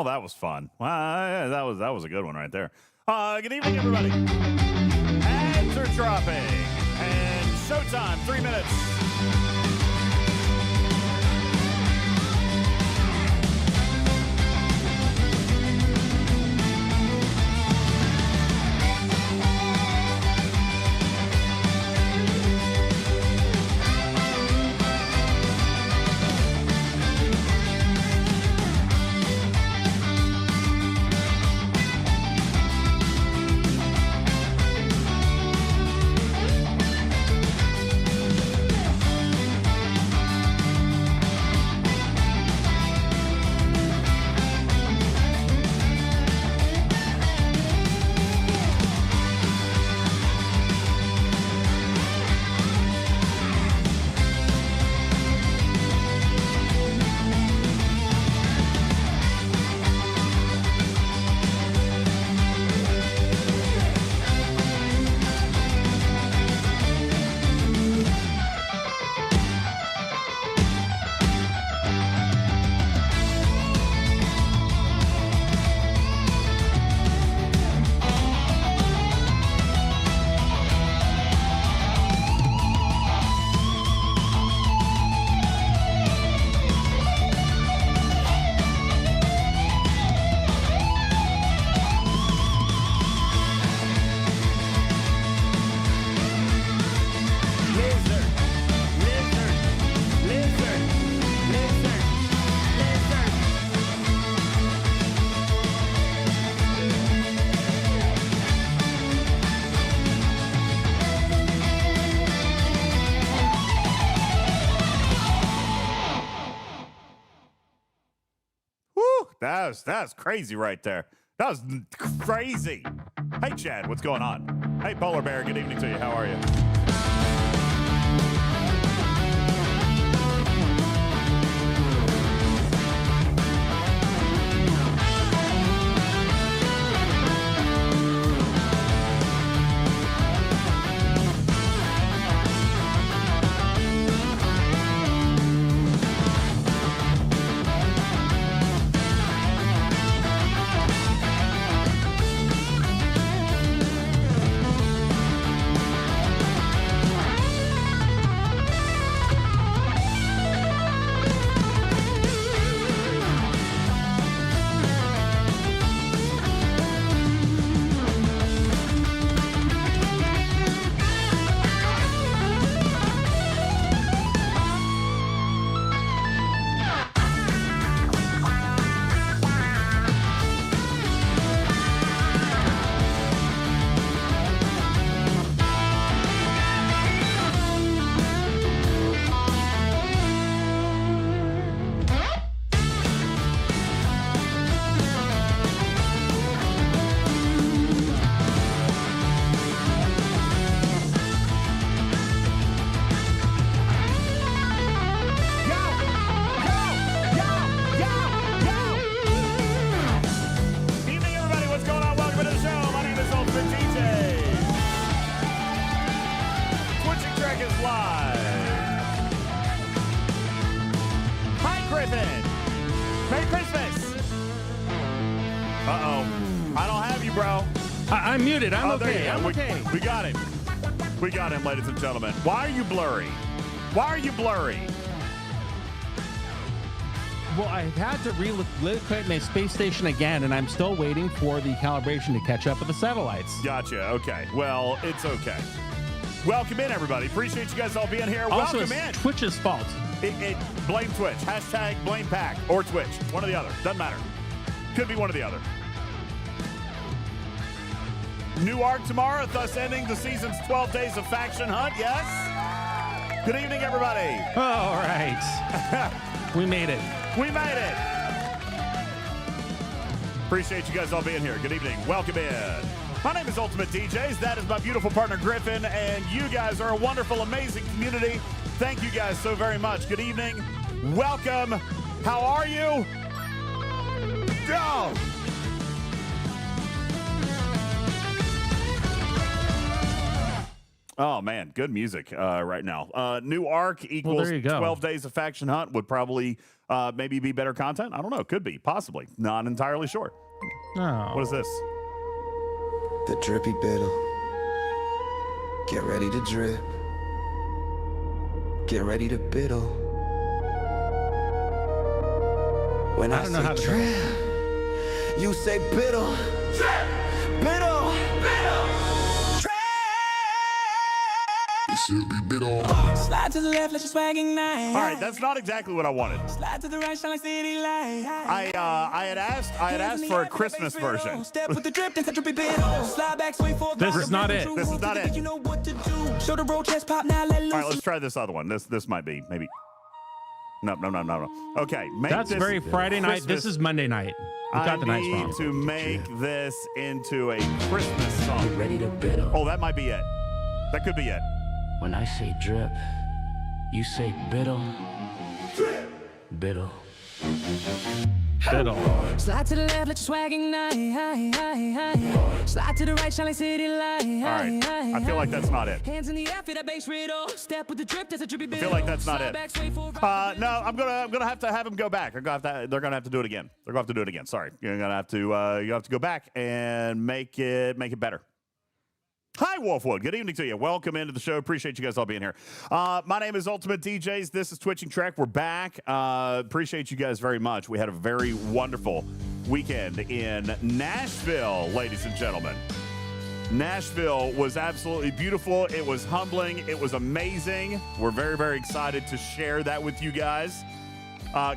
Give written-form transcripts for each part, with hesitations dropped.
Oh, that was fun. Yeah, that was a good one right there. Good evening, everybody. Ads are dropping, and showtime, 3 minutes. That's crazy right there. That was crazy. Hey, Chad, what's going on? Hey, Polar Bear, good evening to you. How are you? I'm muted. I'm okay. I'm okay. We got him. We got him, ladies and gentlemen. Why are you blurry? Why are you blurry? Well, I had to relocate my space station again, and I'm still waiting for the calibration to catch up with the satellites. Gotcha. Okay. Well, it's okay. Welcome in, everybody. Appreciate you guys all being here. Also, Welcome it's in. Twitch's fault. Blame Twitch. Hashtag blame Pack or Twitch. One or the other. Doesn't matter. Could be one or the other. New arc tomorrow, thus ending the season's 12 days of faction hunt. Yes? Good evening, everybody. All right. We made it. We made it. Appreciate you guys all being here. Good evening. Welcome in. My name is UltimatDJz. That is my beautiful partner, Griffin. And you guys are a wonderful, amazing community. Thank you guys so very much. Good evening. Welcome. How are you? Go. Oh, man. Good music right now. New arc equals there you go. 12 days of faction hunt would probably maybe be better content. I don't know. Could be. Possibly. Not entirely sure. Oh. What is this? The Drippy Biddle. Get ready to drip. Get ready to biddle. When I don't know how say to drip, you say biddle. Drip! Biddle! Biddle! Slide to the left, let your swag ignite. All right, that's not exactly what I wanted. Slide to the right, shine like city light. I had asked for a Christmas version. Step with the drip, then Drippy Biddle. Slide back, swing forward. This is not it. This is not it. You know what to do. Show the road, chest pop, now let loose. All right, let's try this other one. This might be maybe. No. Okay, make That's this very Friday night. This is Monday night. You got the nights I wrong. need to make this into a Christmas song. Ready to biddle. Oh, that might be it. That could be it. When I say drip, you say biddle. Biddle. Biddle. Slide to the left, let your swag ignite. Slide to the right, shine like city light. All right, I feel like that's not it. Hands in the air, feel that bass riddle. Step with the drip, that's a Drippy Biddle. I feel like that's not Slide it. back, swing forward. No, I'm gonna have to have him go back. They're gonna have to do it again. They're gonna have to do it again. Sorry, you're gonna have to you have to go back and make it better. Hi, Wolfwood. Good evening to you. Welcome into the show. Appreciate you guys all being here. My name is UltimatDJz. This is Twitching Trek. We're back. Appreciate you guys very much. We had a very wonderful weekend in Nashville, ladies and gentlemen. Nashville was absolutely beautiful. It was humbling. It was amazing. We're very, very excited to share that with you guys.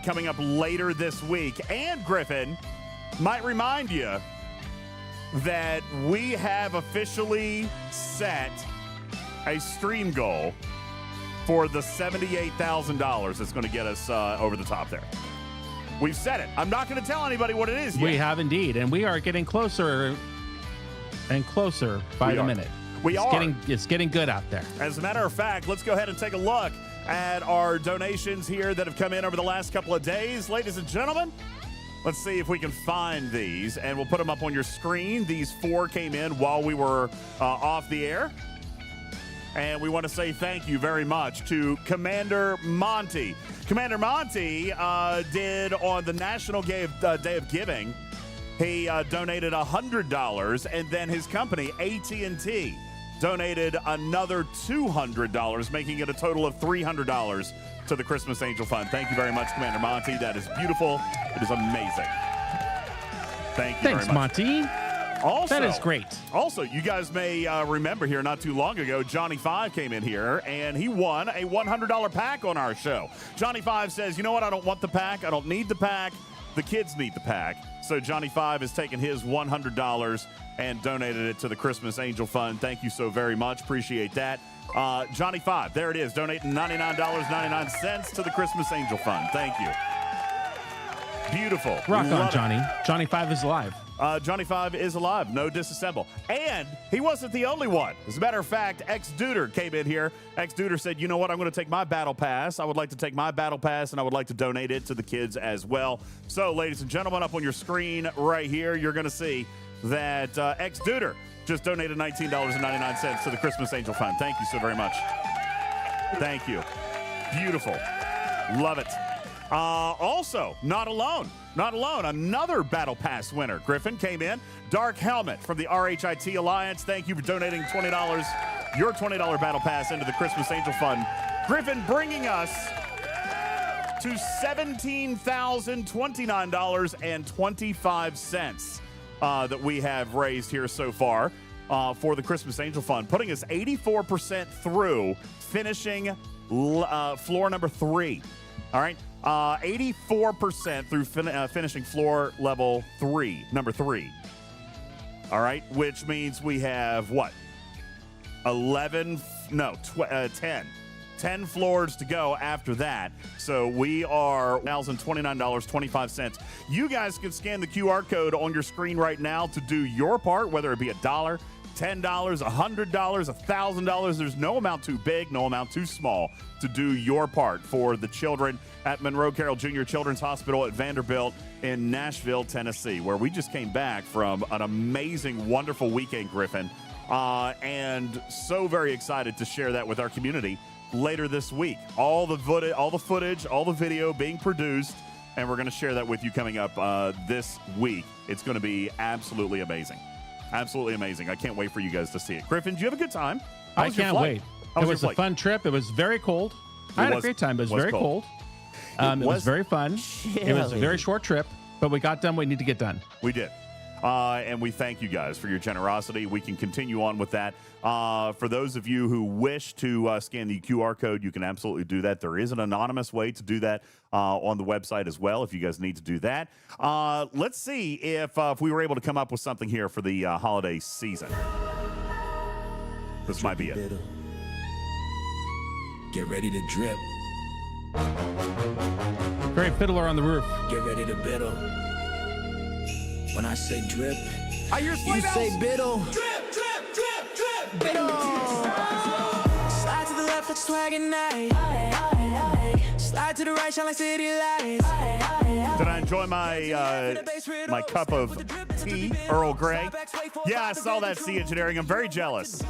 Coming up later this week. And Griffin, might remind you that we have officially set a stream goal for the $78,000 that's going to get us over the top there. We've set it. I'm not going to tell anybody what it is yet. We have indeed, and we are getting closer and closer by the minute. It's getting good out there. As a matter of fact, let's go ahead and take a look at our donations here that have come in over the last couple of days. Ladies and gentlemen, let's see if we can find these, and we'll put them up on your screen. These 4 came in while we were off the air. And we want to say thank you very much to Commander Monty. Commander Monty did on the National Day of Giving, he donated $100, and then his company, AT&T, donated another $200, making it a total of $300 to the Christmas Angel Fund. Thank you very much, Commander Monty. That is beautiful. It is amazing. Thank you Thanks, very much. Monty. Also, that is great. Also, you guys may remember here not too long ago, Johnny 5 came in here and he won a $100 pack on our show. Johnny 5 says, you know what? I don't want the pack. I don't need the pack. The kids need the pack. So Johnny 5 has taken his $100 and donated it to the Christmas Angel Fund. Thank you so very much. Appreciate that. Johnny 5, there it is, donating $99.99 to the Christmas Angel Fund. Thank you. Beautiful. Rock Love on, it. Johnny. Johnny 5 is alive. Johnny 5 is alive. No disassemble. And he wasn't the only one. As a matter of fact, X-Duder came in here. X-Duder said, you know what? I'm going to take my battle pass. I would like to take my battle pass, and I would like to donate it to the kids as well. So, ladies and gentlemen, up on your screen right here, you're going to see that X-Duder just donated $19.99 to the Christmas Angel Fund. Thank you so very much. Thank you. Beautiful. Love it. Also, not alone. Another Battle Pass winner, Griffin, came in. Dark Helmet from the RHIT Alliance. Thank you for donating $20, your $20 Battle Pass into the Christmas Angel Fund. Griffin bringing us to $17,029.25 that we have raised here so far for the Christmas Angel Fund, putting us 84% through finishing floor number 3. All right, 84% through finishing floor level 3, number 3. All right, which means we have what? 10 floors to go after that. So we are $1,029.25. You guys can scan the QR code on your screen right now to do your part, whether it be $1, $10, $100, $1,000. There's no amount too big, no amount too small to do your part for the children at Monroe Carroll Jr. Children's Hospital at Vanderbilt in Nashville, Tennessee, where we just came back from an amazing, wonderful weekend, Griffin. and so very excited to share that with our community later this week. All the footage, all the video being produced, and we're going to share that with you coming up this week. It's going to be absolutely amazing. Absolutely amazing. I can't wait for you guys to see it. Griffin, did you have a good time? I can't wait. It was a fun trip. It was very cold. I had a great time, but it was very cold. It was very fun. It was a very short trip, but we got done what we need to get done. We did. And we thank you guys for your generosity. We can continue on with that. For those of you who wish to scan the QR code, you can absolutely do that. There is an anonymous way to do that on the website as well if you guys need to do that. Let's see if we were able to come up with something here for the holiday season. This might be it. Get ready to drip. Very Fiddler on the Roof. Get ready to biddle. When I say drip, I hear you say biddle. Drip, drip, drip, drip, biddle. Slide to the left like swaggin' night. Slide to the right, shine like city lights. Did I enjoy my my cup of tea, Earl Grey? Yeah, I saw that Sea Engineering. I'm very jealous.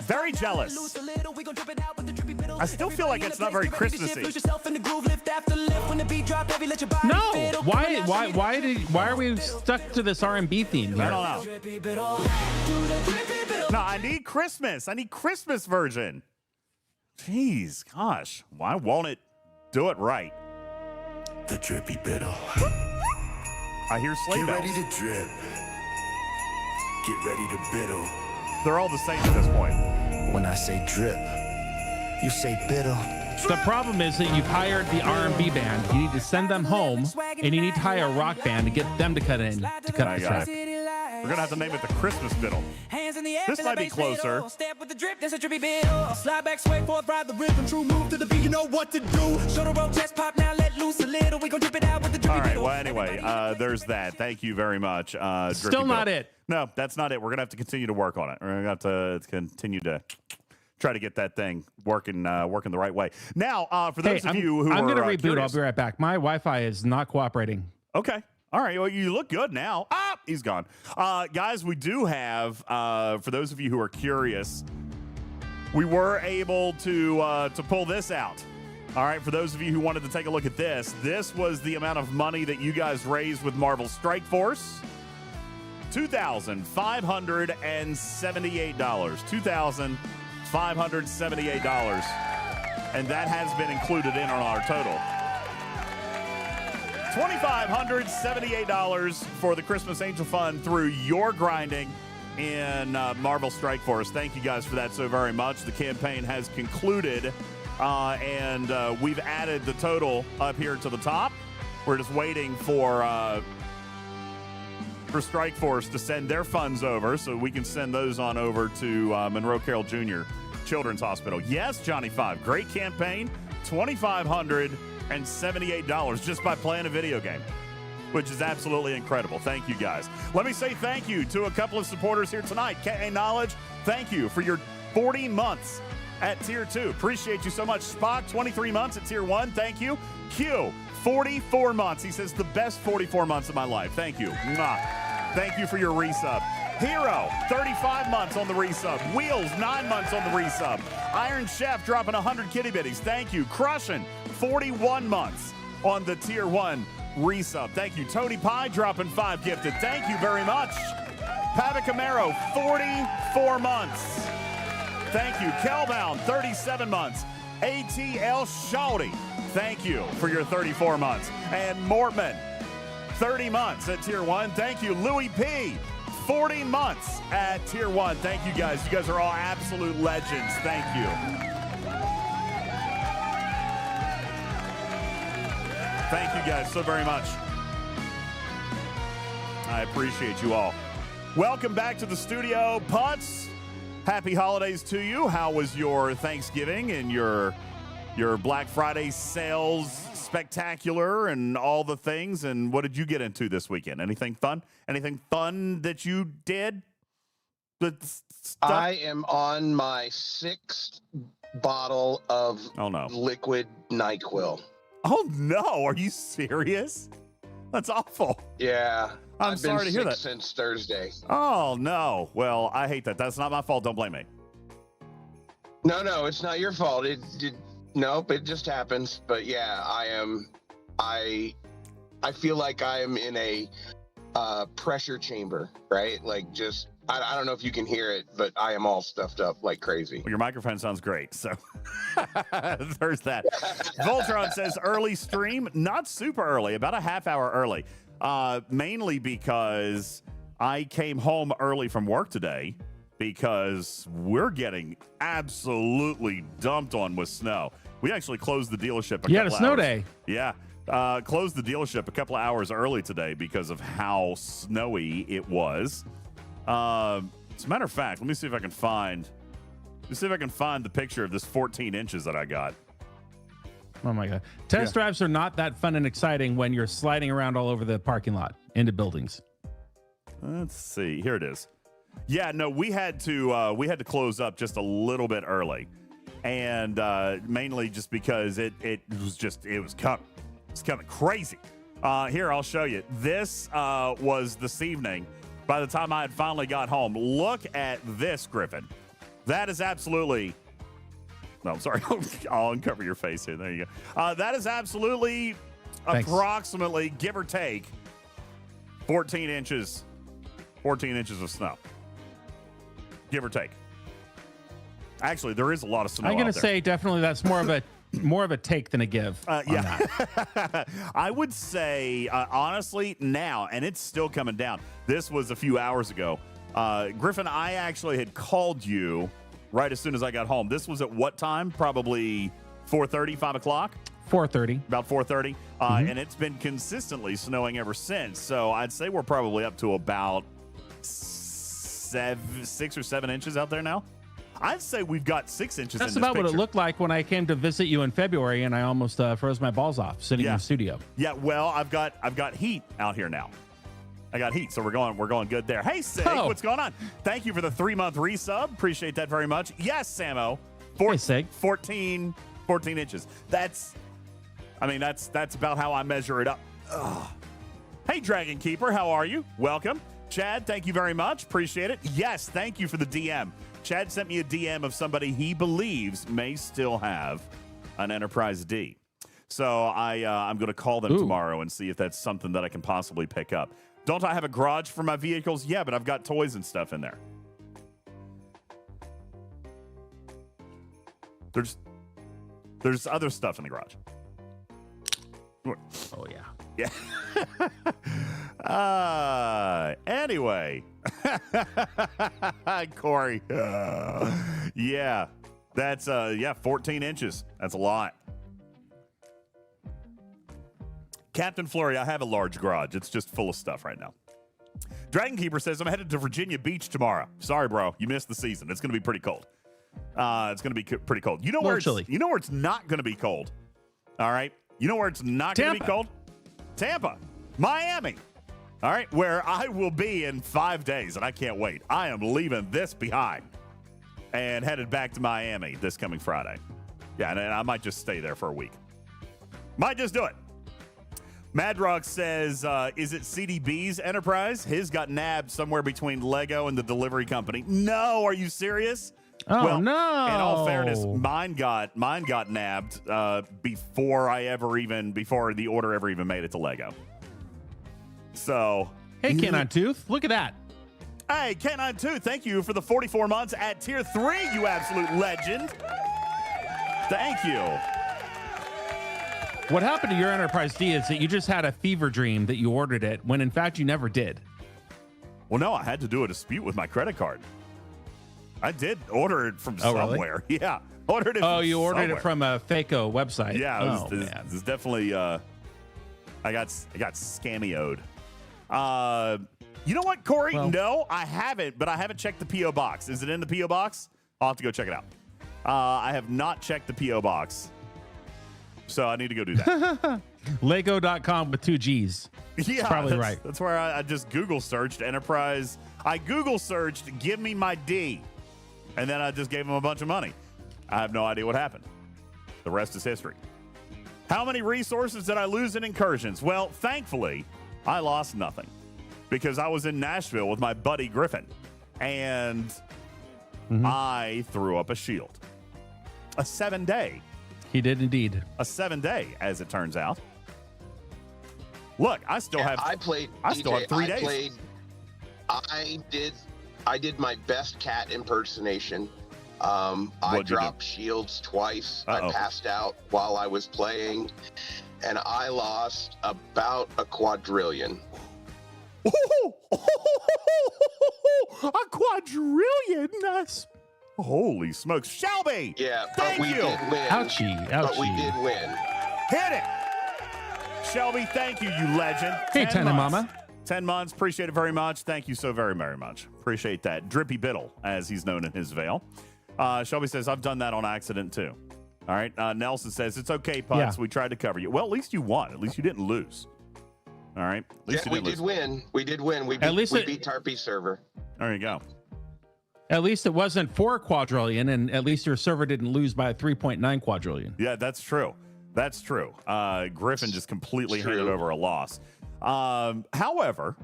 Very jealous. I still feel like it's not very Christmassy. No, why are we stuck to this R&B theme here? I don't know. No, I need Christmas. I need Christmas version. Jeez, gosh, why won't it do it right? The Drippy Biddle. I hear sleigh bells. Get ready to drip. Get ready to biddle. They're all the same at this point. When I say drip, you say biddle. The problem is that you've hired the R&B band. You need to send them home, and you need to hire a rock band to get them to cut in to cut the track. We're gonna have to name it the Christmas Biddle. This might be closer. Step with the drip, that's a drippy biddle. Slide back, sway forth, ride the rhythm, true move to the beat. You know what to do. Shoulder roll, chest pop, now let loose a little. We gon' drip it out with the drippy biddle. All right. Well, anyway, there's that. Thank you very much. Still not it. No, that's not it. We're gonna have to continue to work on it. We're gonna have to continue to try to get that thing working the right way. Now, for those of you who I'm going to reboot. Curious, I'll be right back. My Wi-Fi is not cooperating. Okay. All right. Well, you look good now. Ah, he's gone. Guys, we do have, for those of you who are curious, we were able to pull this out. All right. For those of you who wanted to take a look at this was the amount of money that you guys raised with Marvel Strike Force. $2,578. $2,578. And that has been included in on our total. $2,578 for the Christmas Angel Fund through your grinding in Marvel Strike Force. Thank you guys for that so very much. The campaign has concluded, and we've added the total up here to the top. We're just waiting for Strike Force to send their funds over so we can send those on over to Monroe Carroll Jr. Children's Hospital. Yes, Johnny 5, great campaign. $2,578 just by playing a video game, which is absolutely incredible. Thank you, guys. Let me say thank you to a couple of supporters here tonight. KA Knowledge, thank you for your 40 months at Tier 2. Appreciate you so much. Spock, 23 months at Tier 1. Thank you. Q, 44 months. He says, the best 44 months of my life. Thank you. Mwah. Thank you for your resub. Hero, 35 months on the resub. Wheels, 9 months on the resub. Iron Chef dropping 100 kitty bitties. Thank you. Crushing, 41 months on the Tier 1 resub. Thank you. Tony Pie dropping 5 gifted. Thank you very much. Pava Camaro, 44 months. Thank you. Kelbound, 37 months. ATL Shawty, thank you for your 34 months. And Mortman, 30 months at Tier 1. Thank you. Louis P, 40 months at Tier 1. Thank you, guys. You guys are all absolute legends. Thank you. Thank you, guys, so very much. I appreciate you all. Welcome back to the studio, Putz. Happy holidays to you. How was your Thanksgiving and your Black Friday sales spectacular and all the things? And what did you get into this weekend? Anything fun? Anything fun that you did? I am on my 6th bottle of liquid NyQuil. Oh, no. Are you serious? That's awful. Yeah. I'm sorry to hear that. Since Thursday. Oh, no. Well, I hate that. That's not my fault. Don't blame me. No, it's not your fault. Nope, it just happens. But yeah, I feel like I am in a pressure chamber, right? Like just, I don't know if you can hear it, but I am all stuffed up like crazy. Well, your microphone sounds great, so there's that. Voltron says early stream, not super early, about a half hour early, mainly because I came home early from work today because we're getting absolutely dumped on with snow. We actually closed the dealership You had a snow day. Yeah. Closed the dealership a couple of hours early today because of how snowy it was. As a matter of fact, let me see if I can find the picture of this 14 inches that I got. Oh my God. Test drives are not that fun and exciting when you're sliding around all over the parking lot into buildings. Let's see. Here it is. Yeah, no, we had to close up just a little bit early, and mainly just because it was coming crazy. Here, I'll show you. This was this evening. By the time I had finally got home, look at this, Griffin. That is absolutely. No, I'm sorry. I'll uncover your face here. There you go. That is absolutely approximately, give or take, 14 inches. 14 inches of snow. Give or take. Actually, there is a lot of snow. I'm going to say definitely that's more of a take than a give. Yeah. I would say, honestly, now, and it's still coming down. This was a few hours ago. Griffin, I actually had called you right as soon as I got home. This was at what time? Probably 4:30, 5 o'clock? 4:30. About 4:30. And it's been consistently snowing ever since. So I'd say we're probably up to about 6 or 7 inches out there now. I'd say we've got 6 inches. That's in this about what it looked like when I came to visit you in February, and I almost froze my balls off sitting in the studio. Yeah, well, I've got heat out here now. I got heat, so we're going good there. Hey, Sig, what's going on? Thank you for the 3-month resub. Appreciate that very much. Yes, Samo. Hey, Sig. 14 inches. That's about how I measure it up. Ugh. Hey, Dragon Keeper, how are you? Welcome. Chad, thank you very much. Appreciate it. Yes, thank you for the DM. Chad sent me a DM of somebody he believes may still have an Enterprise D. So I'm going to call them tomorrow and see if that's something that I can possibly pick up. Don't I have a garage for my vehicles? Yeah, but I've got toys and stuff in there. There's other stuff in the garage. Oh, yeah. Yeah. Anyway. Corey. Yeah. That's 14 inches. That's a lot. Captain Flurry, I have a large garage. It's just full of stuff right now. Dragon Keeper says, I'm headed to Virginia Beach tomorrow. Sorry, bro. You missed the season. It's going to be pretty cold. It's going to be pretty cold. You know where it's not going to be cold? All right. You know where it's not going to be cold? Tampa. Miami. All right. Where I will be in 5 days, and I can't wait. I am leaving this behind and headed back to Miami this coming Friday. Yeah, and I might just stay there for a week. Might just do it. Madrock says, is it CDB's Enterprise? His got nabbed somewhere between Lego and the delivery company. No, are you serious? Oh, well, no. In all fairness, mine got nabbed before the order ever even made it to Lego. So, hey, Canine Tooth, look at that. Hey, Canine Tooth, thank you for the 44 months at tier 3, you absolute legend. Thank you. What happened to your Enterprise D is that you just had a fever dream that you ordered it when in fact you never did. Well, no, I had to do a dispute with my credit card. I did order it from somewhere. Really? Yeah. Ordered it from you ordered it from a Fakeo website. Yeah, it was definitely I got scammy-o'd. You know what, Corey? Well, no, I haven't, but I haven't checked the P.O. box. Is it in the P.O. box? I'll have to go check it out. I have not checked the P.O. box. So I need to go do that. Lego.com with 2 G's. Yeah, that's probably right. That's where I just Google searched Enterprise. I Google searched, give me my D. And then I just gave them a bunch of money. I have no idea what happened. The rest is history. How many resources did I lose in Incursions? Well, thankfully, I lost nothing. because I was in Nashville with my buddy Griffin, and I threw up a shield. A 7-day. He did indeed. A 7-day, as it turns out. Look, I still have 3 days. I did my best cat impersonation. I dropped shields twice. I passed out while I was playing, and I lost about a quadrillion. A quadrillion? Holy smokes. Shelby! Yeah, thank but we you. did win. Ouchie. But we did win. Hit it! Shelby, thank you, you legend. Hey, Mama. 10 months. Appreciate it very much. Thank you so very, very much. Appreciate that. Drippy Biddle, as he's known in his veil. Shelby says, I've done that on accident, too. All right. Nelson says, it's okay, Putz. Yeah. We tried to cover you. Well, at least you won. At least you didn't lose. All right. At least we did win. We did win. We beat Tarpy's server. There you go. At least it wasn't 4 quadrillion, and at least your server didn't lose by a 3.9 quadrillion. Yeah, that's true. That's true. Griffin just completely handed over a loss. However,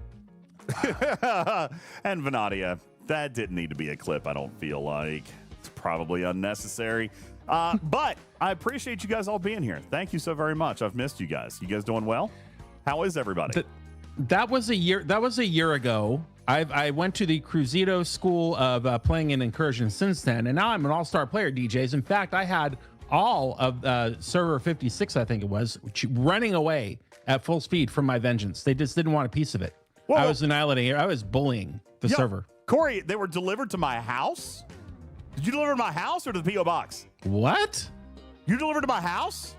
and Venadia, that didn't need to be a clip, I don't feel like. It's probably unnecessary. But I appreciate you guys all being here. Thank you so very much. I've missed you guys. You guys doing well? How is everybody? That was a year ago. I went to the Cruzito School of playing in Incursion since then, and now I'm an all-star player, DJs. In fact, I had all of server 56, I think it was, running away at full speed from my vengeance. They just didn't want a piece of it. Whoa. I was annihilating. I was bullying the server. Corey, they were delivered to my house? Did you deliver to my house or to the P.O. box? What? You delivered to my house?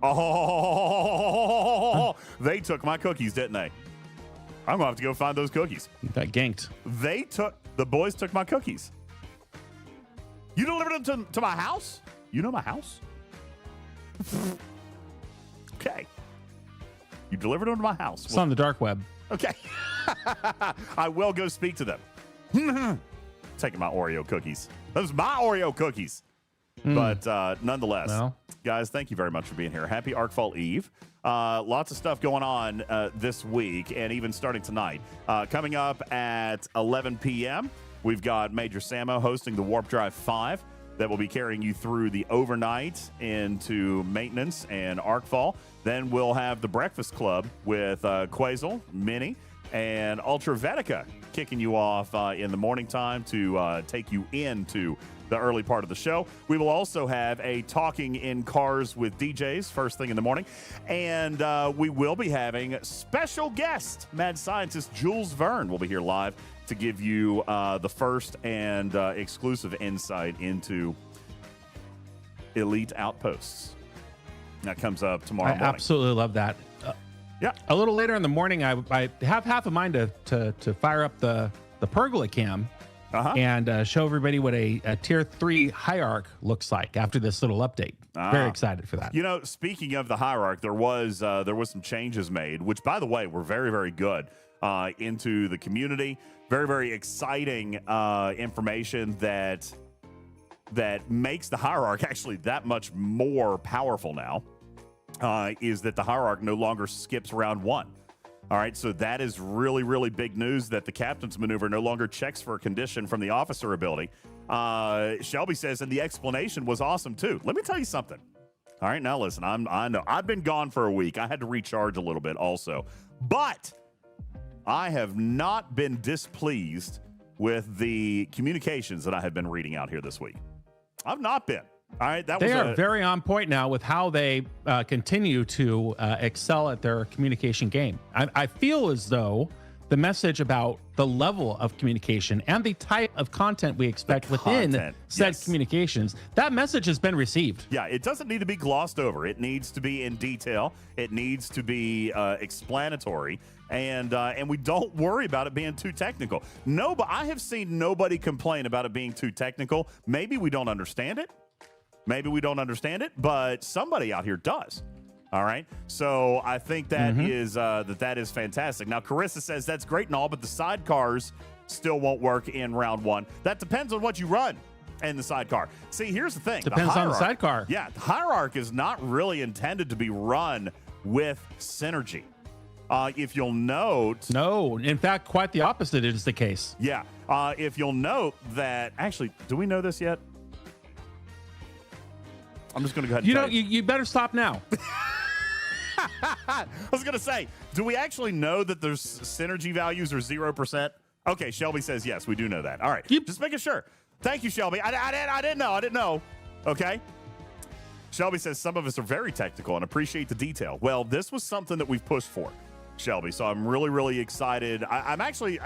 Oh, they took my cookies, didn't they? I'm going to have to go find those cookies. You got ganked. The boys took my cookies. You delivered them to my house? You know my house? Okay. You delivered them to my house. It's on the dark web. Okay. I will go speak to them. Taking my Oreo cookies. Those are my Oreo cookies. But nonetheless, guys, thank you very much for being here. Happy Arcfall Eve. Lots of stuff going on this week and even starting tonight. Coming up at 11 p.m., we've got Major Samo hosting the Warp Drive 5 that will be carrying you through the overnight into maintenance and Arcfall. Then we'll have the Breakfast Club with Quasel, Minnie, and Ultra Vetica kicking you off in the morning time to take you into the early part of the show. We will also have a Talking in Cars with DJs first thing in the morning. And we will be having special guest, mad scientist Jules Verne will be here live to give you the first and exclusive insight into elite outposts. That comes up tomorrow morning. I absolutely love that. Yeah. A little later in the morning, I have half a mind to fire up the Pergola cam and show everybody what a tier 3 hierarch looks like after this little update. Very excited for that. You know, speaking of the hierarch, there was some changes made, which, by the way, were very, very good into the community. Very, very exciting information that makes the hierarch actually that much more powerful now. Is that the hierarch no longer skips round 1. All right, so that is really, really big news that the captain's maneuver no longer checks for a condition from the officer ability. Shelby says, and the explanation was awesome too. Let me tell you something. All right, now listen, I know I've been gone for a week. I had to recharge a little bit also, but I have not been displeased with the communications that I have been reading out here this week. I've not been. All right, they are very on point now with how they continue to excel at their communication game. I feel as though the message about the level of communication and the type of content we expect within said communications, that message has been received. Yeah, it doesn't need to be glossed over. It needs to be in detail. It needs to be explanatory. And we don't worry about it being too technical. No, but I have seen nobody complain about it being too technical. Maybe we don't understand it. But somebody out here does. All right. So I think that is that is fantastic. Now, Carissa says that's great and all, but the sidecars still won't work in round 1. That depends on what you run in the sidecar. See, here's the thing. Depends on the sidecar. Yeah. The hierarch is not really intended to be run with synergy. If you'll note, No, in fact, quite the opposite is the case. yeah. If you'll note that, actually, do we know this yet? I'm just going to go ahead and You tell know, you better stop now. I was going to say, do we actually know that there's synergy values are 0%? Okay, Shelby says yes, we do know that. All right, just making sure. Thank you, Shelby. I didn't know. Okay. Shelby says some of us are very technical and appreciate the detail. Well, this was something that we've pushed for, Shelby. So I'm really, really excited. I'm actually,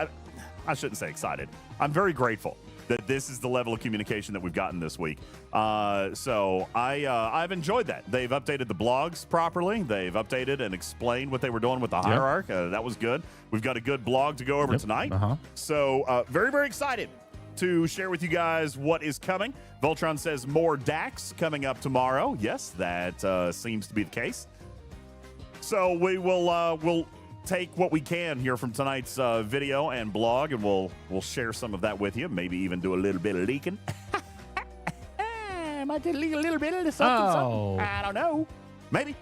I shouldn't say excited. I'm very grateful that this is the level of communication that we've gotten this week. So I've enjoyed that. They've updated the blogs properly. They've updated and explained what they were doing with the hierarchy. That was good. We've got a good blog to go over tonight. So very, very excited to share with you guys what is coming. Voltron says more DAX coming up tomorrow. Yes, that seems to be the case. So we will we'll take what we can here from tonight's video and blog, and we'll share some of that with you. Maybe even do a little bit of leaking. Might leak a little bit of something. I don't know. Maybe.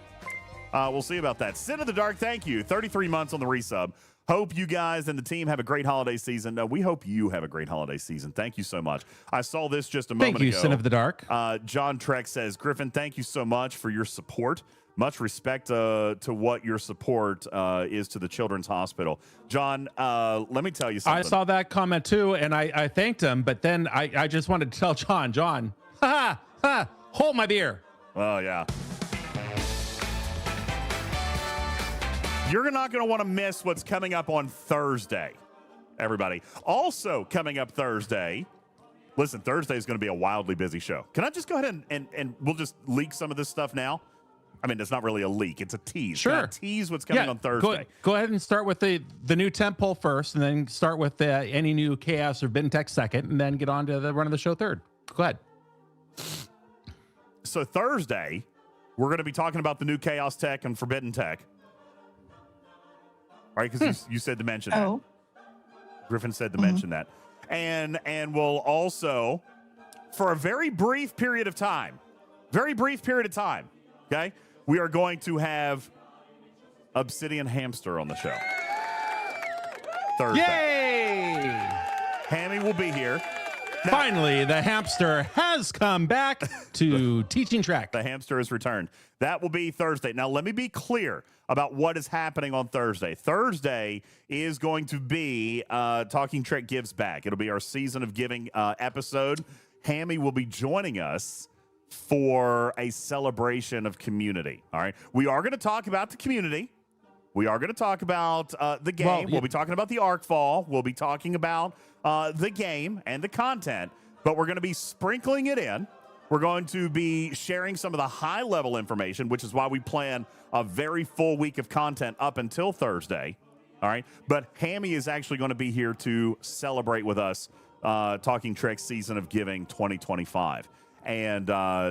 We'll see about that. Sin of the Dark, thank you. 33 months on the resub. Hope you guys and the team have a great holiday season. We hope you have a great holiday season. Thank you so much. I saw this just a moment ago. Thank you, Sin of the Dark. John Trek says, Griffin, thank you so much for your support. Much respect to what your support is to the Children's Hospital. John, let me tell you something. I saw that comment too, and I thanked him, but then I just wanted to tell John, hold my beer. Oh, yeah. You're not going to want to miss what's coming up on Thursday, everybody. Also coming up Thursday, listen, Thursday is going to be a wildly busy show. Can I just go ahead and we'll just leak some of this stuff now? I mean, it's not really a leak. It's a tease. Sure. Can I tease what's coming on Thursday? Go ahead and start with the new temp poll first, and then start with any new chaos or bin tech second, and then get on to the run of the show third. Go ahead. So Thursday, we're going to be talking about the new chaos tech and forbidden tech. Right, because you said to mention that. Griffin said to mention that. And we'll also, for a very brief period of time, okay, we are going to have Obsidian Hamster on the show. Thursday. Yay! Hammy will be here. Now, finally, the hamster has come back to teaching track. The hamster has returned. That will be Thursday. Now, let me be clear about what is happening on Thursday. Thursday is going to be Talking Trek Gives Back. It'll be our Season of Giving episode. Hammy will be joining us for a celebration of community. All right. We are going to talk about the community. We are going to talk about the game. Well, we'll be talking about the Arcfall. We'll be talking about the game and the content, but we're going to be sprinkling it in. We're going to be sharing some of the high-level information, which is why we plan a very full week of content up until Thursday. All right. But Hammy is actually going to be here to celebrate with us Talking Trek Season of Giving 2025. And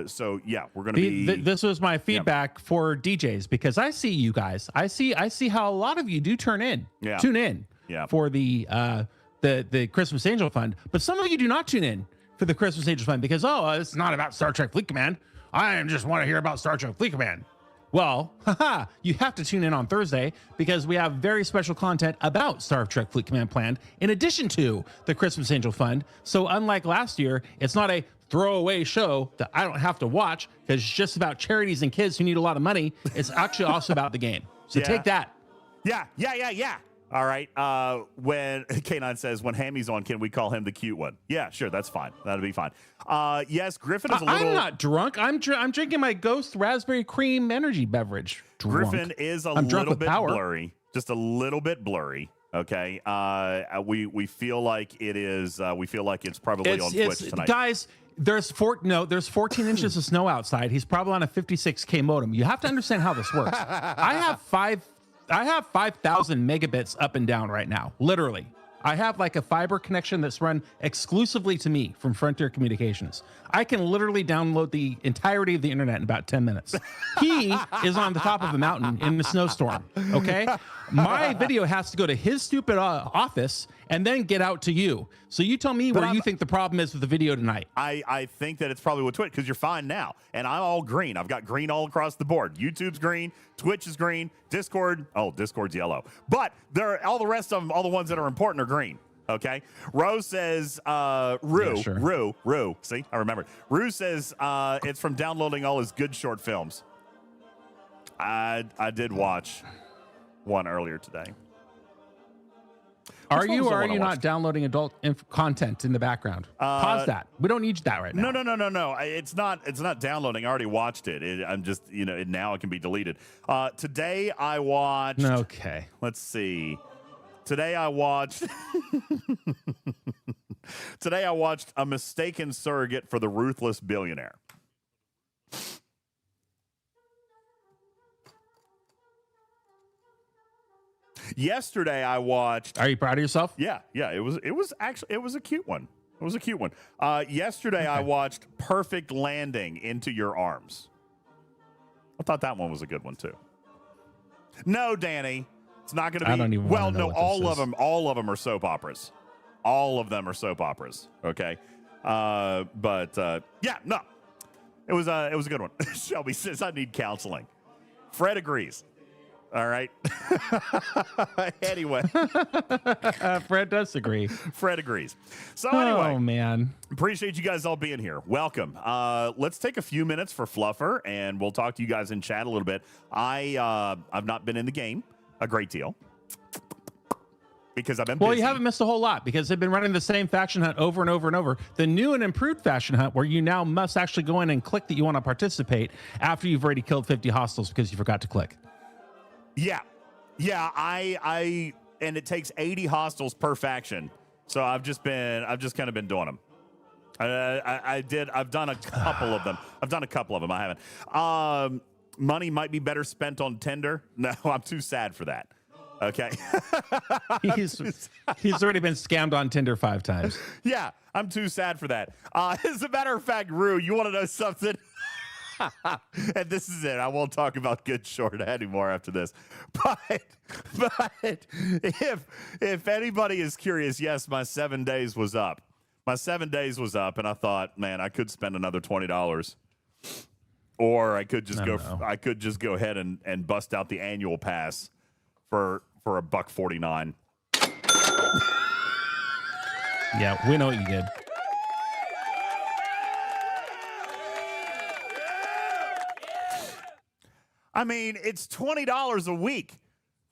so, yeah, we're going to be... This was my feedback for DJs, because I see you guys. I see how a lot of you do tune in for the Christmas Angel Fund. But some of you do not tune in for the Christmas Angel Fund because, it's not about Star Trek Fleet Command. I just want to hear about Star Trek Fleet Command. Well, you have to tune in on Thursday because we have very special content about Star Trek Fleet Command planned in addition to the Christmas Angel Fund. So unlike last year, it's not a throwaway show that I don't have to watch because it's just about charities and kids who need a lot of money. It's actually also about the game. So take that. Yeah. All right. When K9 says, when Hammy's on, can we call him the cute one? Yeah, sure. That's fine. That'll be fine. Yes, Griffin is a little... I'm not drunk. I'm drinking my Ghost Raspberry Cream energy beverage. Griffin is a little bit blurry. Just a little bit blurry. Okay. We feel like it is... we feel like it's probably on Twitch tonight. Guys... There's 14 inches of snow outside. He's probably on a 56K modem. You have to understand how this works. I have 5,000 megabits up and down right now. Literally. I have like a fiber connection that's run exclusively to me from Frontier Communications. I can literally download the entirety of the internet in about 10 minutes. He is on the top of a mountain in the snowstorm. Okay. My video has to go to his stupid office and then get out to you. So you tell me where you think the problem is with the video tonight. I think that it's probably with Twitch because you're fine now. And I'm all green. I've got green all across the board. YouTube's green. Twitch is green. Discord. Oh, Discord's yellow. But all the rest of them, all the ones that are important are green. Okay. Rose says, Rue. Yeah, sure. Rue. See, I remembered. Rue says it's from downloading all his GoodShort films. I did watch one earlier today. Are you or are you not downloading adult content in the background? Pause that. We don't need that right now. No. It's not downloading. I already watched it. I'm just, now it can be deleted. Today I watched. Okay. Let's see. Today I watched. Today I watched A Mistaken Surrogate for the Ruthless Billionaire. Yesterday I watched. Are you proud of yourself? Yeah. It was a cute one. It was a cute one. Yesterday I watched Perfect Landing Into Your Arms. I thought that one was a good one too. No, Danny, it's not going to be. I don't even. Well, know no, what all this of them are soap operas. All of them are soap operas. Okay, but yeah, no, it was a good one. Shelby says I need counseling. Fred agrees. All right. Anyway. Fred does agree. Fred agrees. So anyway. Oh, man. Appreciate you guys all being here. Welcome. Let's take a few minutes for Fluffer, and we'll talk to you guys in chat a little bit. I've not been in the game a great deal because I've been busy. Well, you haven't missed a whole lot because they've been running the same faction hunt over and over and over. The new and improved faction hunt where you now must actually go in and click that you want to participate after you've already killed 50 hostiles because you forgot to click. Yeah. I and it takes 80 hostiles per faction. So I've just kind of been doing them. I've done a couple of them. I haven't. Money might be better spent on Tinder. No, I'm too sad for that. Okay. He's already been scammed on Tinder 5 times. Yeah, I'm too sad for that. As a matter of fact, Rue, you want to know something? And this is it. I won't talk about GoodShort anymore after this. But if anybody is curious, yes, my 7 days was up. My 7 days was up, and I thought, man, I could spend another $20, or I could just go ahead and bust out the annual pass for $149. Yeah, we know what you did. I mean, it's $20 a week,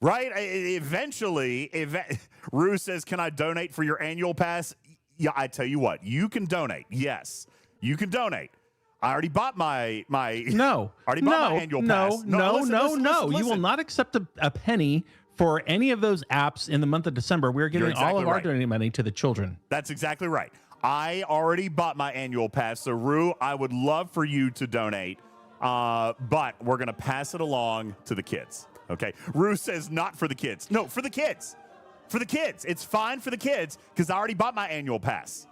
right? Eventually, Rue says, can I donate for your annual pass? Yeah, I tell you what, you can donate. Yes, you can donate. I already bought my annual pass. No. You will not accept a penny for any of those apps in the month of December. We're giving all of our donating money to the children. That's exactly right. I already bought my annual pass. So, Rue, I would love for you to donate. But we're going to pass it along to the kids. Okay. Rue says not for the kids. No, for the kids. For the kids. It's fine for the kids because I already bought my annual pass.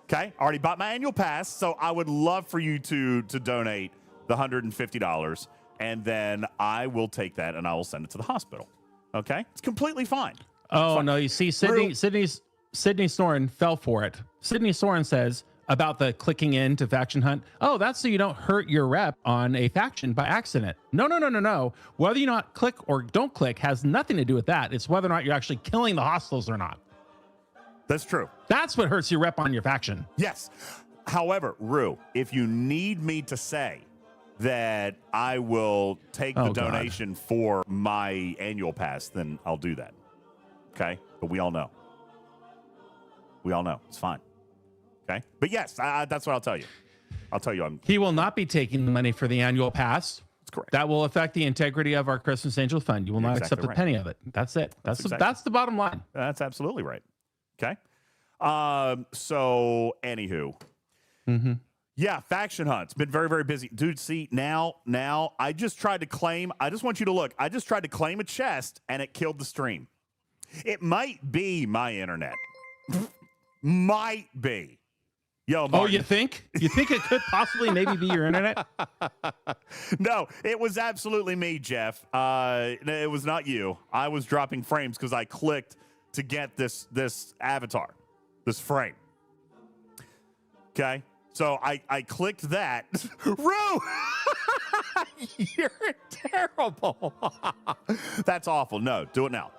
Okay. I already bought my annual pass. So I would love for you to donate the $150. And then I will take that and I will send it to the hospital. Okay. It's completely fine. Oh, no. You see, Sydney Soren fell for it. Sydney Soren says, about the clicking in to faction hunt. Oh, that's so you don't hurt your rep on a faction by accident. No. Whether you not click or don't click has nothing to do with that. It's whether or not you're actually killing the hostiles or not. That's true. That's what hurts your rep on your faction. Yes. However, Rue, if you need me to say that I will take the donation for my annual pass, then I'll do that. Okay? But we all know. It's fine. Okay. But yes, that's what I'll tell you. He will not be taking the money for the annual pass. That's correct. That will affect the integrity of our Christmas Angel Fund. You will not accept a penny of it. That's it. That's the bottom line. That's absolutely right. Okay. So anywho. Mm-hmm. Yeah, faction hunts. Been very, very busy. Dude, see, now I just tried to claim. I just want you to look. I just tried to claim a chest and it killed the stream. It might be my internet. Might be. Yo, Oh, Martin. you think? You think it could possibly maybe be your internet? No, it was absolutely me, Jeff. It was not you. I was dropping frames because I clicked to get this avatar, this frame. Okay, so I clicked that. Rue, you're terrible. That's awful. No, do it now.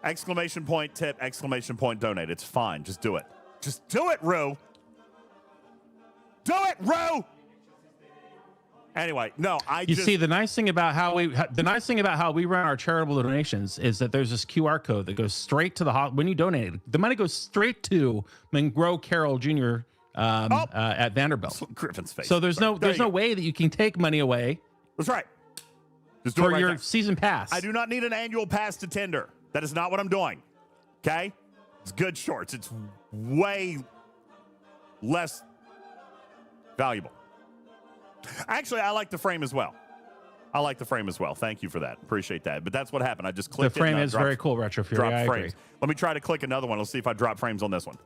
Exclamation point tip, exclamation point donate. It's fine. Just do it. Just do it, Rue. Do it, Rue. Anyway, no, You see, the nice thing about how we run our charitable donations is that there's this QR code that goes straight to when you donate. The money goes straight to Monroe Carroll Jr. At Vanderbilt. Griffin's face. So there's no way that you can take money away. That's right. Just do it For right your now. season pass. I do not need an annual pass to Tinder. That is not what I'm doing. Okay? It's good shorts. It's way less valuable. Actually, I like the frame as well. Thank you for that. Appreciate that. But that's what happened. I just clicked the frame it. is very cool, Retro Fury. Drop I frames. agree. Let me try to click another one. Let's see if I drop frames on this one.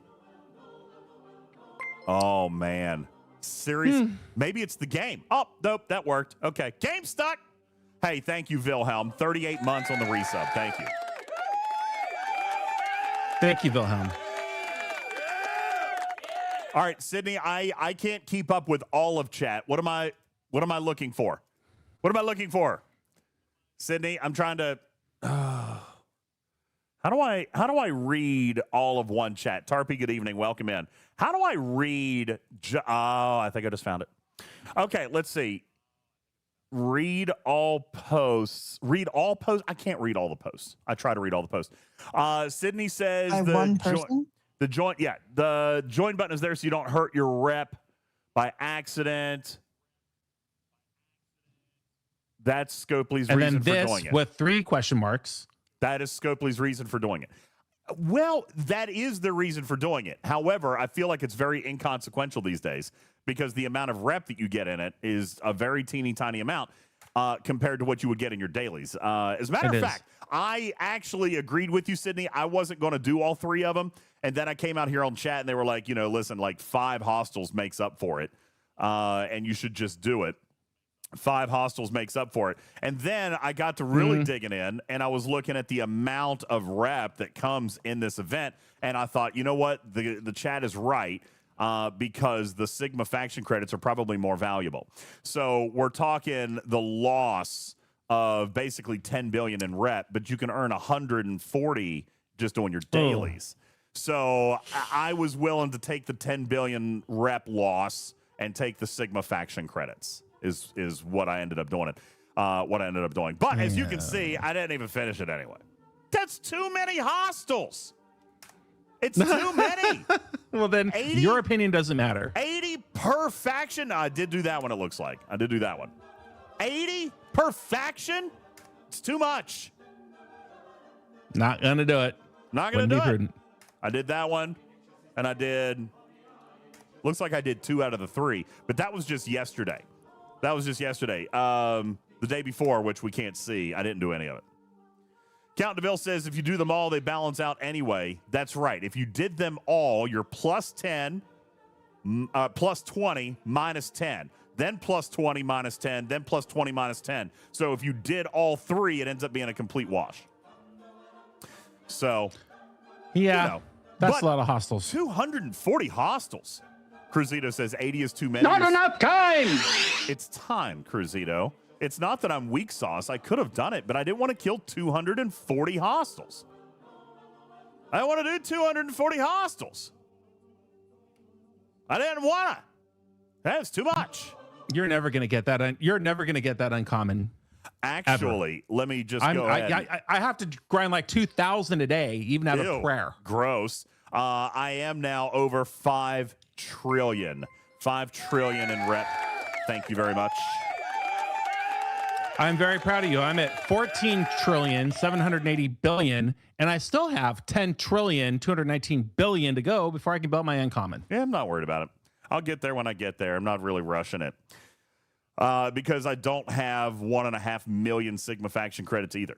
Oh, man. Serious? Maybe it's the game. Oh, nope. That worked. Okay. Game stuck. Hey, thank you, Wilhelm. 38 months on the resub. Thank you. Thank you, Wilhelm. All right, Sydney, I can't keep up with all of chat. What am I looking for? What am I looking for? Sydney, I'm trying to how do I read all of one chat? Tarpy, good evening. Welcome in. How do I read I think I just found it. Okay, let's see. Read all posts. Read all posts. I can't read all the posts. I try to read all the posts. Sydney says One person? The join button is there so you don't hurt your rep by accident. That's Scopely's And reason then for doing this it. with 3 question marks. That is Scopely's reason for doing it. Well, that is the reason for doing it. However, I feel like it's very inconsequential these days because the amount of rep that you get in it is a very teeny tiny amount compared to what you would get in your dailies. As a matter of fact, I actually agreed with you, Sydney. I wasn't going to do all 3 of them. And then I came out here on chat and they were like, listen, like 5 hostels makes up for it. And you should just do it. 5 hostels makes up for it. And then I got to really digging in and I was looking at the amount of rep that comes in this event. And I thought, you know what? The chat is right because the Sigma faction credits are probably more valuable. So we're talking the loss of basically 10 billion in rep, but you can earn 140 just doing your dailies. So I was willing to take the 10 billion rep loss and take the Sigma faction credits. Is what I ended up doing But as you can see, I didn't even finish it anyway. That's too many hostels. It's too many. Well, then 80? Your opinion doesn't matter. 80 per faction. No, I did do that one, it looks like. I did do that one. 80 per faction? It's too much. Not going to do it. Not going to do it. Prudent. I did that one, and I did... Looks like I did 2 out of the 3, but that was just yesterday. The day before, which we can't see. I didn't do any of it. Count DeVille says if you do them all, they balance out anyway. That's right. If you did them all, you're plus 10, plus 20, minus 10. Then plus 20, minus 10. Then plus 20, minus 10. So if you did all 3, it ends up being a complete wash. So, yeah, that's a lot of hostels. 240 hostels. Cruzito says 80 is too many. Not enough time. It's time, Cruzito. It's not that I'm weak sauce. I could have done it, but I didn't want to kill 240 hostels. I want to do 240 hostels. I didn't want to. That's too much. You're never going to get that. You're never going to get that uncommon. Actually, let me just go ahead. I have to grind like 2,000 a day, even out of prayer. Gross. I am now over 5 trillion. 5 trillion in rep. Thank you very much. I'm very proud of you. I'm at 14 trillion, 780 billion, and I still have 10 trillion, 219 billion to go before I can build my uncommon. Yeah, I'm not worried about it. I'll get there when I get there. I'm not really rushing it. Because I don't have 1.5 million Sigma faction credits either.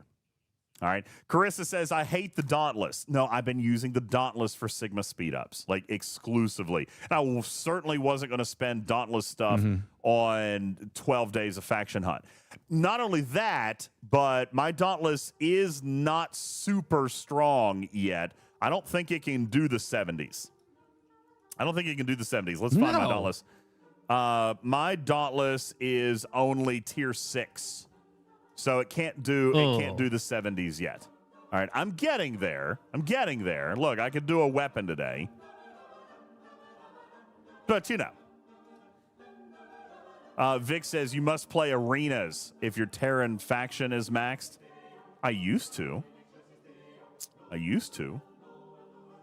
All right. Carissa says, I hate the Dauntless. No, I've been using the Dauntless for Sigma speed-ups, like exclusively. And I certainly wasn't going to spend Dauntless stuff on 12 days of faction hunt. Not only that, but my Dauntless is not super strong yet. I don't think it can do the 70s. Let's find my Dauntless. My Dauntless is only tier 6. So it can't do the 70s yet. All right, I'm getting there. Look, I could do a weapon today. But you know. Vic says you must play arenas if your Terran faction is maxed. I used to.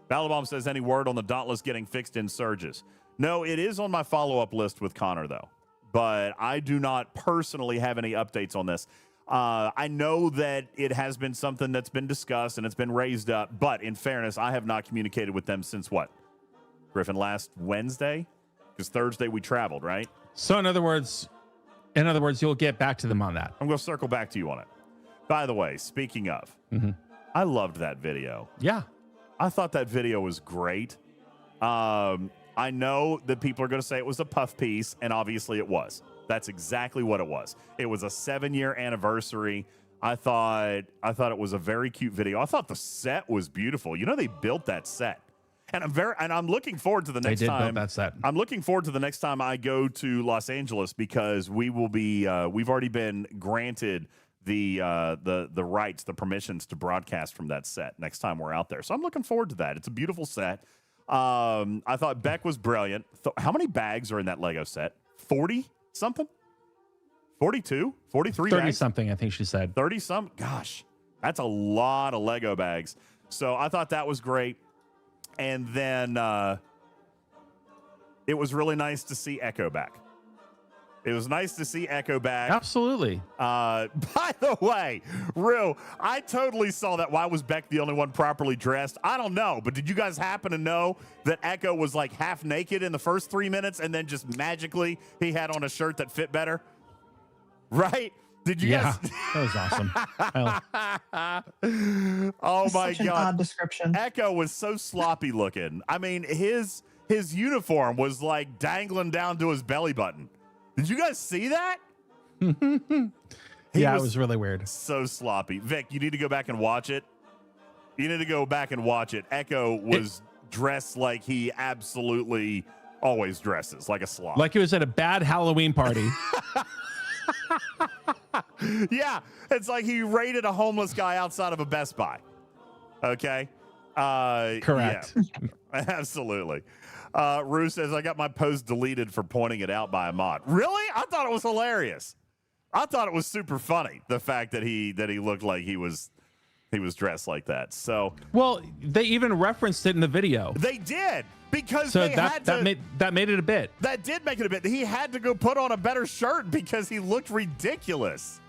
Balabom says any word on the Dauntless getting fixed in surges. No, it is on my follow-up list with Connor, though. But I do not personally have any updates on this. I know that it has been something that's been discussed and it's been raised up, but in fairness, I have not communicated with them since what? Griffin, last Wednesday? Because Thursday we traveled, right? So in other words, you'll get back to them on that. I'm going to circle back to you on it. By the way, speaking of, I loved that video. Yeah. I thought that video was great. I know that people are going to say it was a puff piece, and obviously it was. That's exactly what it was. It was a 7-year anniversary. I thought it was a very cute video. I thought the set was beautiful. You know, they built that set. And I'm looking forward to the next time. They did build that set. I'm looking forward to the next time I go to Los Angeles because we will be we've already been granted the rights, the permissions to broadcast from that set next time we're out there. So I'm looking forward to that. It's a beautiful set. I thought Beck was brilliant. How many bags are in that Lego set? 40 something? 42? 43 30 bags? something, I think she said. 30 some? Gosh, that's a lot of Lego bags. So I thought that was great. And then it was really nice to see Echo back. Absolutely. By the way, Rue, I totally saw that. Why was Beck the only one properly dressed? I don't know. But did you guys happen to know that Echo was like half naked in the first 3 minutes and then just magically he had on a shirt that fit better? Right? Did you guys? That was awesome. Oh my Such an God. odd description. Echo was so sloppy looking. I mean, his uniform was like dangling down to his belly button. Did you guys see that? It was really weird. So sloppy. Vic, you need to go back and watch it. Echo was dressed like he absolutely always dresses, like a slob. Like he was at a bad Halloween party. Yeah, it's like he raided a homeless guy outside of a Best Buy. Okay? Correct. Yeah, absolutely. Rue says, I got my post deleted for pointing it out by a mod. Really? I thought it was hilarious. I thought it was super funny, the fact that he looked like he was dressed like that. So, well, they even referenced it in the video. They did, because so they that made it a bit. That did make it a bit. He had to go put on a better shirt because he looked ridiculous.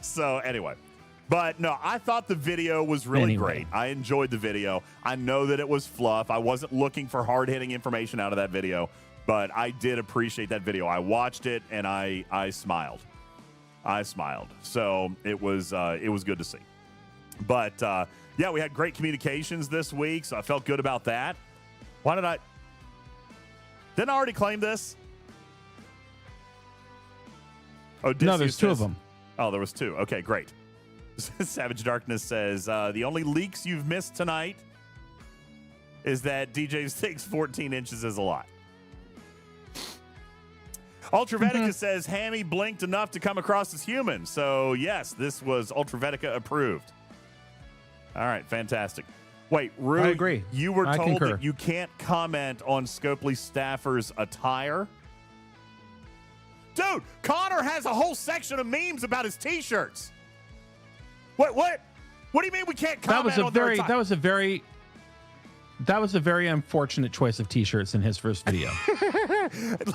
So anyway, but no, I thought the video was really great. I enjoyed the video. I know that it was fluff. I wasn't looking for hard-hitting information out of that video, but I did appreciate that video. I watched it and I smiled. So it was good to see. But yeah, we had great communications this week, so I felt good about that. Didn't I already claim this? Oh, no, there's two of them. Oh, there was two. Okay, great. Savage Darkness says, the only leaks you've missed tonight is that DJz thinks 14 inches is a lot. Ultravetica says, Hammy blinked enough to come across as human. So, yes, this was Ultravetica approved. All right, fantastic. Wait, Rue, I agree. You were I told concur. that you can't comment on Scopely Staffer's attire? Dude, Connor has a whole section of memes about his T-shirts. What do you mean we can't comment on their attire? That was a very unfortunate choice of T-shirts in his first video.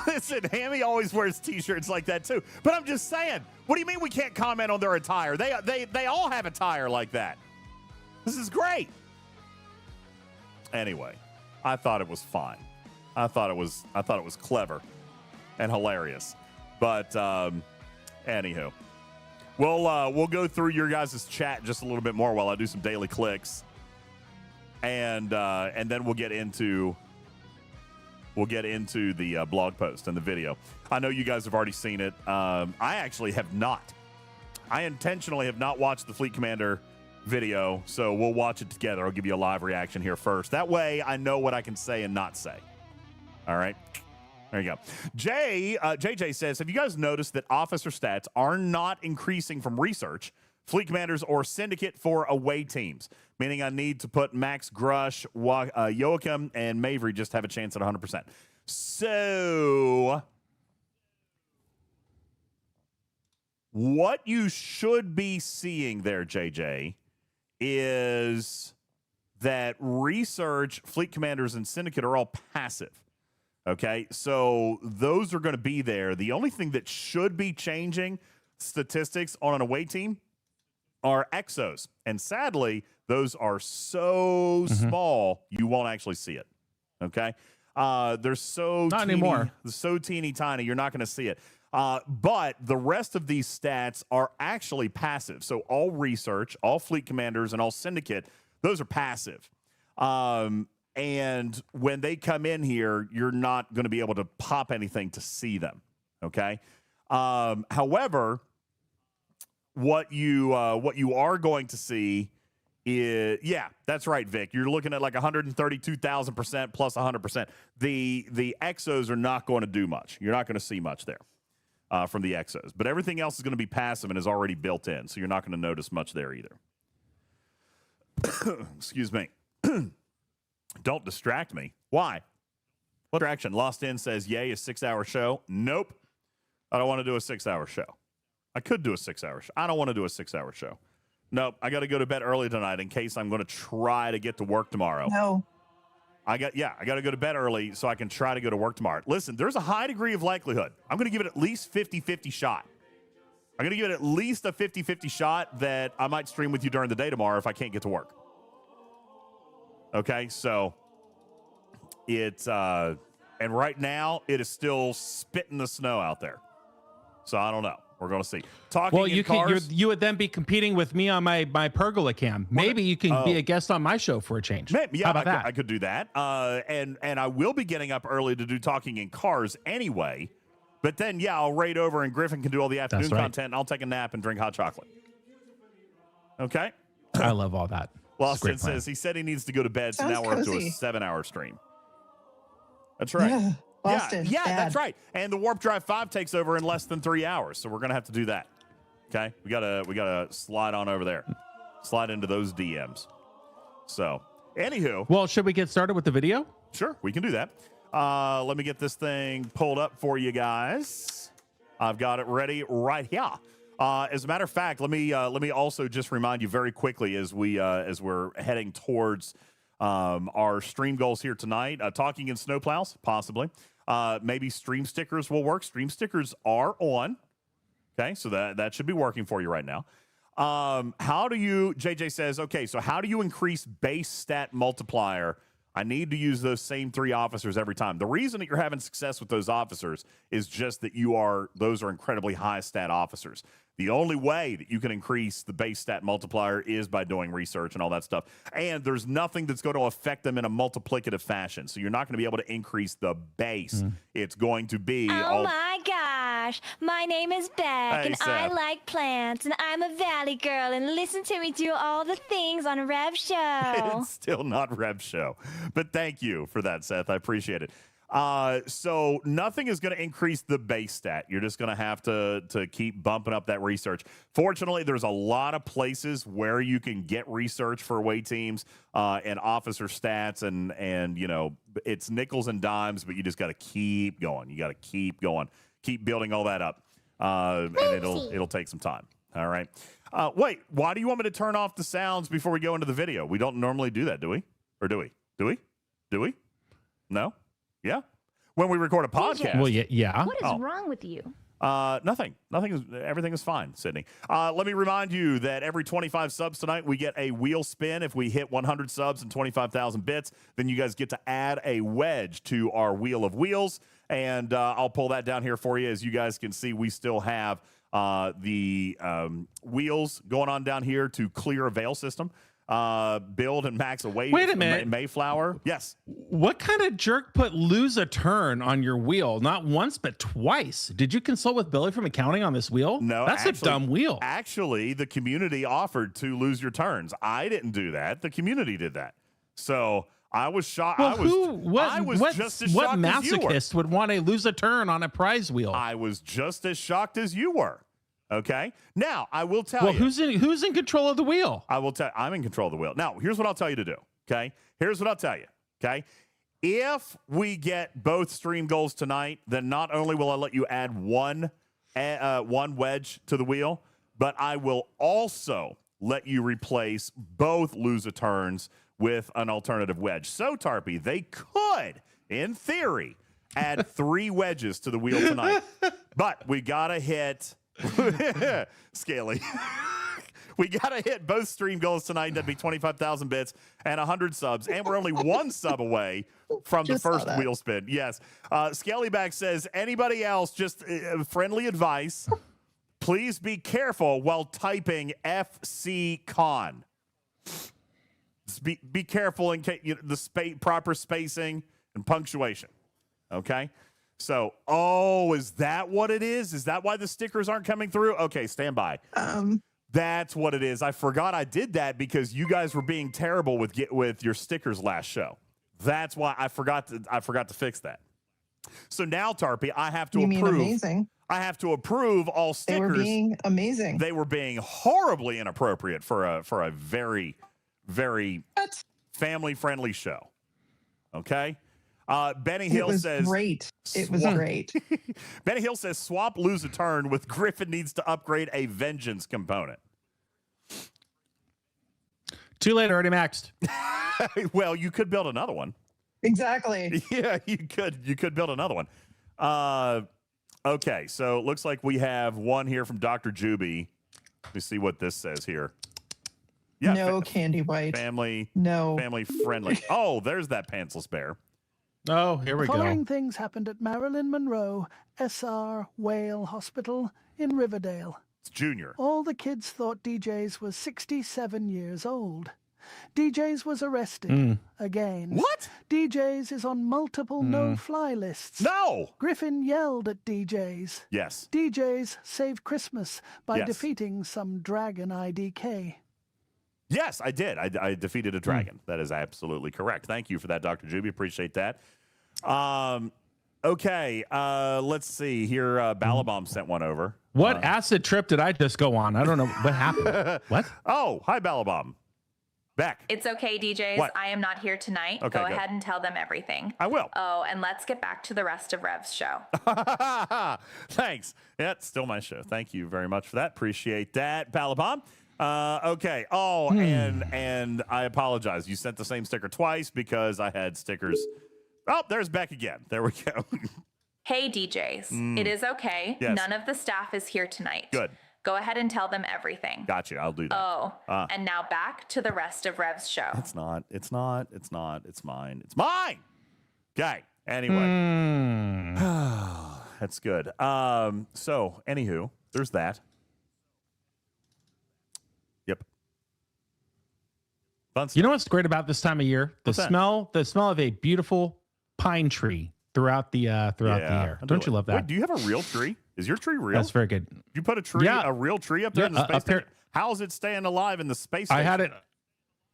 Listen, Hammy always wears T-shirts like that too. But I'm just saying, what do you mean we can't comment on their attire? They all have attire like that. This is great. Anyway, I thought it was fine. I thought it was clever and hilarious. But anywho, We'll go through your guys' chat just a little bit more while I do some daily clicks, and then we'll get into the blog post and the video. I know you guys have already seen it. I actually have not. I intentionally have not watched the Fleet Commander video, so we'll watch it together. I'll give you a live reaction here first. That way I know what I can say and not say. All right? There you go. JJ says, have you guys noticed that officer stats are not increasing from research, Fleet Commanders, or Syndicate for away teams? Meaning I need to put Max, Grush, Joachim, and Mavry just have a chance at 100%. So what you should be seeing there, JJ, is that research, Fleet Commanders, and Syndicate are all passive. Okay, so those are going to be there. The only thing that should be changing statistics on an away team are exos. And sadly, those are so small, you won't actually see it. Okay? They're so not teeny, anymore. So teeny tiny, you're not going to see it. But the rest of these stats are actually passive. So all research, all Fleet Commanders, and all Syndicate, those are passive. And when they come in here, you're not going to be able to pop anything to see them. Okay. However, what you are going to see is, yeah, that's right, Vic. You're looking at like 132,000% plus 100%. The exos are not going to do much. You're not going to see much there from the exos. But everything else is going to be passive and is already built in, so you're not going to notice much there either. Excuse me. Don't distract me. Why? What distraction? Lost In says, yay, a 6-hour show. Nope. I don't want to do a 6-hour show. I could do a 6-hour show. I don't want to do a 6-hour show. Nope. I got to go to bed early tonight in case I'm going to try to get to work tomorrow. No. I got to go to bed early so I can try to go to work tomorrow. Listen, there's a high degree of likelihood. I'm going to give it at least 50-50 shot. I'm going to give it at least a 50-50 shot that I might stream with you during the day tomorrow if I can't get to work. Okay, so it's and right now it is still spitting the snow out there. So I don't know. We're going to see. Talking well, in cars, you would then be competing with me on my pergola cam. Maybe you can be a guest on my show for a change. Maybe, yeah, how about that? I could do that. And I will be getting up early to do Talking in Cars anyway. But then, yeah, I'll raid over and Griffin can do all the afternoon content, and I'll take a nap and drink hot chocolate. Okay? I love all that. Lawson says he said he needs to go to bed, so now we're up to a 7-hour stream. That's right. Yeah, Boston, yeah, bad. that's right. And the Warp Drive 5 takes over in less than 3 hours, so we're gonna have to do that. Okay, we gotta slide on over there, slide into those DMs. So, anywho, well, should we get started with the video? Sure, we can do that. Let me get this thing pulled up for you guys. I've got it ready right here. As a matter of fact, let me also just remind you very quickly as we're heading towards our stream goals here tonight. Talking in snowplows, possibly. Maybe stream stickers will work. Stream stickers are on. Okay, so that should be working for you right now. How do you? JJ says, okay, so how do you increase base stat multiplier? I need to use those same 3 officers every time. The reason that you're having success with those officers is just that those are incredibly high stat officers. The only way that you can increase the base stat multiplier is by doing research and all that stuff. And there's nothing that's going to affect them in a multiplicative fashion. So you're not going to be able to increase the base. It's going to be my gosh, my name is Beck, and Seth. I like plants, and I'm a valley girl, and listen to me do all the things on a Rev Show. It's still not Rev Show. But thank you for that, Seth. I appreciate it. So nothing is going to increase the base stat. You're just going to have to keep bumping up that research. Fortunately, there's a lot of places where you can get research for away teams and officer stats, and you know, it's nickels and dimes, but you just got to keep going. You got to keep going, keep building all that up, and it'll take some time. All right. Wait, why do you want me to turn off the sounds before we go into the video? We don't normally do that, do we? Or do we? Do we? Do we? No? Yeah. When we record a podcast. Well, yeah. What is wrong with you? Nothing. Everything is fine, Sydney. Let me remind you that every 25 subs tonight, we get a wheel spin. If we hit 100 subs and 25,000 bits, then you guys get to add a wedge to our wheel of wheels. And I'll pull that down here for you. As you guys can see, we still have the wheels going on down here to clear a veil system. Build and max away. Wait a minute. Mayflower. Yes. What kind of jerk put lose a turn on your wheel? Not once, but twice. Did you consult with Billy from accounting on this wheel? No. That's actually, a dumb wheel. Actually, the community offered to lose your turns. I didn't do that. The community did that. So I was shocked. Well, I was just as what shocked as you were. masochist would want to lose a turn on a prize wheel? I was just as shocked as you were. Okay. Now I will tell well, you. who's in control of the wheel? I will tell. I'm in control of the wheel. Now, here's what I'll tell you to do. Okay. Here's what I'll tell you. Okay. If we get both stream goals tonight, then not only will I let you add one wedge to the wheel, but I will also let you replace both lose a turns with an alternative wedge. So, Tarpy, they could, in theory, add 3 wedges to the wheel tonight. But we gotta hit. Scaly. We got to hit both stream goals tonight. That'd be 25,000 bits and 100 subs. And we're only 1 sub away from the first wheel spin. Yes. Scalyback says, anybody else, just friendly advice. Please be careful while typing FC Con. Be careful in case the proper spacing and punctuation. Okay. So, is that what it is? Is that why the stickers aren't coming through? Okay, stand by. That's what it is. I forgot I did that because you guys were being terrible with your stickers last show. That's why I forgot to fix that. So now, Tarpy, I have to approve. Amazing. I have to approve all stickers. They were being amazing. They were being horribly inappropriate for a very, very family-friendly show. Okay. Benny Hill says great. It was great. Benny Hill says swap lose a turn with Griffin needs to upgrade a vengeance component. Too late, already maxed. Well, you could build another one. Exactly. Yeah, you could build another one. Okay, so it looks like we have one here from Dr. Juby. Let me see what this says here. Yeah, no candy white. Family friendly. Oh, there's that pantsless bear. Oh, here we The go. following things happened at Marilyn Monroe SR Whale Hospital in Riverdale. It's Junior. All the kids thought DJz was 67 years old. DJz was arrested again. What? DJz is on multiple no-fly lists. No! Griffin yelled at DJz. Yes. DJz saved Christmas by defeating some dragon IDK. Yes, I did. I defeated a dragon. That is absolutely correct. Thank you for that, Dr. Juby. Appreciate that. Okay, let's see here. Balabom sent one over. What acid trip did I just go on? I don't know what happened. What? Oh, hi, Balabom. Beck. It's okay, DJz. What? I am not here tonight. Okay, Go good. ahead and tell them everything. I will. Oh, and let's get back to the rest of Rev's show. Thanks. Yeah, it's still my show. Thank you very much for that. Appreciate that, Balabom. Okay. Oh, and I apologize. You sent the same sticker twice because I had stickers. Oh, there's Beck again. There we go. Hey, DJz. It is okay. Yes. None of the staff is here tonight. Good. Go ahead and tell them everything. Gotcha. I'll do that. Oh, and now back to the rest of Rev's show. It's not. It's mine. It's mine. Okay. Anyway. That's good. So, anywho, there's that. Yep. Fun stuff. You know what's great about this time of yeyear? The What's that? smell of a beautiful pine tree throughout the year. Don't you love that? Wait, do you have a real tree? Is your tree real? That's very good. You put a tree, Yeah. a real tree up there in the Yeah, space up there. station? How is it staying alive in the space station? I had it.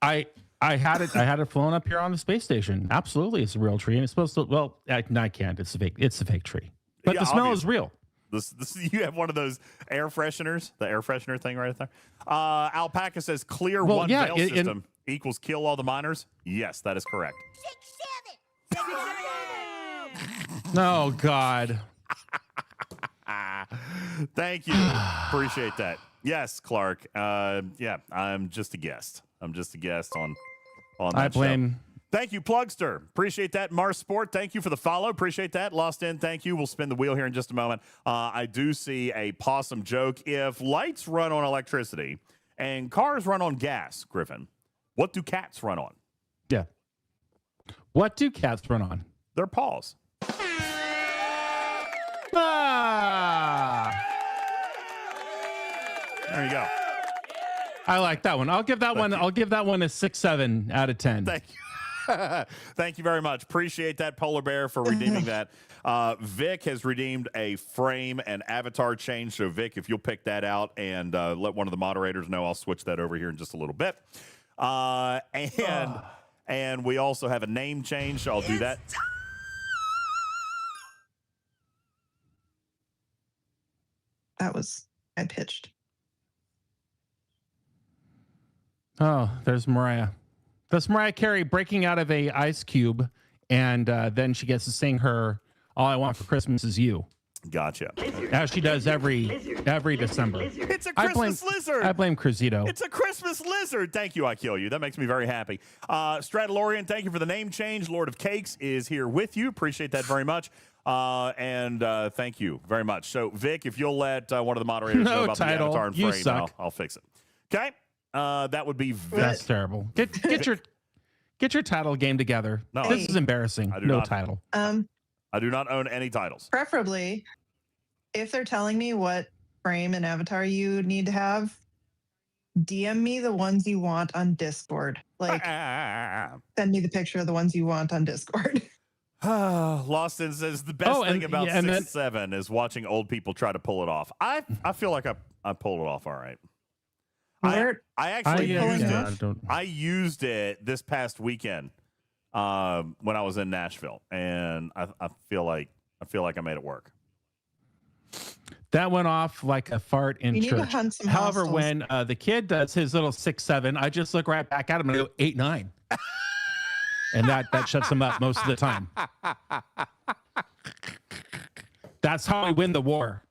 I had it flown up here on the space station. Absolutely, it's a real tree, and it's supposed to. Well, I can't. It's a fake tree. But Yeah, the smell is obviously. real. This you have one of those air fresheners, the air freshener thing right there. Alpaca says clear Well, one yeah, veil system equals kill all the miners. Yes, that is correct. Oh God. Thank you. Appreciate that. Yes, Clark. Yeah, I'm just a guest. I'm just a guest on that I blame. show. Thank you, Plugster. Appreciate that. Mars Sport, thank you for the follow. Appreciate that. Lost In, thank you. We'll spin the wheel here in just a moment. I do see a possum joke. If lights run on electricity and cars run on gas, Griffin, what do cats run on? Yeah. What do cats run on? Their paws. Ah! There you go. I like that one. I'll give that one. I'll give that one a 6-7 out of 10. Thank you. Thank you very much. Appreciate that, Polar Bear, for redeeming that. Vic has redeemed a frame and avatar change. So, Vic, if you'll pick that out and let one of the moderators know, I'll switch that over here in just a little bit. And we also have a name change. So I'll do that. That was I pitched. Oh, there's Mariah. That's Mariah Carey breaking out of a ice cube, and then she gets to sing her "All I Want for Christmas Is You." Gotcha. As she does every December. It's a Christmas lizard. I blame Cruzito. It's a Christmas lizard. Thank you, I Kill You. That makes me very happy. Stradalorian, thank you for the name change. Lord of Cakes is here with you. Appreciate that very much. And thank you very much. So, Vic, if you'll let one of the moderators know about title. the avatar and You frame, suck. I'll fix it. Okay? That would be Vic. That's terrible. Get your title game together. No, this is embarrassing. No title. I do not own any titles. Preferably, if they're telling me what frame and avatar you need to have, DM me the ones you want on Discord. Like, send me the picture of the ones you want on Discord. Lawson says the best thing about 6-7 is watching old people try to pull it off. I feel like I pulled it off all right. I actually used it this past weekend when I was in Nashville, and I feel like I made it work. That went off like a fart in You need to church. hunt some However, hostels. when the kid does his little 6-7, I just look right back at him and go 8-9. And that shuts him up most of the time. That's how we win the war.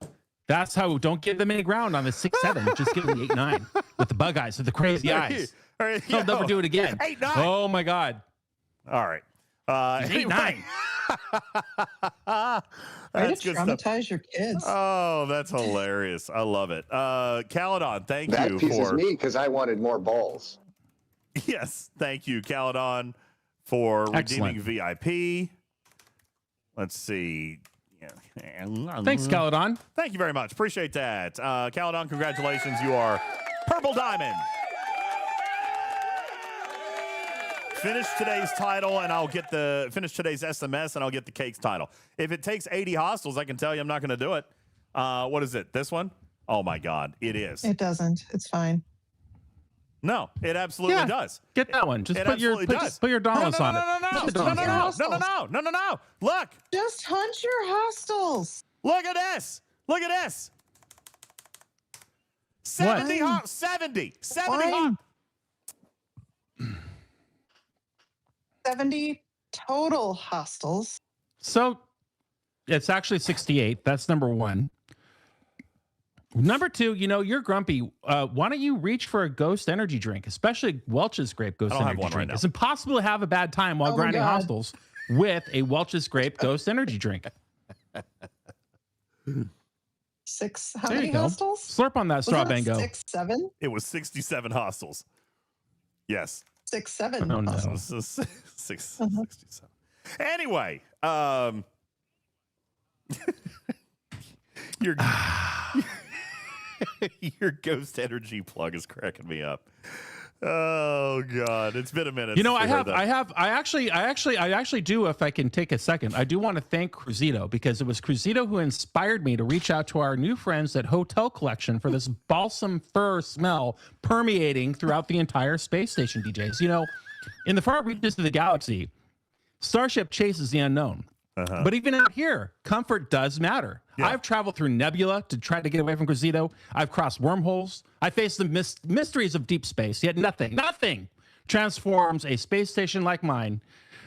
That's how, don't give them any ground on the 6-7. Just give them the 8-9 with the bug eyes, with the crazy eyes. They'll never do it again. 8-9. Oh my God. All right. 8-9. Way to traumatize your kids. Oh, that's hilarious. I love it. Caledon, thank that you pisses for me because I wanted more balls. Yes, thank you, Caledon, for redeeming VIP. Let's see. Thanks, Caledon. Thank you very much. Appreciate that. Caledon, congratulations. You are Purple Diamond. Finish today's title, and I'll get finish today's SMS, and I'll get the cakes title. If it takes 80 hostels, I can tell you I'm not going to do it. What is it? This one? Oh my God, it is. It doesn't. It's fine. No, it absolutely does. Get that one. Just put your Dauntless on it. No. Look. Just hunt your hostels. Look at this. Look at this. 70 Fine. 70 total hostels. So it's actually 68. That's number one. Number two, you're grumpy. Why don't you reach for a Ghost energy drink, especially Welch's Grape Ghost energy drink? Right now. It's impossible to have a bad time while grinding hostels with a Welch's Grape Ghost energy drink. How many hostels? Slurp on that straw bango. 6, 7? It was 67 hostels. Yes. 6, 7. Oh, no. hostels. 67. Anyway, your Ghost energy plug is cracking me up. Oh God, it's been a minute. I actually do. If I can take a second, I do want to thank Cruzito, because it was Cruzito who inspired me to reach out to our new friends at Hotel Collection for this balsam fir smell permeating throughout the entire space station. DJs, in the far reaches of the galaxy, Starship chases the unknown. But even out here, comfort does matter. Yeah. I've traveled through nebula to try to get away from Cruzito. I've crossed wormholes. I faced the mysteries of deep space, yet nothing transforms a space station like mine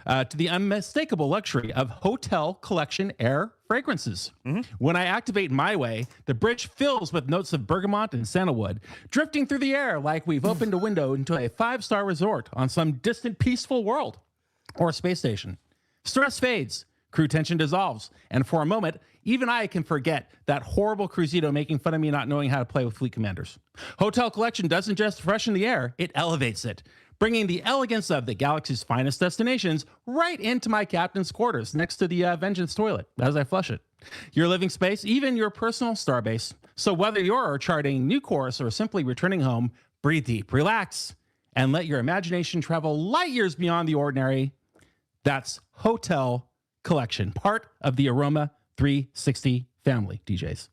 to the unmistakable luxury of Hotel Collection air fragrances. When I activate My Way, the bridge fills with notes of bergamot and sandalwood, drifting through the air like we've opened a window into a 5-star resort on some distant peaceful world or space station. Stress fades. Crew tension dissolves, and for a moment, even I can forget that horrible Cruzito making fun of me not knowing how to play with fleet commanders. Hotel Collection doesn't just freshen the air, it elevates it, bringing the elegance of the galaxy's finest destinations right into my captain's quarters next to the Vengeance toilet as I flush it. Your living space, even your personal starbase. So whether you're charting new course or simply returning home, breathe deep, relax, and let your imagination travel light years beyond the ordinary. That's Hotel Collection, part of the Aroma 360 family, DJs.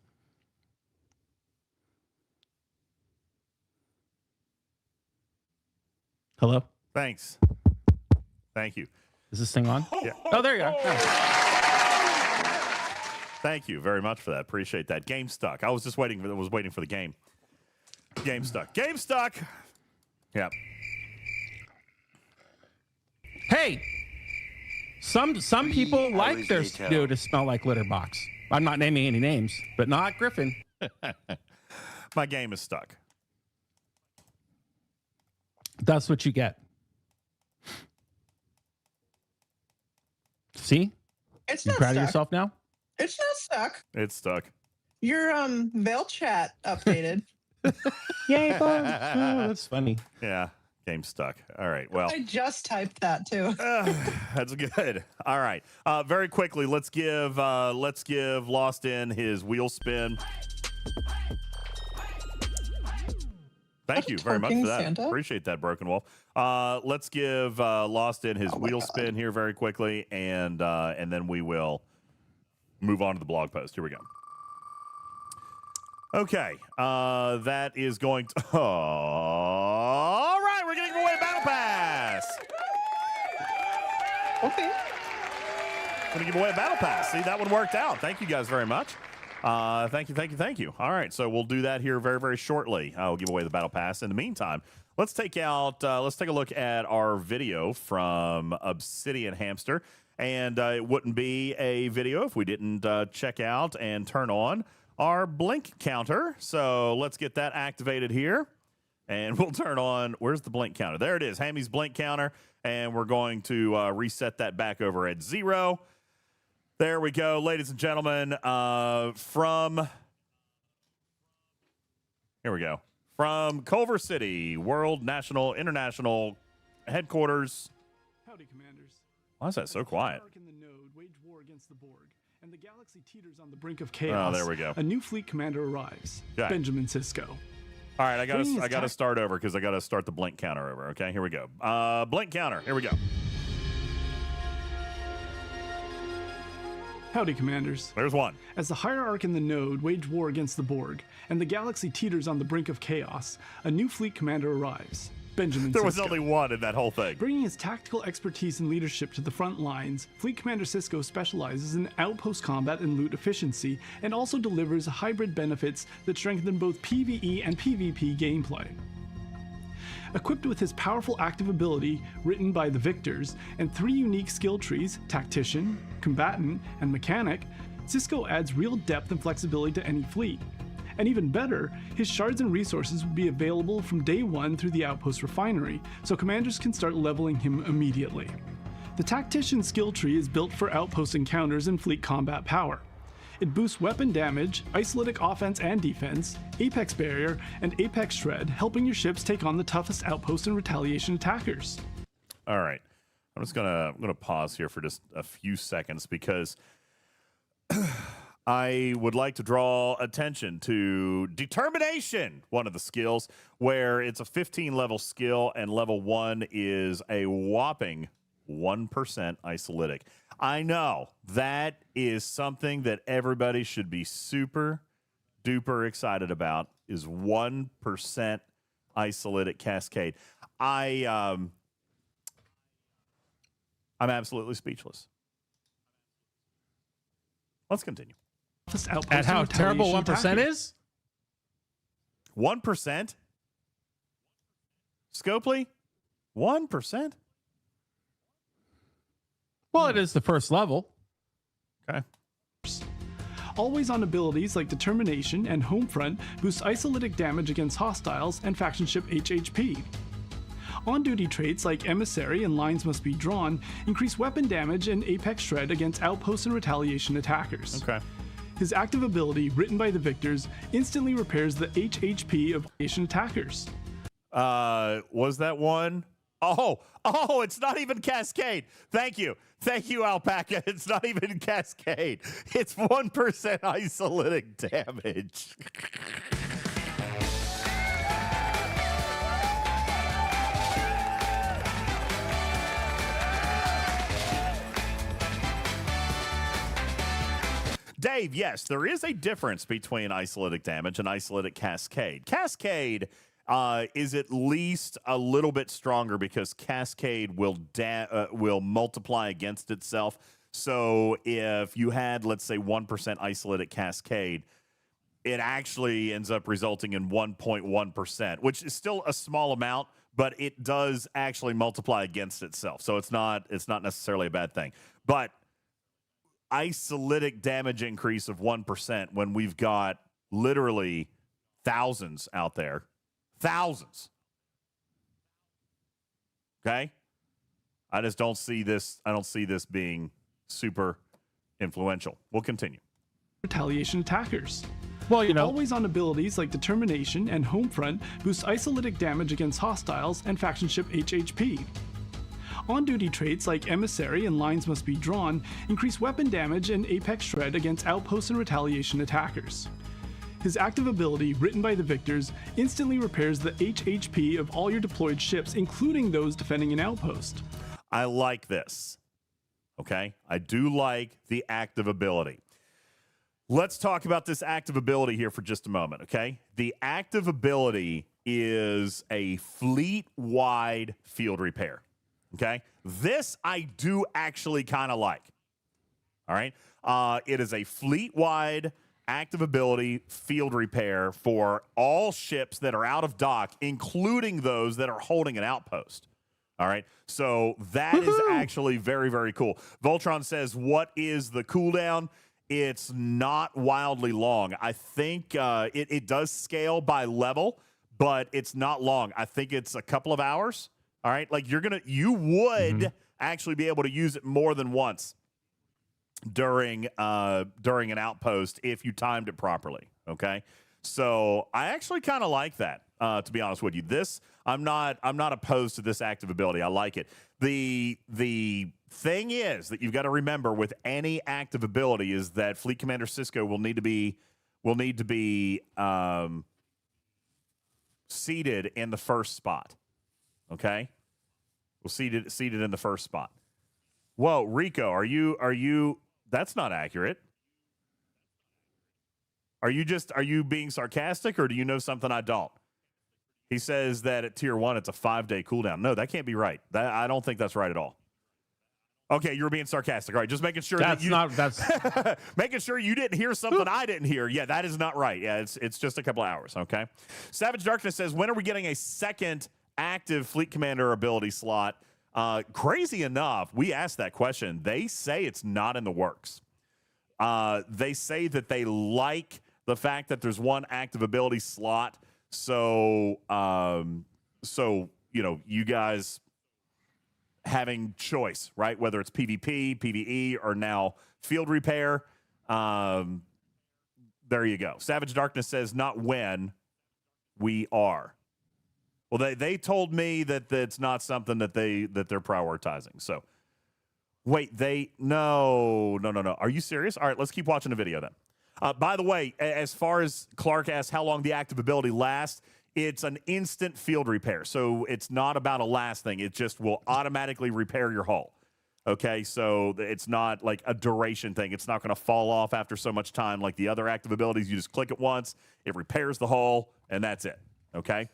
Hello? Thanks. Thank you. Is this thing on? Yeah. Oh, there you are. Thank you very much for that. Appreciate that. Game stuck. I was just waiting for the game. Game stuck. Game stuck. Yeah. Hey, some people like their studio to smell like litter box. I'm not naming any names, but not Griffin. My game is stuck. That's what you get. See? It's you not proud stuck. of yourself now? It's not stuck. It's stuck. Your Veil chat updated. Yay, boys. Oh, that's funny. Yeah. Game stuck. All right. Well, I just typed that too. That's good. All right. Very quickly, let's give Lost In his wheel spin. Thank you very much for that. Santa? Appreciate that, Broken Wolf. Let's give Lost In his wheel spin here very quickly, and then we will move on to the blog post. Here we go. Okay, that is going to. All right, we're gonna give away a battle pass. Okay. Gonna give away a battle pass. See, that one worked out. Thank you guys very much. Thank you. All right, so we'll do that here very, very shortly. I'll give away the battle pass. In the meantime, let's take a look at our video from Obsidian Hamster. And it wouldn't be a video if we didn't check out and turn on our blink counter. So let's get that activated here. And we'll turn on, where's the blink counter? There it is, Hammy's blink counter. And we're going to reset that back over at 0. There we go, ladies and gentlemen. Here we go. From Culver City, World, National, International Headquarters. Howdy, Commanders. Why is that so quiet? In the node, wage war against the Borg, and the galaxy teeters on the brink of chaos. Oh, there we go. A new fleet commander arrives. Okay. Benjamin Sisko. All right, I gotta start over because I gotta start the blink counter over. Okay, here we go. Blink counter. Here we go. Howdy, Commanders. There's one. As the hierarch in the node wage war against the Borg, and the galaxy teeters on the brink of chaos, a new fleet commander arrives. Benjamin There was Sisko. only one in that whole thing. Bringing his tactical expertise and leadership to the front lines, Fleet Commander Sisko specializes in outpost combat and loot efficiency, and also delivers hybrid benefits that strengthen both PvE and PvP gameplay. Equipped with his powerful active ability, written by the Victors, and 3 unique skill trees, Tactician, Combatant, and Mechanic, Sisko adds real depth and flexibility to any fleet. And even better, his shards and resources will be available from day 1 through the Outpost refinery, so commanders can start leveling him immediately. The Tactician skill tree is built for Outpost encounters and fleet combat power. It boosts weapon damage, isolytic offense and defense, apex barrier, and apex shred, helping your ships take on the toughest outpost and retaliation attackers. All right, I'm gonna pause here for just a few seconds because I would like to draw attention to Determination, one of the skills, where it's a 15 level skill and level 1 is a whopping 1% isolytic. I know that is something that everybody should be super duper excited about, is 1% isolytic cascade. I'm absolutely speechless. Let's continue. At how terrible 1% is? 1%? Scopely? 1%? Well, it is the first level. Okay. Always-on abilities like Determination and Homefront boost isolytic damage against hostiles and faction ship HHP. On-duty traits like Emissary and Lines Must Be Drawn increase weapon damage and Apex Shred against Outpost and Retaliation attackers. Okay. His active ability, written by the victors, instantly repairs the HHP of Retaliation attackers. Was that one? Oh, it's not even Cascade. Thank you, Alpaca. It's not even Cascade. It's 1% isolating damage. Dave, yes, there is a difference between isolatic damage and isolatic cascade. Cascade is at least a little bit stronger because Cascade will multiply against itself. So if you had, let's say, 1% isolatic Cascade, it actually ends up resulting in 1.1%, which is still a small amount, but it does actually multiply against itself. So it's not necessarily a bad thing. But isolatic damage increase of 1% when we've got literally thousands out there. Thousands. Okay? I just don't see this. I don't see this being super influential. We'll continue. Retaliation attackers. Well, you know, always-on abilities like Determination and Homefront boost isolatic damage against hostiles and faction ship HHP. On-duty traits like Emissary and Lines Must Be Drawn increase weapon damage and Apex Shred against Outposts and Retaliation attackers. His active ability, written by the victors, instantly repairs the HHP of all your deployed ships, including those defending an outpost. I like this. Okay? I do like the active ability. Let's talk about this active ability here for just a moment, okay? The active ability is a fleet-wide field repair. Okay, this I do actually kind of like. All right, it is a fleet-wide active ability field repair for all ships that are out of dock, including those that are holding an outpost. All right, so that is actually very, very cool. Voltron says, "What is the cooldown?" It's not wildly long. I think it does scale by level, but it's not long. I think it's a couple of hours. All right, like you would actually be able to use it more than once during an outpost if you timed it properly. Okay, so I actually kind of like that. To be honest with you, I'm not opposed to this active ability. I like it. The thing is that you've got to remember with any active ability is that Fleet Commander Sisko will need to be seated in the first spot. Okay, we'll seated in the first spot. Whoa, Rico, are you? That's not accurate. Are you being sarcastic, or do you know something I don't? He says that at tier 1 it's a 5-day cooldown. No, that can't be right. I don't think that's right at all. Okay, you were being sarcastic. All right, just making sure that's making sure you didn't hear something I didn't hear. Yeah, that is not right. Yeah, it's just a couple of hours. Okay. Savage Darkness says, when are we getting a second active Fleet Commander ability slot? Crazy enough, we asked that question. They say it's not in the works. They say that they like the fact that there's one active ability slot. So you know, you guys having choice, right? Whether it's PvP, PvE, or now field repair. There you go. Savage Darkness says, not when, we are. Well, they told me that it's not something that they're prioritizing. So, wait, no. Are you serious? All right, let's keep watching the video then. By the way, as far as Clark asked how long the active ability lasts, it's an instant field repair. So it's not about a last thing. It just will automatically repair your hull. Okay, so it's not like a duration thing. It's not going to fall off after so much time like the other active abilities. You just click it once, it repairs the hull, and that's it. Okay.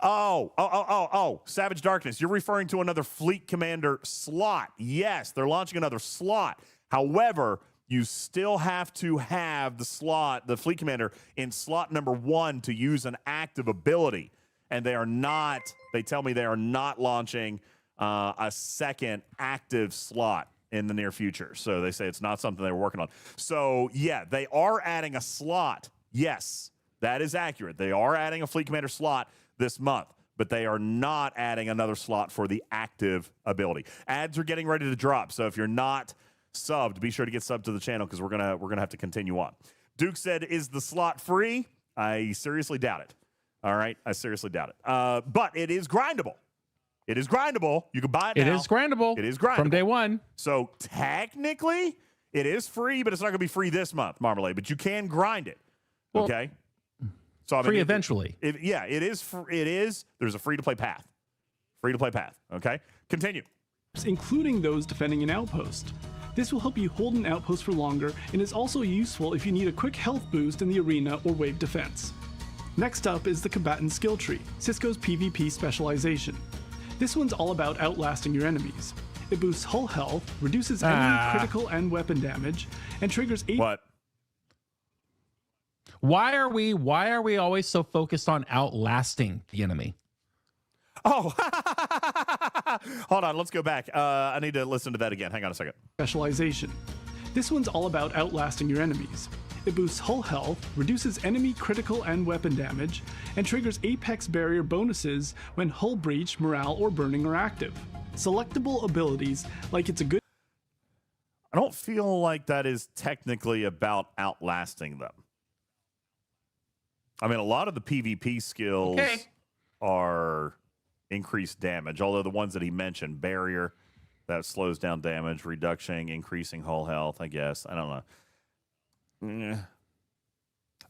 Oh, Savage Darkness, you're referring to another Fleet Commander slot. Yes, they're launching another slot. However, you still have to have the Fleet Commander in slot number 1 to use an active ability. And they tell me they are not launching a second active slot in the near future. So they say it's not something they were working on. So yeah, they are adding a slot. Yes, that is accurate. They are adding a Fleet Commander slot this month, but they are not adding another slot for the active ability. Ads are getting ready to drop, so if you're not subbed, be sure to get subbed to the channel because we're gonna have to continue on. Duke said, "Is the slot free?" I seriously doubt it. All right, I seriously doubt it. But it is grindable. It is grindable. You can buy it now. It is grindable. It is grindable. From day one. So technically, it is free, but it's not going to be free this month, Marmalade. But you can grind it. Well, okay? So I mean, free eventually. It is. It is. There's a free-to-play path. Free-to-play path. Okay? Continue. Including those defending an outpost. This will help you hold an outpost for longer and is also useful if you need a quick health boost in the arena or wave defense. Next up is the combatant skill tree, Sisko's PvP specialization. This one's all about outlasting your enemies. It boosts hull health, reduces enemy critical and weapon damage, and triggers 8. What? Why are we always so focused on outlasting the enemy? Oh, hold on. Let's go back. I need to listen to that again. Hang on a second. Specialization. This one's all about outlasting your enemies. It boosts hull health, reduces enemy critical and weapon damage, and triggers apex barrier bonuses when hull breach, morale, or burning are active. Selectable abilities, like it's a good... I don't feel like that is technically about outlasting them. I mean, a lot of the PvP skills are increased damage, although the ones that he mentioned, barrier, that slows down damage, reduction, increasing hull health, I guess. I don't know.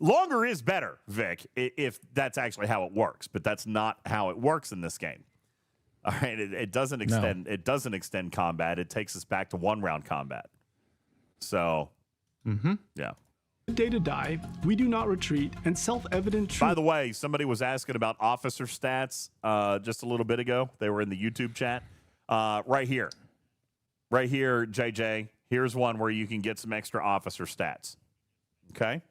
Longer is better, Vic, if that's actually how it works, but that's not how it works in this game. All right, it doesn't extend. No. It doesn't extend combat. It takes us back to 1-round combat. So, yeah. Day to die, we do not retreat, and self-evident truth. By the way, somebody was asking about officer stats just a little bit ago. They were in the YouTube chat. Right here, JJ. Here's one where you can get some extra officer stats. Okay.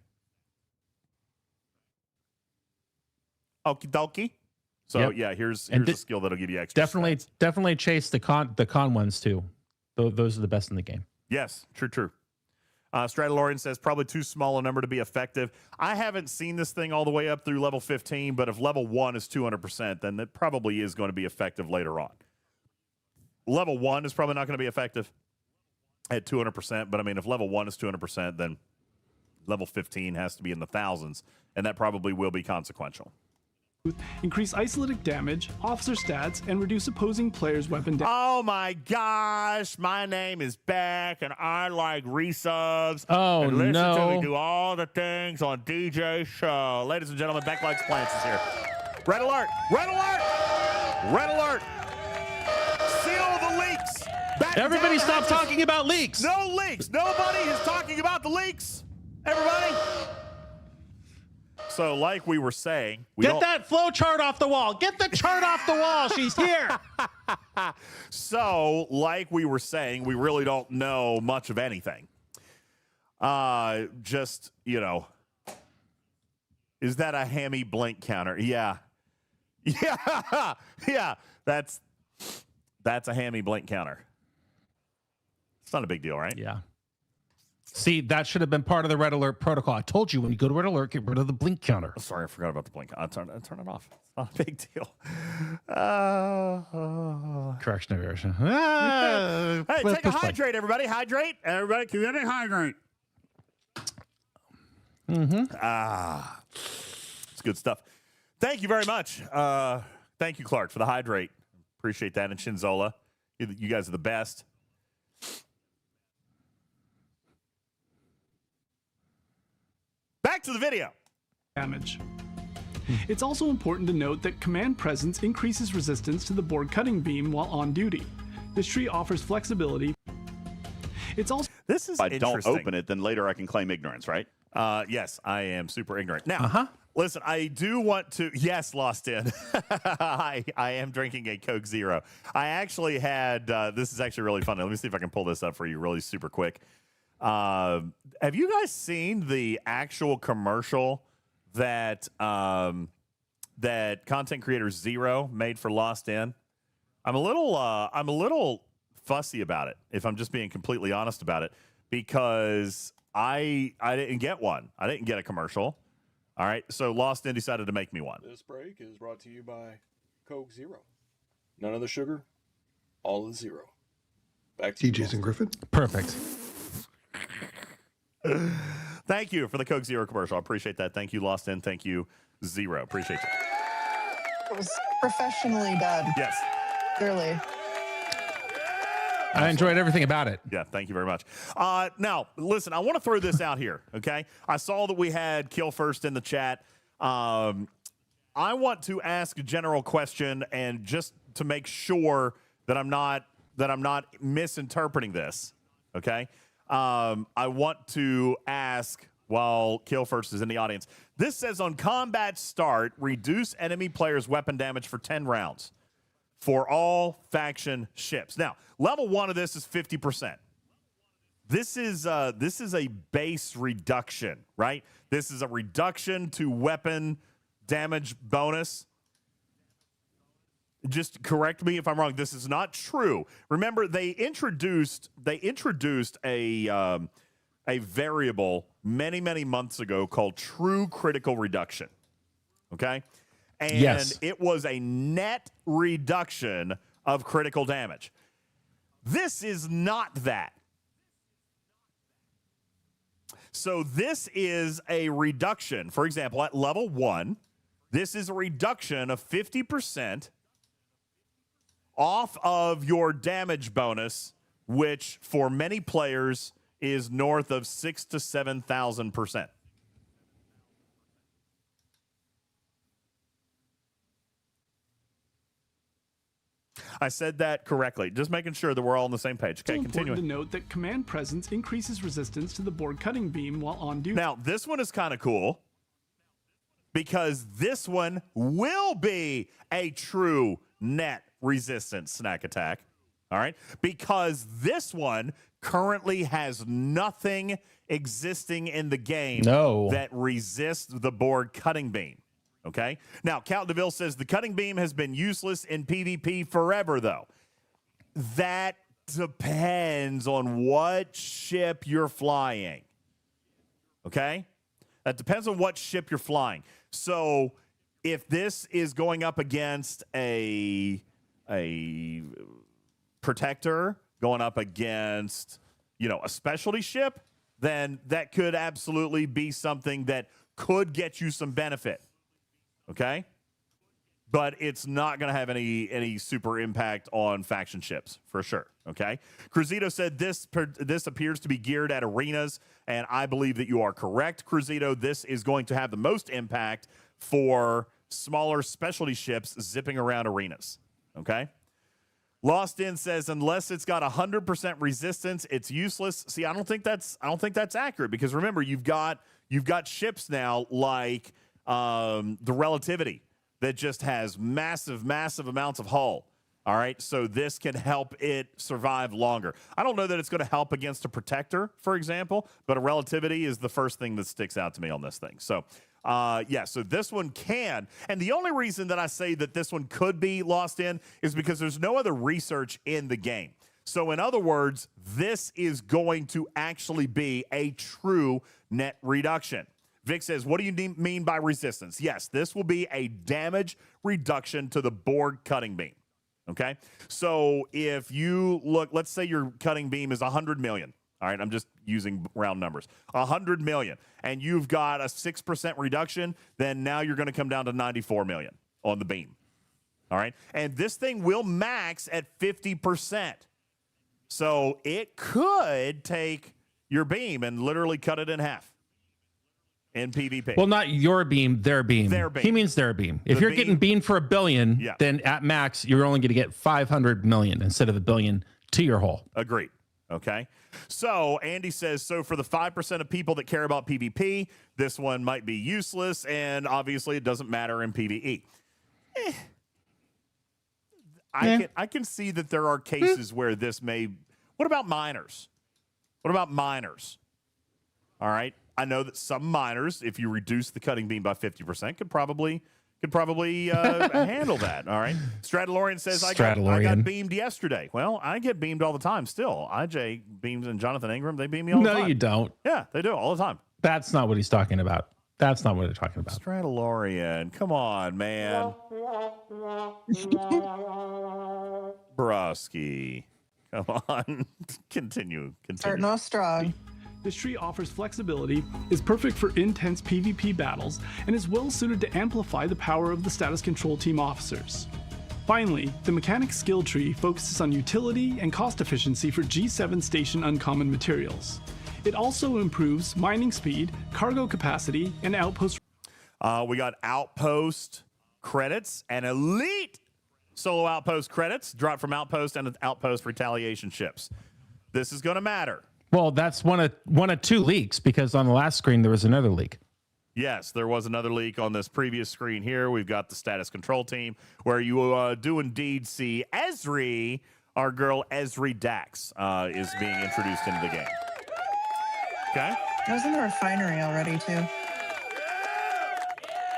Okie dokie. So yeah, here's a skill that'll give you extra. Definitely chase the con ones too. Those are the best in the game. Yes, true. Stradalorian says probably too small a number to be effective. I haven't seen this thing all the way up through level 15, but if level 1 is 200%, then it probably is going to be effective later on. Level 1 is probably not going to be effective at 200%, but I mean, if level 1 is 200%, then level 15 has to be in the thousands, and that probably will be consequential. Increase isolated damage, officer stats, and reduce opposing players' weapon damage. Oh my gosh, my name is Beck, and I like resubs. Oh and listen no! To me do all the things on DJ's show. Ladies and gentlemen, Beck likes plants is here. Red alert! Red alert! Red alert! Seal the leaks. Everybody, stop talking about leaks. No leaks. Nobody is talking about the leaks. Everybody. So, like we were saying, get that flow chart off the wall. Get the chart off the wall. She's here. So, like we were saying, we really don't know much of anything. Just, you know, is that a Hammy blink counter? Yeah. Yeah. That's a Hammy blink counter. It's not a big deal, right? Yeah. See, that should have been part of the red alert protocol. I told you when you go to red alert, get rid of the blink counter. Sorry, I forgot about the blink. I'll turn it off. It's not a big deal. Correction of errors. Hey, take a hydrate, everybody. Hydrate. Everybody, can you hydrate? It's good stuff. Thank you very much. Thank you, Clark, for the hydrate. Appreciate that. And Shinzola, you guys are the best. Back to the video. Damage. It's also important to note that command presence increases resistance to the board cutting beam while on duty. This tree offers flexibility. It's also if I don't open it, then later I can claim ignorance, right? Yes, I am super ignorant. Now, listen, I do want to. Yes, Lost In. I am drinking a Coke Zero. I actually had. This is actually really funny. Let me see if I can pull this up for you really super quick. Have you guys seen the actual commercial that that content creator Zero made for Lost In? I'm a little fussy about it, if I'm just being completely honest about it, because I didn't get one. I didn't get a commercial. All right, so Lost In decided to make me one. This break is brought to you by Coke Zero. None of the sugar, all of the zero. Back to DJs and Griffin. Perfect. Thank you for the Coke Zero commercial. I appreciate that. Thank you, Lost In. Thank you, Zero. Appreciate you. It was professionally done. Yes. Clearly. I enjoyed everything about it. Yeah, thank you very much. Now, listen, I want to throw this out here, okay? I saw that we had Kill First in the chat. I want to ask a general question, and just to make sure that I'm not misinterpreting this, okay? I want to ask, while Kill First is in the audience, this says on combat start, reduce enemy players' weapon damage for 10 rounds. For all faction ships. Now, level 1 of this is 50%. This is a base reduction, right? This is a reduction to weapon damage bonus. Just correct me if I'm wrong. This is not true. Remember, they introduced a variable many months ago called true critical reduction. Okay. And yes, it was a net reduction of critical damage. This is not that. So this is a reduction. For example, at level 1, this is a reduction of 50% off of your damage bonus, which for many players is north of 6,000 to 7,000%. I said that correctly. Just making sure that we're all on the same page. Okay, continuing. It's important to note that command presence increases resistance to the board cutting beam while on duty. Now, this one is kind of cool because this one will be a true net resistance snack attack. All right? Because this one currently has nothing existing in the game that resists the board cutting beam. Okay. Now, Count DeVille says the cutting beam has been useless in PvP forever, though. That depends on what ship you're flying. Okay. That depends on what ship you're flying. So if this is going up against a protector, going up against, a specialty ship, then that could absolutely be something that could get you some benefit. Okay, but it's not going to have any super impact on faction ships for sure. Okay, Cruzito said this appears to be geared at arenas, and I believe that you are correct, Cruzito. This is going to have the most impact for smaller specialty ships zipping around arenas. Okay, Lost In says unless it's got 100% resistance, it's useless. See, I don't think that's accurate because remember you've got ships now like the Relativity that just has massive amounts of hull. All right, so this can help it survive longer. I don't know that it's going to help against a protector, for example, but a Relativity is the first thing that sticks out to me on this thing. So so this one can. And the only reason that I say that this one could be Lost In is because there's no other research in the game. So in other words, this is going to actually be a true net reduction. Vic says, what do you mean by resistance? Yes, this will be a damage reduction to the board cutting beam. Okay? So if you look, let's say your cutting beam is 100 million. All right, I'm just using round numbers. 100 million. And you've got a 6% reduction, then now you're going to come down to 94 million on the beam. All right? And this thing will max at 50%. So it could take your beam and literally cut it in half. In PvP. Well, not your beam, their beam. Their beam. He means their beam. If you're getting beamed for $1 billion, then at max, you're only going to get 500 million instead of $1 billion to your hull. Agreed. Okay. So Andy says, so for the 5% of people that care about PvP, this one might be useless, and obviously it doesn't matter in PvE. I can see that there are cases where this may. What about miners? What about miners? All right. I know that some miners, if you reduce the cutting beam by 50%, could probably handle that. All right. Stradalorian says, I got beamed yesterday. Well, I get beamed all the time still. IJ beams and Jonathan Ingram, they beam me all the time. No, you don't. Yeah, they do all the time. That's not what he's talking about. That's not what we're talking about. Stradalorian. Come on, man. Brusky. Come on. Continue. Starting off strong. This tree offers flexibility, is perfect for intense PvP battles, and is well suited to amplify the power of the status control team officers. Finally, the mechanic skill tree focuses on utility and cost efficiency for G7 station uncommon materials. It also improves mining speed, cargo capacity, and outpost. We got Outpost credits and Elite solo Outpost credits dropped from Outpost and Outpost retaliation ships. This is going to matter. Well, that's one of two leaks, because on the last screen there was another leak. Yes, there was another leak on this previous screen here. We've got the status control team where you do indeed see Esri, our girl Esri Dax, is being introduced into the game. Okay. I was in the refinery already, too.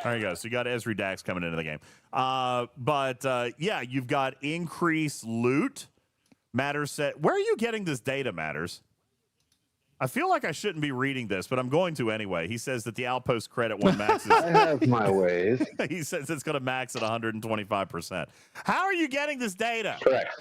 There you go. So you got Esri Dax coming into the game. Yeah, you've got increased loot. Matters set. Where are you getting this data, Matters? I feel like I shouldn't be reading this, but I'm going to anyway. He says that the Outpost credit one maxes. I have my ways. He says it's going to max at 125%. How are you getting this data? Correct.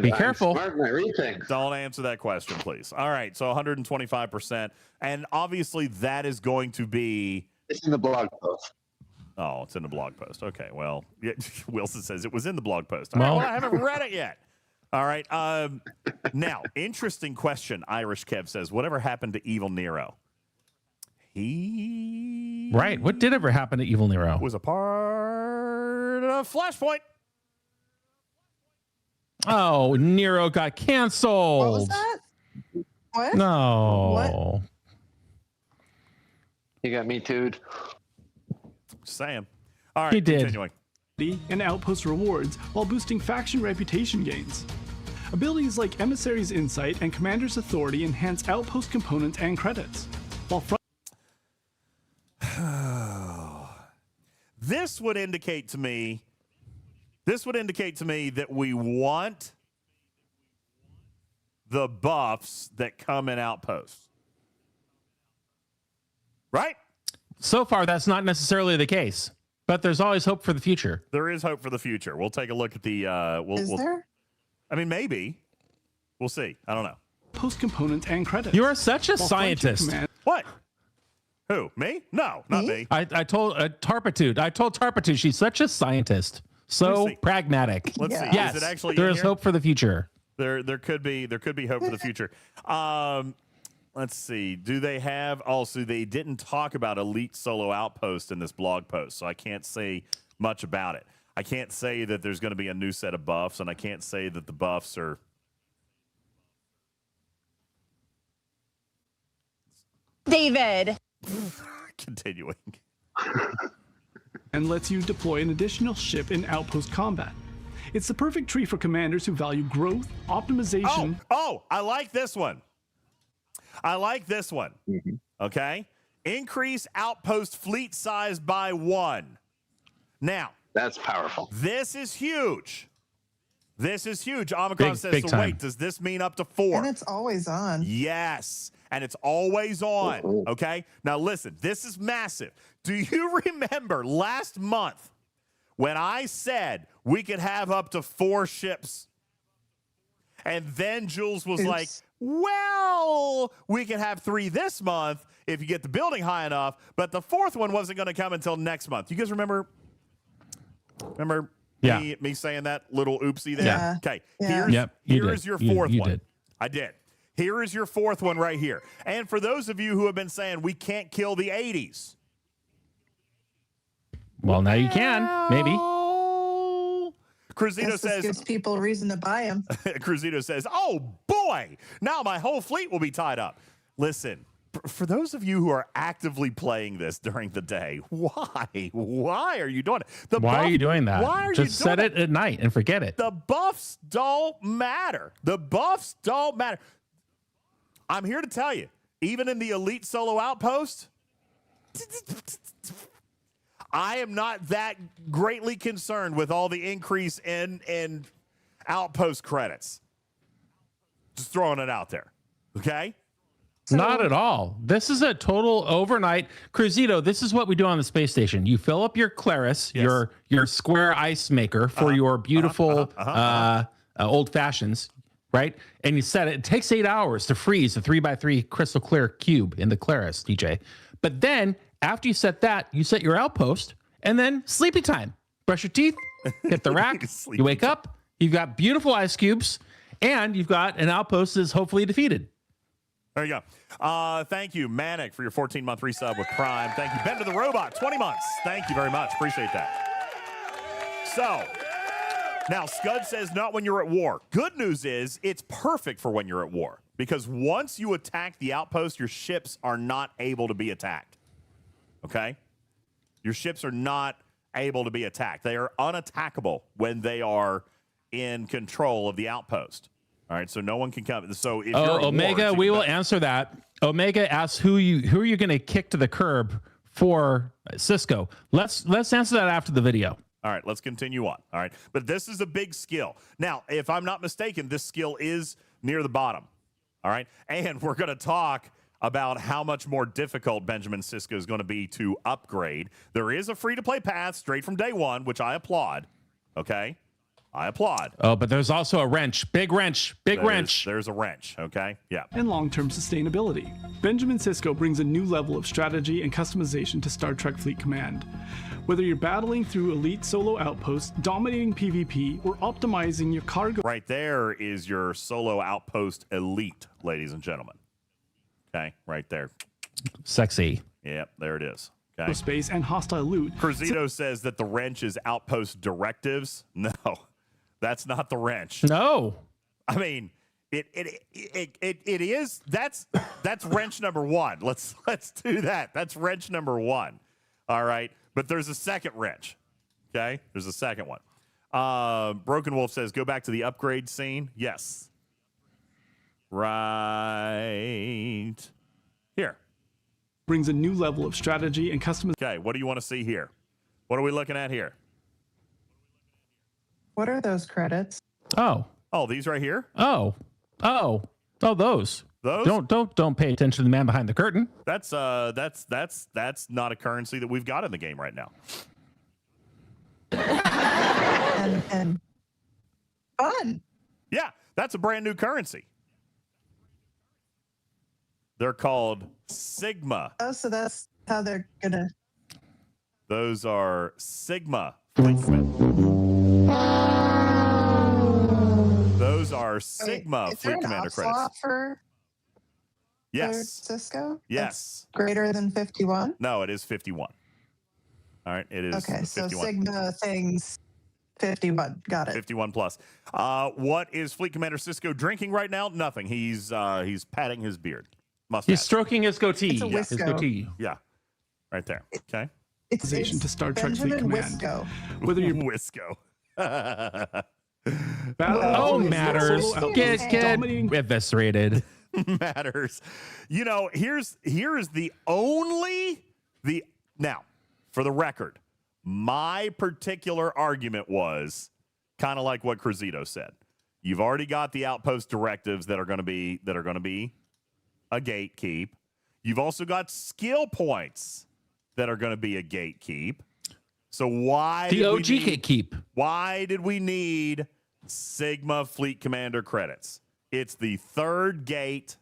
Be careful. Smart when I read things. Don't answer that question, please. All right, so 125%. And obviously that is going to be... It's in the blog post. Oh, it's in the blog post. Okay, well, yeah, Wilson says it was in the blog post. All right, well, I haven't read it yet. All right. Now, interesting question. Irish Kev says, whatever happened to Evil Nero? He... Right. What did ever happen to Evil Nero? Was a part of Flashpoint. Oh, Nero got canceled. What was that? What? No. What? You got me too'd. Just saying. All right, He did. continuing. And outpost rewards while boosting faction reputation gains. Abilities like Emissary's Insight and Commander's Authority enhance outpost components and credits. While This would indicate to me that we want the buffs that come in Outposts. Right? So far, that's not necessarily the case, but there's always hope for the future. There is hope for the future. We'll take a look at the... Is there? I mean, maybe. We'll see. I don't know. Post components and credits. You are such a scientist. What? Who? Me? No, not me. I told Tarpitude. I told Tarpitude she's such a scientist. So pragmatic. Let's see. Yes, Is it actually there in is here? hope for the future. There could be hope for the future. Let's see. Do they have... Also, they didn't talk about Elite Solo Outpost in this blog post, so I can't say much about it. I can't say that there's going to be a new set of buffs, and I can't say that the buffs are... David. Continuing. And lets you deploy an additional ship in outpost combat. It's the perfect tree for commanders who value growth, optimization. Oh, I like this one. Okay. Increase outpost fleet size by 1. Now, that's powerful. This is huge. Omicron says, big so time. wait, does this mean up to 4? And it's always on. Yes. And it's always on. Okay. Now listen, this is massive. Do you remember last month when I said we could have up to 4 ships? And then Jules was like, well, we can have 3 this month if you get the building high enough, but the 4th one wasn't going to come until next month. You guys remember me saying that little oopsie there? Yeah. Okay. Yeah. Here's your 4th one. Did. I did. Here is your 4th one right here. And for those of you who have been saying we can't kill the 80s. Well, now you can, maybe. Cruzito This says... gives people a reason to buy them. Cruzito says, oh, boy, now my whole fleet will be tied up. Listen, for those of you who are actively playing this during the day, why? Why are you doing it? Why are you doing that? Why are Just you doing set it at night and forget it. The buffs don't matter. I'm here to tell you, even in the Elite Solo Outpost, I am not that greatly concerned with all the increase in Outpost credits. Just throwing it out there. Okay? Not at all. This is a total overnight. Cruzito, this is what we do on the space station. You fill up your Claris, your square ice maker for your beautiful old fashions, right? And you set it. It takes 8 hours to freeze a 3x3 crystal clear cube in the Claris, DJ. But then after you set that, you set your outpost and then sleepy time. Brush your teeth, hit the rack, you wake up, you've got beautiful ice cubes, and you've got an outpost that's hopefully defeated. There you go. Thank you, Manic, for your 14-month resub with Prime. Thank you, Ben to the Robot, 20 months. Thank you very much. Appreciate that. So, now Scud says not when you're at war. Good news is it's perfect for when you're at war, because once you attack the outpost, your ships are not able to be attacked. Okay? Your ships are not able to be attacked. They are unattackable when they are in control of the outpost. All right, so no one can come. So if you're at Omega, war, we will answer that. Omega asks who are you going to kick to the curb for Sisko. Let's answer that after the video. All right, let's continue on. All right, but this is a big skill. Now, if I'm not mistaken, this skill is near the bottom. All right, and we're going to talk about how much more difficult Benjamin Sisko is going to be to upgrade. There is a free-to-play path straight from day one, which I applaud. Okay. I applaud. Oh, but there's also a wrench. Big wrench. There's a wrench, okay? Yeah. And long-term sustainability. Benjamin Sisko brings a new level of strategy and customization to Star Trek Fleet Command. Whether you're battling through elite solo outposts, dominating PvP, or optimizing your cargo... Right there is your solo outpost elite, ladies and gentlemen. Okay, right there. Sexy. Yep, there it is. Okay. Space and hostile loot. Cruzito says that the wrench is outpost directives. No. That's not the wrench. No. I mean, it is. That's wrench number one. Let's do that. That's wrench number one. All right. But there's a second wrench. Okay. There's a second one. Broken Wolf says, go back to the upgrade scene. Yes. Right here. Brings a new level of strategy and customization. Okay. What do you want to see here? What are we looking at here? What are those credits? Oh, these right here. Oh, those. Those? Don't pay attention to the man behind the curtain. That's not a currency that we've got in the game right now. and fun. Yeah, that's a brand new currency. They're called Sigma. Oh, so that's how they're gonna. Those are Sigma. Those are Sigma Fleet Commander credits. Yes. For Sisko? Yes. That's greater than 51? No, it is 51. All right, it is. Okay, so 51. Sigma things 51. Got it. 51 plus. What is Fleet Commander Sisko drinking right now? Nothing. He's patting his beard. Mustache. He's stroking his goatee. It's a His goatee. Yeah. Right there. Okay. It's to Star Trek Fleet Benjamin Command. Wisco. Whether you're Wisco. Matters. Get eviscerated. Matters. You know, here's the now, for the record, my particular argument was kind of like what Cruzito said. You've already got the outpost directives that are going to be a gatekeep. You've also got skill points that are going to be a gatekeep. So why the OG gatekeep? Why did we need Sigma Fleet Commander credits? It's the third gate.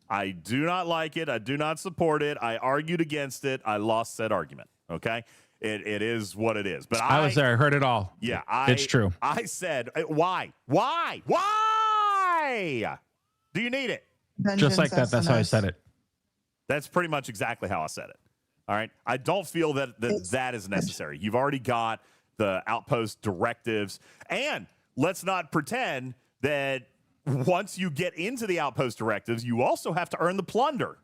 I do not like it. I do not support it. I argued against it. I lost said argument. Okay, it is what it is. But I was there. I heard it all. Yeah, it's true. I said, why do you need it? Just like that. That's how I said it. That's pretty much exactly how I said it. All right. I don't feel that is necessary. You've already got the outpost directives. And let's not pretend that once you get into the outpost directives, you also have to earn the plunder.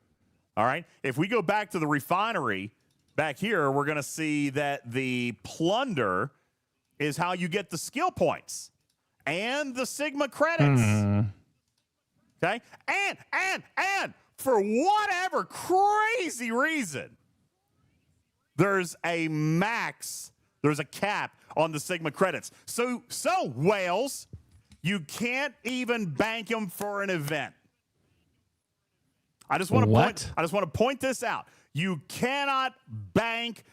All right. If we go back to the refinery back here, we're going to see that the plunder is how you get the skill points and the Sigma credits. Okay. And for whatever crazy reason, there's a cap on the Sigma credits. So Wales, you can't even bank them for an event. I just want to point this out. You cannot bank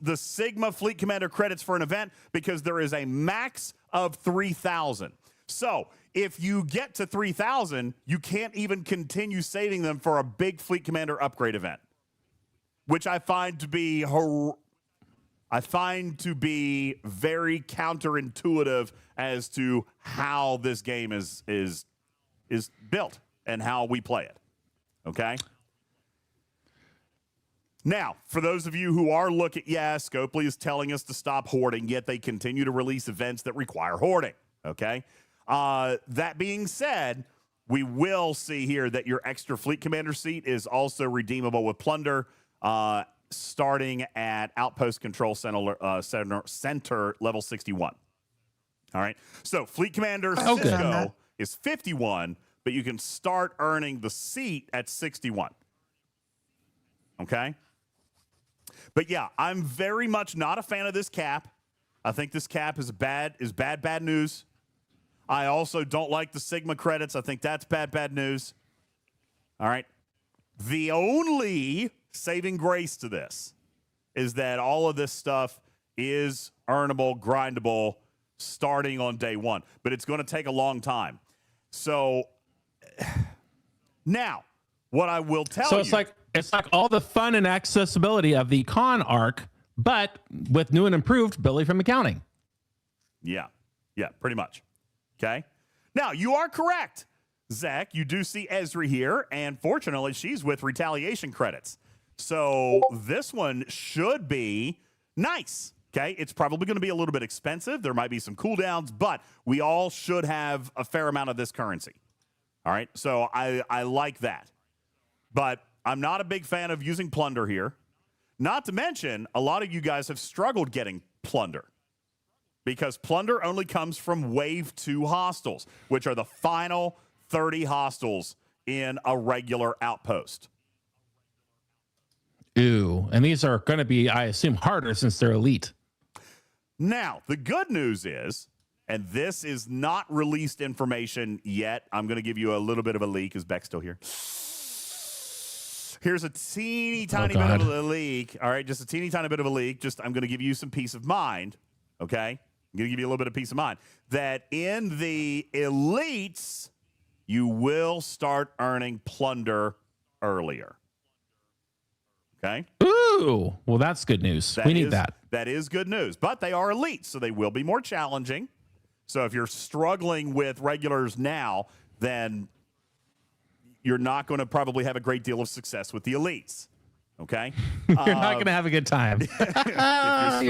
the Sigma Fleet Commander credits for an event because there is a max of 3,000. So if you get to 3,000, you can't even continue saving them for a big Fleet Commander upgrade event, which I find to be very counterintuitive as to how this game is built and how we play it. Okay. Now, for those of you who are looking, Scopely is telling us to stop hoarding, yet they continue to release events that require hoarding. Okay. That being said, we will see here that your extra Fleet Commander seat is also redeemable with plunder, starting at Outpost Control Center level 61. All right. So Fleet Commander Sisko is 51, but you can start earning the seat at 61. Okay. But yeah, I'm very much not a fan of this cap. I think this cap is bad news. I also don't like the Sigma credits. I think that's bad news. All right. The only saving grace to this is that all of this stuff is earnable, grindable, starting on day one. But it's going to take a long time. So now, what I will tell you. So it's like all the fun and accessibility of the con arc, but with new and improved Billy from accounting. Yeah, pretty much. Okay. Now, you are correct, Zach. You do see Ezra here, and fortunately, she's with retaliation credits. So this one should be nice. Okay. It's probably going to be a little bit expensive. There might be some cooldowns, but we all should have a fair amount of this currency. All right. So I like that. But I'm not a big fan of using plunder here. Not to mention, a lot of you guys have struggled getting plunder because plunder only comes from Wave 2 hostiles, which are the final 30 hostiles in a regular outpost. Ooh, and these are going to be, I assume, harder since they're elite. Now, the good news is, and this is not released information yet. I'm going to give you a little bit of a leak. Is Beck still here? Here's a teeny tiny bit of a leak. All right, just a teeny tiny bit of a leak. I'm going to give you some peace of mind. Okay, I'm going to give you a little bit of peace of mind that in the elites, you will start earning plunder earlier. Okay. Ooh, well, that's good news. We need that. That is good news, but they are elites, so they will be more challenging. So if you're struggling with regulars now, then you're not going to probably have a great deal of success with the elites. Okay. You're not going to have a good time. If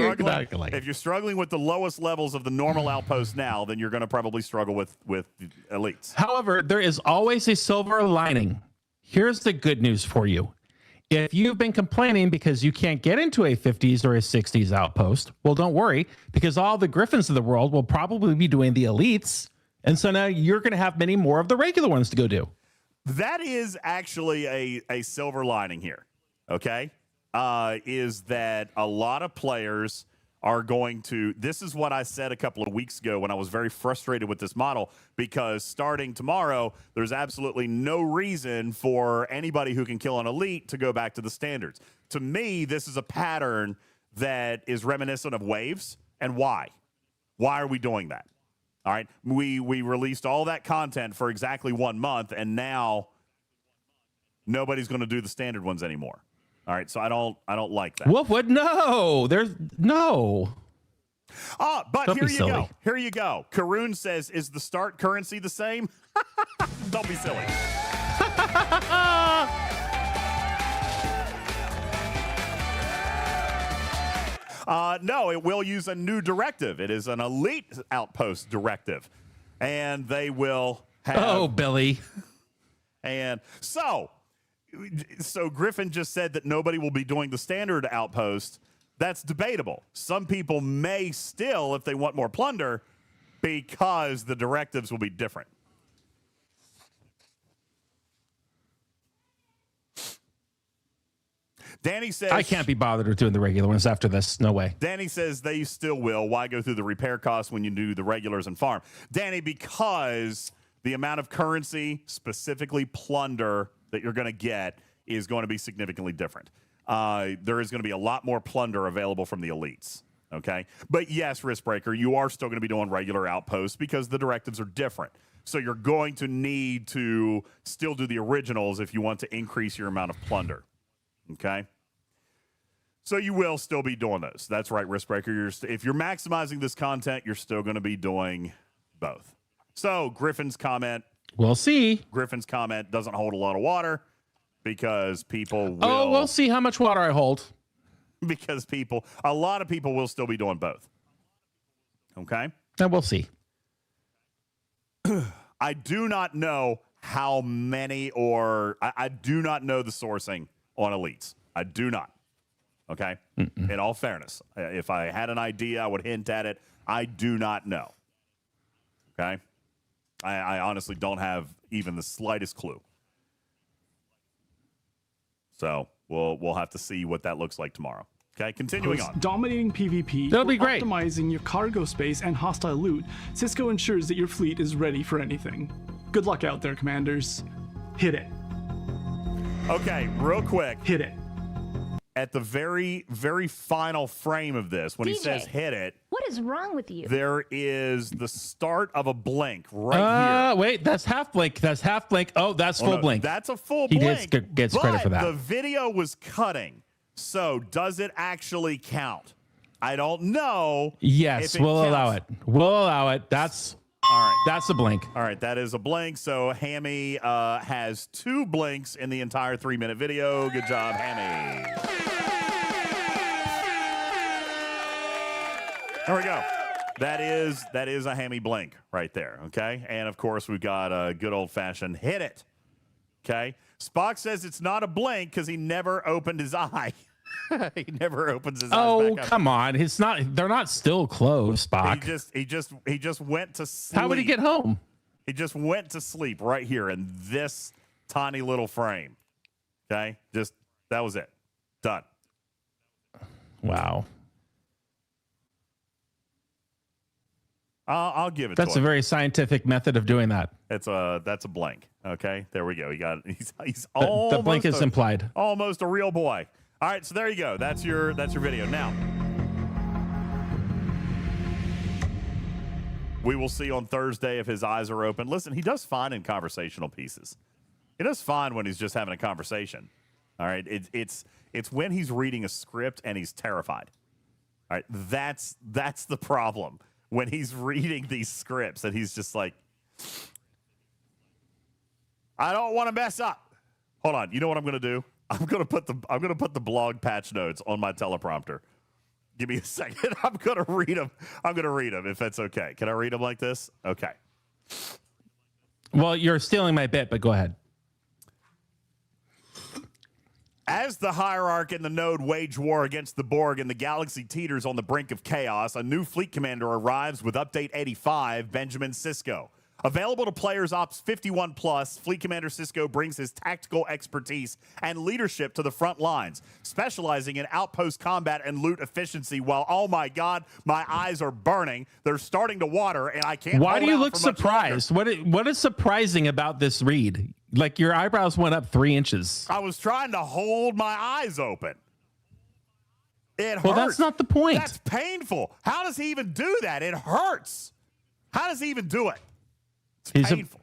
you're struggling with the lowest levels of the normal outpost now, then you're going to probably struggle with the elites. However, there is always a silver lining. Here's the good news for you. If you've been complaining because you can't get into a 50s or a 60s outpost, well, don't worry, because all the Griffins of the world will probably be doing the elites. And so now you're going to have many more of the regular ones to go do. That is actually a silver lining here, okay? Is that a lot of players are going to... This is what I said a couple of weeks ago when I was very frustrated with this model, because starting tomorrow, there's absolutely no reason for anybody who can kill an elite to go back to the standards. To me, this is a pattern that is reminiscent of waves. And why? Why are we doing that? All right, we released all that content for exactly 1 month, and now nobody's going to do the standard ones anymore. All right, so I don't like that. What? No, there's no. But Don't here be you silly. go. Here you go. Karun says, "Is the start currency the same?" Don't be silly. No, it will use a new directive. It is an elite outpost directive. And they will have... Oh, Billy. And so Griffin just said that nobody will be doing the standard outpost. That's debatable. Some people may still, if they want more plunder, because the directives will be different. Danny says... I can't be bothered with doing the regular ones after this. No way. Danny says they still will. Why go through the repair costs when you do the regulars and farm? Danny, because the amount of currency, specifically plunder, that you're going to get is going to be significantly different. There is going to be a lot more plunder available from the elites. Okay. But yes, Riskbreaker, you are still going to be doing regular outposts because the directives are different. So you're going to need to still do the originals if you want to increase your amount of plunder. Okay. So you will still be doing those. That's right, Riskbreaker. If you're maximizing this content, you're still going to be doing both. So Griffin's comment. We'll see. Griffin's comment doesn't hold a lot of water because people will. Oh, we'll see how much water I hold. Because a lot of people will still be doing both. Okay? And we'll see. I do not know how many I do not know the sourcing on elites. I do not. Okay? In all fairness, if I had an idea, I would hint at it. I do not know. Okay? I honestly don't have even the slightest clue. So we'll have to see what that looks like tomorrow. Okay, continuing on. Dominating PvP, that'll be great. Optimizing your cargo space and hostile loot, Sisko ensures that your fleet is ready for anything. Good luck out there, commanders. Hit it. Okay, real quick. Hit it. At the very, very final frame of this, when he says hit it, What is wrong with you? there is the start of a blink right here. Wait, that's half blink. That's half blink. Oh, that's full blink. That's a full he blink. He gets credit for that. The video was cutting. So does it actually count? I don't know. Yes, we'll allow it. We'll allow it. That's all right. That's a blink. All right, that is a blink. So Hammy has 2 blinks in the entire 3-minute video. Good job, Hammy. There we go. That is a Hammy blink right there. Okay, and of course we've got a good old fashioned hit it. Okay, Spock says it's not a blink because he never opened his eye. He never opens his eyes. Oh, back up. come on. It's not. They're not still closed, Spock. He just went to sleep. How would he get home? He just went to sleep right here in this tiny little frame. Okay, that was it. Done. Wow. I'll give it. That's to a him. very scientific method of doing that. That's a blank. Okay, there we go. He's almost the blank is implied. Almost a real boy. All right, so there you go. That's your video. Now we will see on Thursday if his eyes are open. Listen, he does fine in conversational pieces. He does fine when he's just having a conversation. All right, it's when he's reading a script and he's terrified. All right, that's the problem. When he's reading these scripts and he's just like, I don't want to mess up. Hold on. You know what I'm going to do? I'm going to put the blog patch notes on my teleprompter. Give me a second. I'm going to read them. If that's okay. Can I read them like this? Okay. Well, you're stealing my bit, but go ahead. As the Hierarch and the Node wage war against the Borg and the galaxy teeters on the brink of chaos, a new fleet commander arrives with Update 85, Benjamin Sisko. Available to players Ops 51+, Fleet Commander Sisko brings his tactical expertise and leadership to the front lines, specializing in outpost combat and loot efficiency. While, oh my God, my eyes are burning. They're starting to water, and I can't. Why do you look surprised? What is surprising about this read? Like your eyebrows went up 3 inches. I was trying to hold my eyes open. It hurts. Well, that's not the point. That's painful. How does he even do that? It hurts. How does he even do it? It's painful.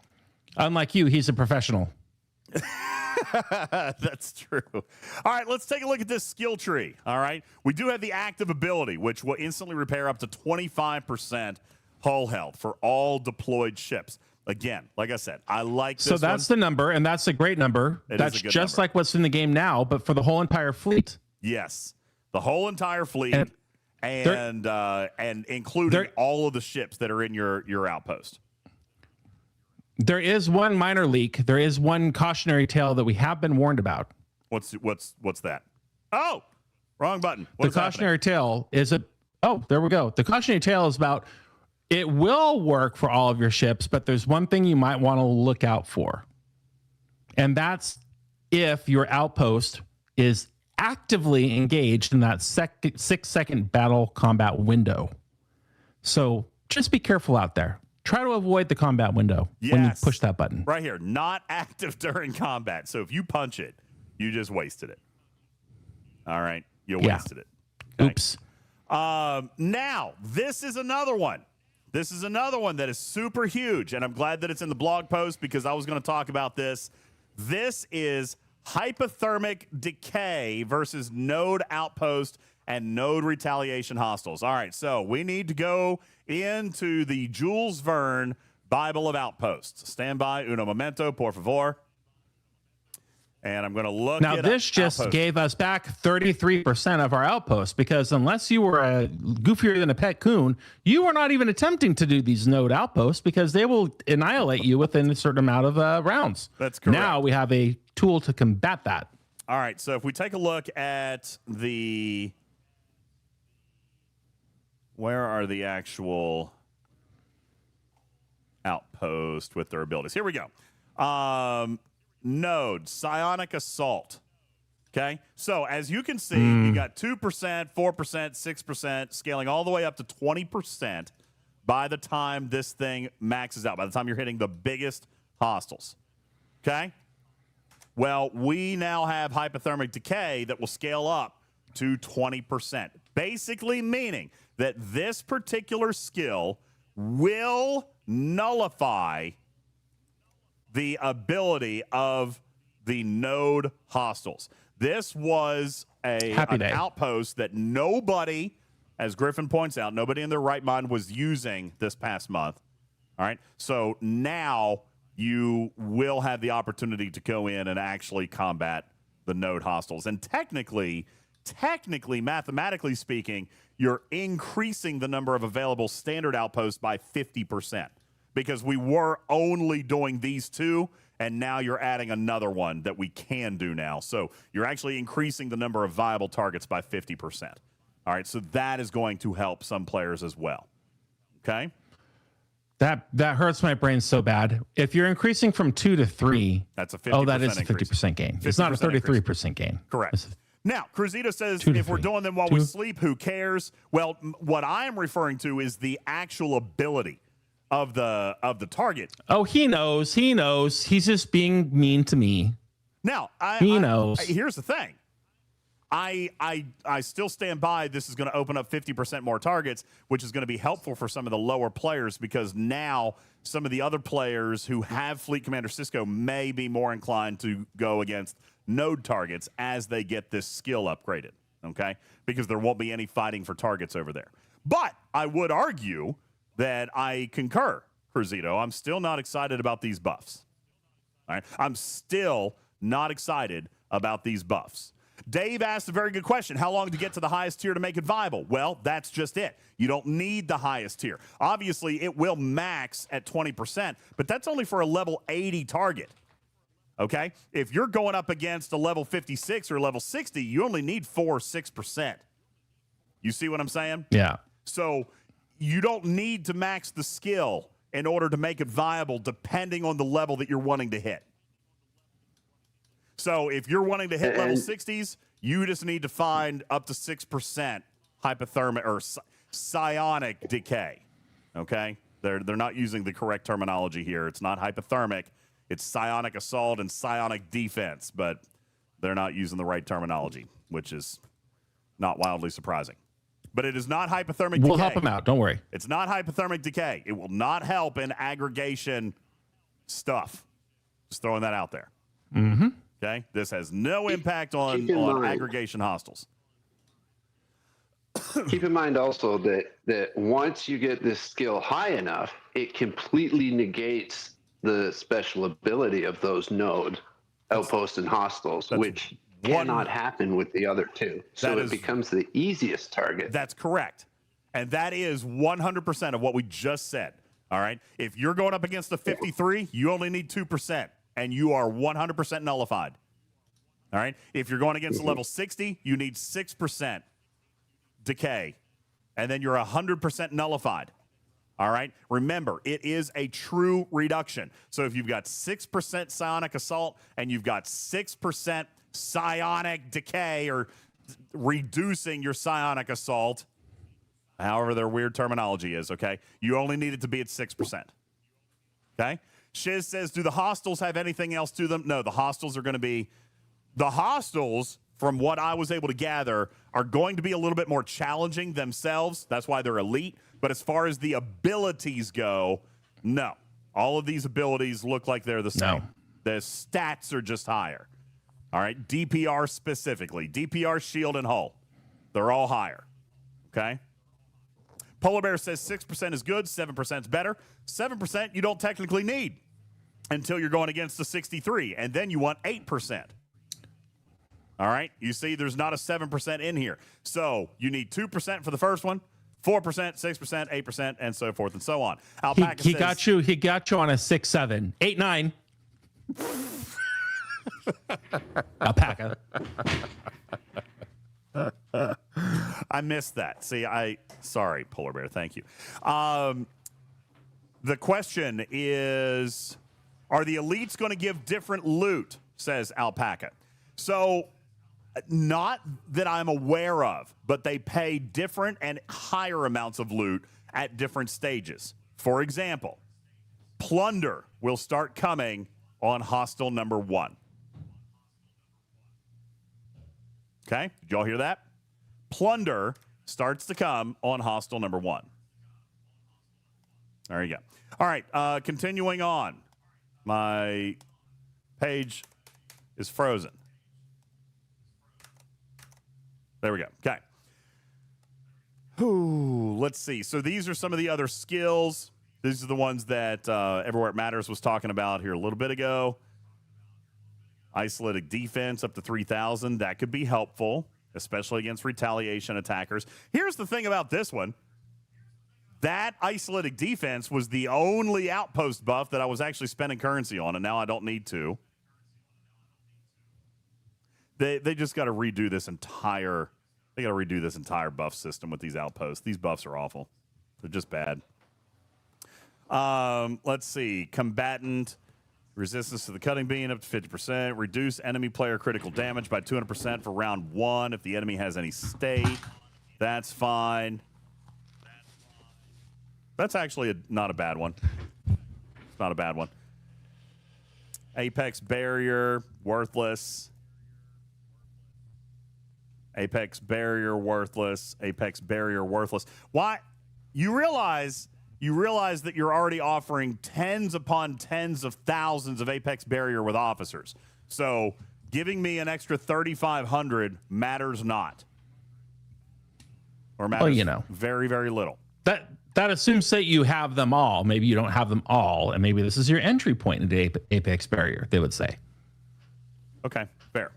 Unlike you, he's a professional. That's true. All right, let's take a look at this skill tree. All right, we do have the active ability, which will instantly repair up to 25% hull health for all deployed ships. Again, like I said, I like this. So that's the number, and that's a great number. That's just like what's in the game now, but for the whole entire fleet. Yes, the whole entire fleet, and including all of the ships that are in your outpost. There is one minor leak. There is one cautionary tale that we have been warned about. What's that? Oh, wrong button. The cautionary tale is there we go. The cautionary tale is about it will work for all of your ships, but there's one thing you might want to look out for. And that's if your outpost is actively engaged in that 6-second battle combat window. So just be careful out there. Try to avoid the combat window when you push that button. Right here, not active during combat. So if you punch it, you just wasted it. All right, you wasted it. Okay? Oops. Now, this is another one. This is another one that is super huge, and I'm glad that it's in the blog post because I was going to talk about this. This is hypothermic decay versus node outpost and node retaliation hostiles. All right, so we need to go into the Jules Verne Bible of Outposts. Stand by, uno momento, por favor. And I'm going to look now. This just outpost. gave us back 33% of our outposts because unless you were a goofier than a pet coon, you were not even attempting to do these node outposts because they will annihilate you within a certain amount of rounds. That's correct. Now we have a tool to combat that. All right, so if we take a look at where are the actual outposts with their abilities? Here we go. Node, psionic assault. Okay, so as you can see, you got 2%, 4%, 6%, scaling all the way up to 20% by the time this thing maxes out, by the time you're hitting the biggest hostiles. Okay? Well, we now have hypothermic decay that will scale up to 20%, basically meaning that this particular skill will nullify the ability of the node hostiles. This was an outpost that nobody, as Griffin points out, nobody in their right mind was using this past month. All right, so now you will have the opportunity to go in and actually combat the node hostiles. And technically, mathematically speaking, you're increasing the number of available standard outposts by 50%. Because we were only doing these two, and now you're adding another one that we can do now. So you're actually increasing the number of viable targets by 50%. All right, so that is going to help some players as well. Okay? That hurts my brain so bad. If you're increasing from 2 to 3, that's a 50% that is a 50% gain. It's not a 33% gain. Correct. Now, Cruzito says if we're doing them while we sleep, who cares? Well, what I am referring to is the actual ability of the target. Oh, he knows. He's just being mean to me. Now, he knows. Here's the thing. I still stand by this is going to open up 50% more targets, which is going to be helpful for some of the lower players because now some of the other players who have Fleet Commander Sisko may be more inclined to go against node targets as they get this skill upgraded, okay? Because there won't be any fighting for targets over there. But I would argue that I concur, Cruzito. I'm still not excited about these buffs. All right? I'm still not excited about these buffs. Dave asked a very good question. How long to get to the highest tier to make it viable? Well, that's just it. You don't need the highest tier. Obviously, it will max at 20%, but that's only for a level 80 target. Okay? If you're going up against a level 56 or level 60, you only need 4 or 6%. You see what I'm saying? Yeah. So you don't need to max the skill in order to make it viable depending on the level that you're wanting to hit. So if you're wanting to hit level 60s, you just need to find up to 6% hypothermic or psionic decay. Okay? They're not using the correct terminology here. It's not hypothermic. It's psionic assault and psionic defense, but they're not using the right terminology, which is not wildly surprising. But it is not hypothermic decay. We'll help them out. Don't worry. It's not hypothermic decay. It will not help in aggregation stuff. Just throwing that out there. Mm-hmm. Okay? This has no impact on aggregation hostiles. Keep in mind also that once you get this skill high enough, it completely negates the special ability of those node outposts and hostiles, which cannot happen with the other two. So it becomes the easiest target. That's correct. And that is 100% of what we just said. All right? If you're going up against a 53, you only need 2%, and you are 100% nullified. All right? If you're going against a level 60, you need 6% decay, and then you're 100% nullified. All right? Remember, it is a true reduction. So if you've got 6% psionic assault and you've got 6% psionic decay or reducing your psionic assault, however their weird terminology is, okay? You only need it to be at 6%. Okay. Shiz says, do the hostiles have anything else to them? No, the hostiles are going to be, the hostiles, from what I was able to gather, are going to be a little bit more challenging themselves. That's why they're elite. But as far as the abilities go, no. All of these abilities look like they're the same. No. The stats are just higher. All right. DPR specifically. DPR, shield, and hull. They're all higher. Okay. Polar Bear says 6% is good, 7% is better. 7% you don't technically need until you're going against the 63, and then you want 8%. All right? You see, there's not a 7% in here. So you need 2% for the first one, 4%, 6%, 8%, and so forth and so on. Alpaca he says, got you on a 6-7. 8-9. Alpaca. I missed that. See, sorry, Polar Bear. Thank you. The question is, are the elites going to give different loot, says Alpaca. So, not that I'm aware of, but they pay different and higher amounts of loot at different stages. For example, plunder will start coming on hostile number 1. Okay, did y'all hear that? Plunder starts to come on hostile number 1. There you go. All right, continuing on. My page is frozen. There we go. Okay. Ooh, let's see. So these are some of the other skills. These are the ones that Everywhere It Matters was talking about here a little bit ago. Isolated defense up to 3,000. That could be helpful, especially against retaliation attackers. Here's the thing about this one. That isolated defense was the only outpost buff that I was actually spending currency on, and now I don't need to. They just got to redo this entire buff system with these outposts. These buffs are awful. They're just bad. Let's see. Combatant resistance to the cutting beam up to 50%. Reduce enemy player critical damage by 200% for round 1 if the enemy has any state. That's fine. That's actually not a bad one. It's not a bad one. Apex barrier, worthless. Apex barrier, worthless. Apex barrier, worthless. Why? You realize that you're already offering tens upon tens of thousands of Apex barrier with officers. So giving me an extra 3,500 matters not. Or matters very, very little. That assumes that you have them all. Maybe you don't have them all, and maybe this is your entry point into Apex barrier, they would say. Okay, fair.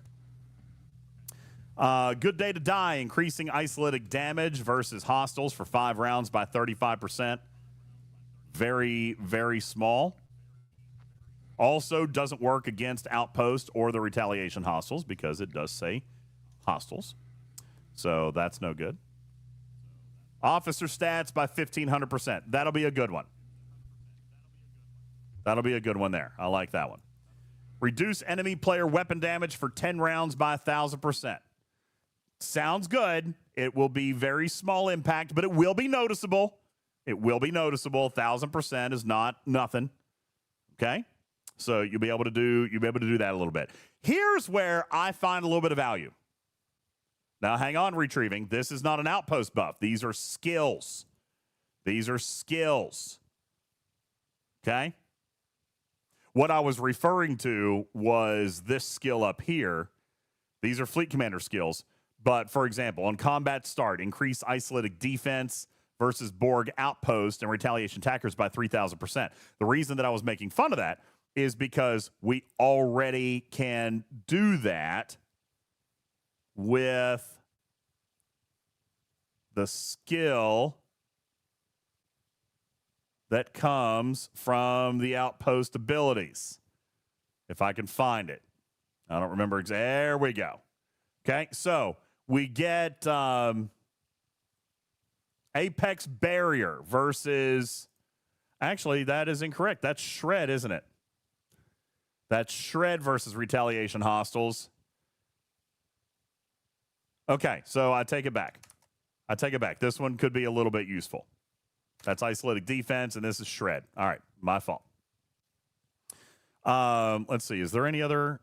Good day to die, increasing isolated damage versus hostiles for 5 rounds by 35%. Very, very small. Also doesn't work against Outpost or the retaliation hostiles because it does say hostiles. So that's no good. Officer stats by 1,500%. That'll be a good one. That'll be a good one there. I like that one. Reduce enemy player weapon damage for 10 rounds by 1,000%. Sounds good. It will be very small impact, but it will be noticeable. It will be noticeable. 1,000% is not nothing. Okay? So you'll be able to do that a little bit. Here's where I find a little bit of value. Now, hang on, Retrieving. This is not an outpost buff. These are skills. These are skills. Okay? What I was referring to was this skill up here. These are fleet commander skills. But, for example, on combat start, increase isolated defense versus Borg outpost and retaliation attackers by 3,000%. The reason that I was making fun of that is because we already can do that with the skill that comes from the outpost abilities. If I can find it. I don't remember exactly. There we go. Okay, so we get Apex barrier versus... Actually, that is incorrect. That's shred, isn't it? That's shred versus retaliation hostiles. Okay, so I take it back. This one could be a little bit useful. That's isolated defense, and this is shred. All right, my fault. Let's see. Is there any other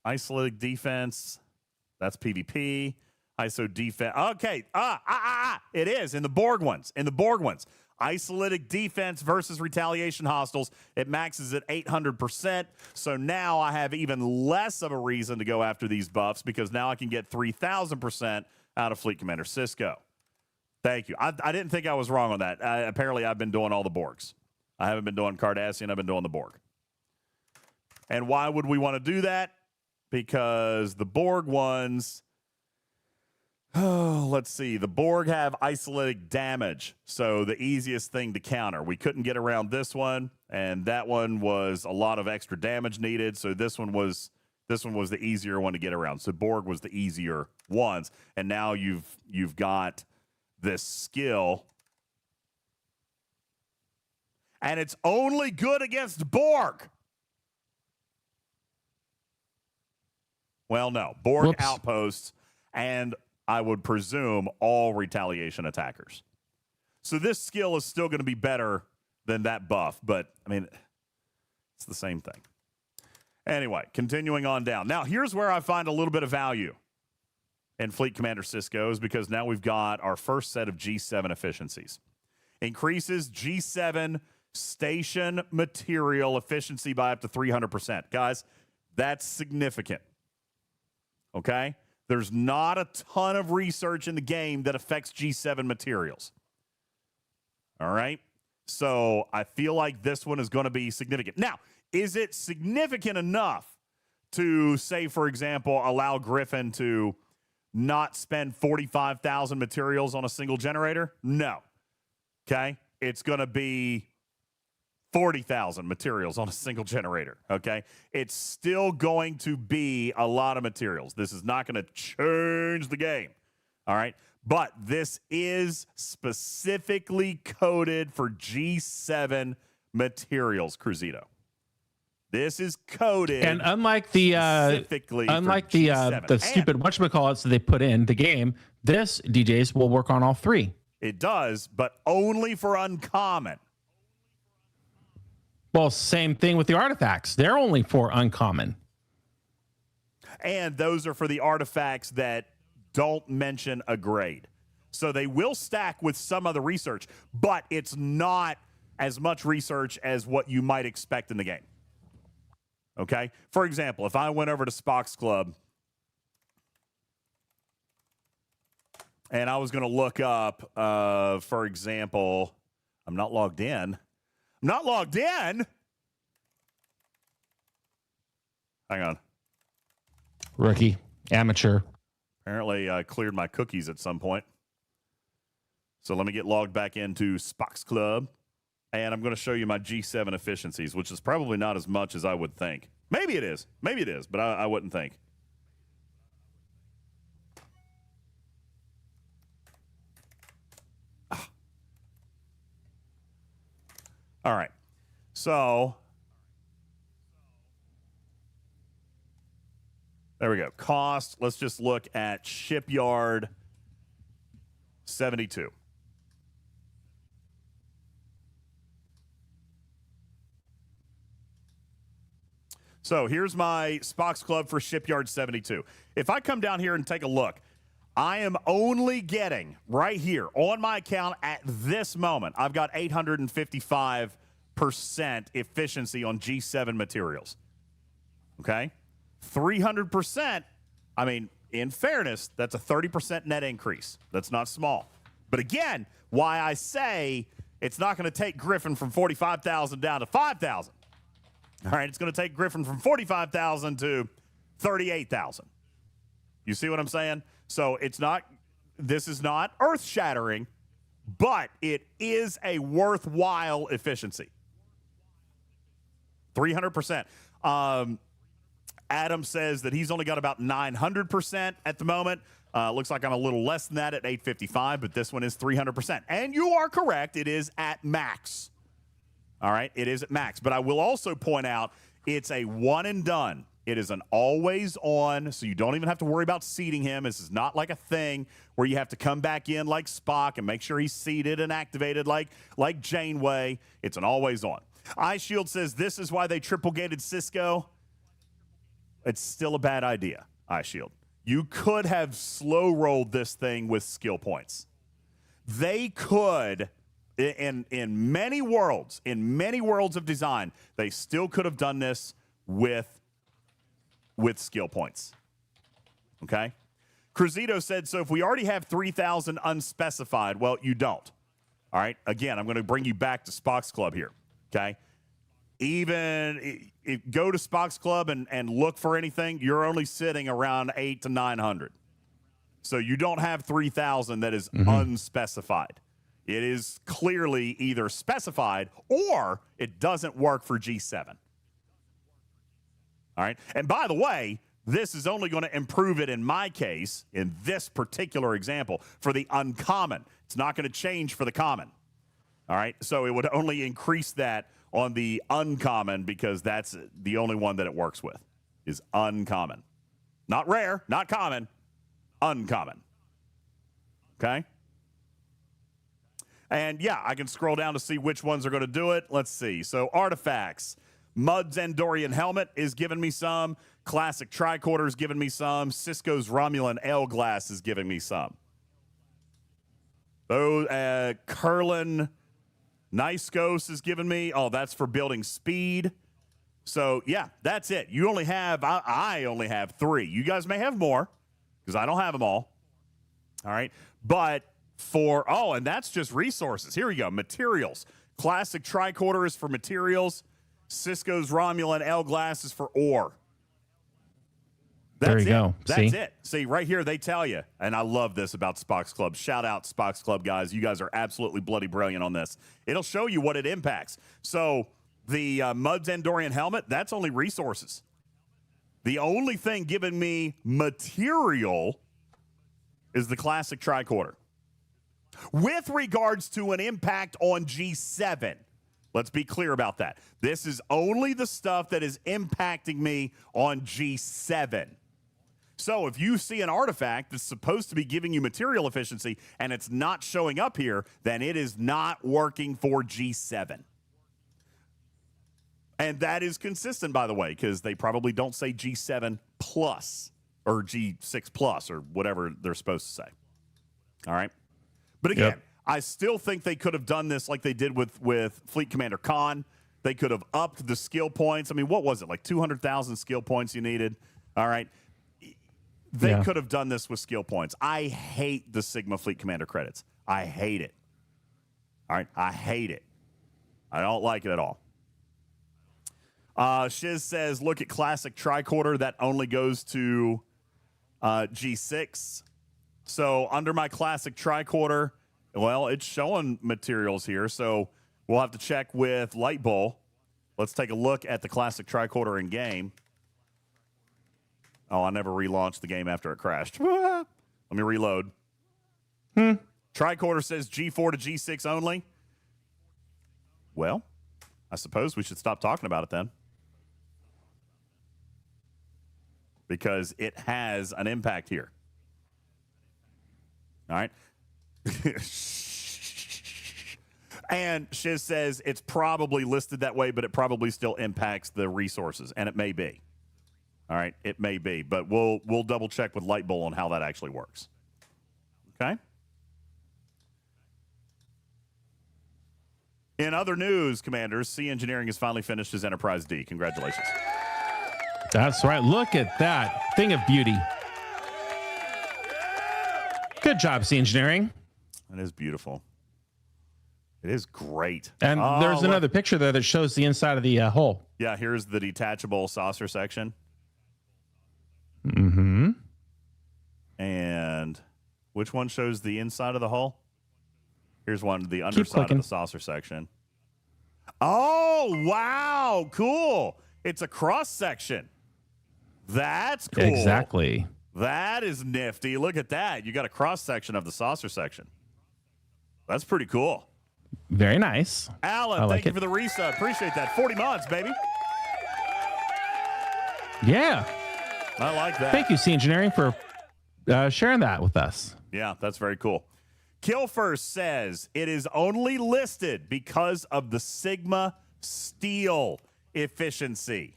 isolated defense? That's PvP. ISO defense. Okay. It is in the Borg ones. Isolated defense versus retaliation hostiles. It maxes at 800%. So now I have even less of a reason to go after these buffs because now I can get 3,000% out of Fleet Commander Sisko. Thank you. I didn't think I was wrong on that. Apparently, I've been doing all the Borgs. I haven't been doing Cardassian. I've been doing the Borg. And why would we want to do that? Because the Borg ones... Oh, let's see. The Borg have isolated damage, so the easiest thing to counter. We couldn't get around this one, and that one was a lot of extra damage needed. So this one was the easier one to get around. So Borg was the easier ones, and now you've got this skill, and it's only good against Borg. Well, no, Borg outposts and I would presume all retaliation attackers. So this skill is still going to be better than that buff, but I mean, it's the same thing. Anyway, continuing on down. Now, here's where I find a little bit of value in Fleet Commander Sisko is because now we've got our first set of G7 efficiencies. Increases G7 station material efficiency by up to 300%. Guys, that's significant. Okay? There's not a ton of research in the game that affects G7 materials. All right? So I feel like this one is going to be significant. Now, is it significant enough to, say, for example, allow Griffin to not spend 45,000 materials on a single generator? No. Okay? It's going to be 40,000 materials on a single generator, okay? It's still going to be a lot of materials. This is not going to change the game, all right? But this is specifically coded for G7 materials, Cruzito. This is coded, and unlike the stupid whatchamacallits that they put in the game, this DJs will work on all three. It does, but only for uncommon. Well, same thing with the artifacts. They're only for uncommon. And those are for the artifacts that don't mention a grade. So they will stack with some other research, but it's not as much research as what you might expect in the game. Okay? For example, if I went over to Spock's Club and I was going to look up, for example, I'm not logged in. I'm not logged in. Hang on. Rookie. Amateur. Apparently I cleared my cookies at some point. So let me get logged back into Spock's Club. And I'm going to show you my G7 efficiencies, which is probably not as much as I would think. Maybe it is. Maybe it is, but I wouldn't think. All right. So there we go. Cost. Let's just look at Shipyard 72. So here's my Spock's Club for Shipyard 72. If I come down here and take a look, I am only getting right here on my account at this moment, I've got 855% efficiency on G7 materials. Okay? 300%, I mean, in fairness, that's a 30% net increase. That's not small. But again, why I say it's not going to take Griffin from 45,000 down to 5,000. All right, it's going to take Griffin from 45,000 to 38,000. You see what I'm saying? So this is not earth-shattering, but it is a worthwhile efficiency. 300%. Adam says that he's only got about 900% at the moment. Looks like I'm a little less than that at 855, but this one is 300%. And you are correct. It is at max. All right, it is at max. But I will also point out it's a one and done. It is an always on, so you don't even have to worry about seating him. This is not like a thing where you have to come back in like Spock and make sure he's seated and activated like Janeway. It's an always on. iShield says this is why they triple gated Sisko. It's still a bad idea, iShield. You could have slow rolled this thing with skill points. They could, in many worlds of design, they still could have done this with skill points. Okay? Cruzito said, so if we already have 3,000 unspecified, well, you don't. All right? Again, I'm going to bring you back to Spock's Club here. Okay? Even go to Spock's Club and look for anything, you're only sitting around 800 to 900. So you don't have 3,000 that is unspecified. It is clearly either specified or it doesn't work for G7. All right? And by the way, this is only going to improve it in my case, in this particular example, for the uncommon. It's not going to change for the common. All right? So it would only increase that on the uncommon because that's the only one that it works with is uncommon. Not rare, not common, uncommon. Okay? And yeah, I can scroll down to see which ones are going to do it. Let's see. So artifacts. Mud's Andorian Helmet is giving me some. Classic Tricorder is giving me some. Sisko's Romulan L Glass is giving me some. Curlin Niskos is giving me. Oh, that's for building speed. So yeah, that's it. You only have, I only have 3. You guys may have more because I don't have them all. All right. But and that's just resources. Here we go. Materials. Classic Tricorder is for materials. Sisko's Romulan L Glass is for ore. There you go. That's it. See, right here, they tell you. And I love this about Spock's Club. Shout out Spock's Club, guys. You guys are absolutely bloody brilliant on this. It'll show you what it impacts. So the Mud's Andorian Helmet, that's only resources. The only thing giving me material is the Classic Tricorder. With regards to an impact on G7, let's be clear about that. This is only the stuff that is impacting me on G7. So if you see an artifact that's supposed to be giving you material efficiency and it's not showing up here, then it is not working for G7. And that is consistent, by the way, because they probably don't say G7 plus or G6 plus or whatever they're supposed to say. All right? But again, I still think they could have done this like they did with Fleet Commander Khan. They could have upped the skill points. I mean, what was it? Like 200,000 skill points you needed? All right. They could have done this with skill points. I hate the Sigma Fleet Commander credits. I hate it. All right. I hate it. I don't like it at all. Shiz says, look at Classic Tricorder. That only goes to G6. So under my Classic Tricorder, well, it's showing materials here. So we'll have to check with Light Bull. Let's take a look at the Classic Tricorder in game. Oh, I never relaunched the game after it crashed. Let me reload. Tricorder says G4 to G6 only. Well, I suppose we should stop talking about it then. Because it has an impact here. All right. And Shiz says it's probably listed that way, but it probably still impacts the resources, and it may be. All right, it may be, but we'll double check with Light Bull on how that actually works. Okay. In other news, Commanders, Sea Engineering has finally finished his Enterprise D. Congratulations. That's right. Look at that thing of beauty. Good job, Sea Engineering. It is beautiful. It is great. And there's another picture there that shows the inside of the hull. Yeah, here's the detachable saucer section. Mm-hmm. And which one shows the inside of the hull? Here's one, the underside of the saucer section. Oh, wow. Cool. It's a cross section. That's cool. Exactly. That is nifty. Look at that. You got a cross section of the saucer section. That's pretty cool. Very nice. Alan, thank you for the resub. Appreciate that. 40 months, baby. Yeah. I like that. Thank you, Sea Engineering, for sharing that with us. Yeah, that's very cool. Kill First says it is only listed because of the Sigma steel efficiency.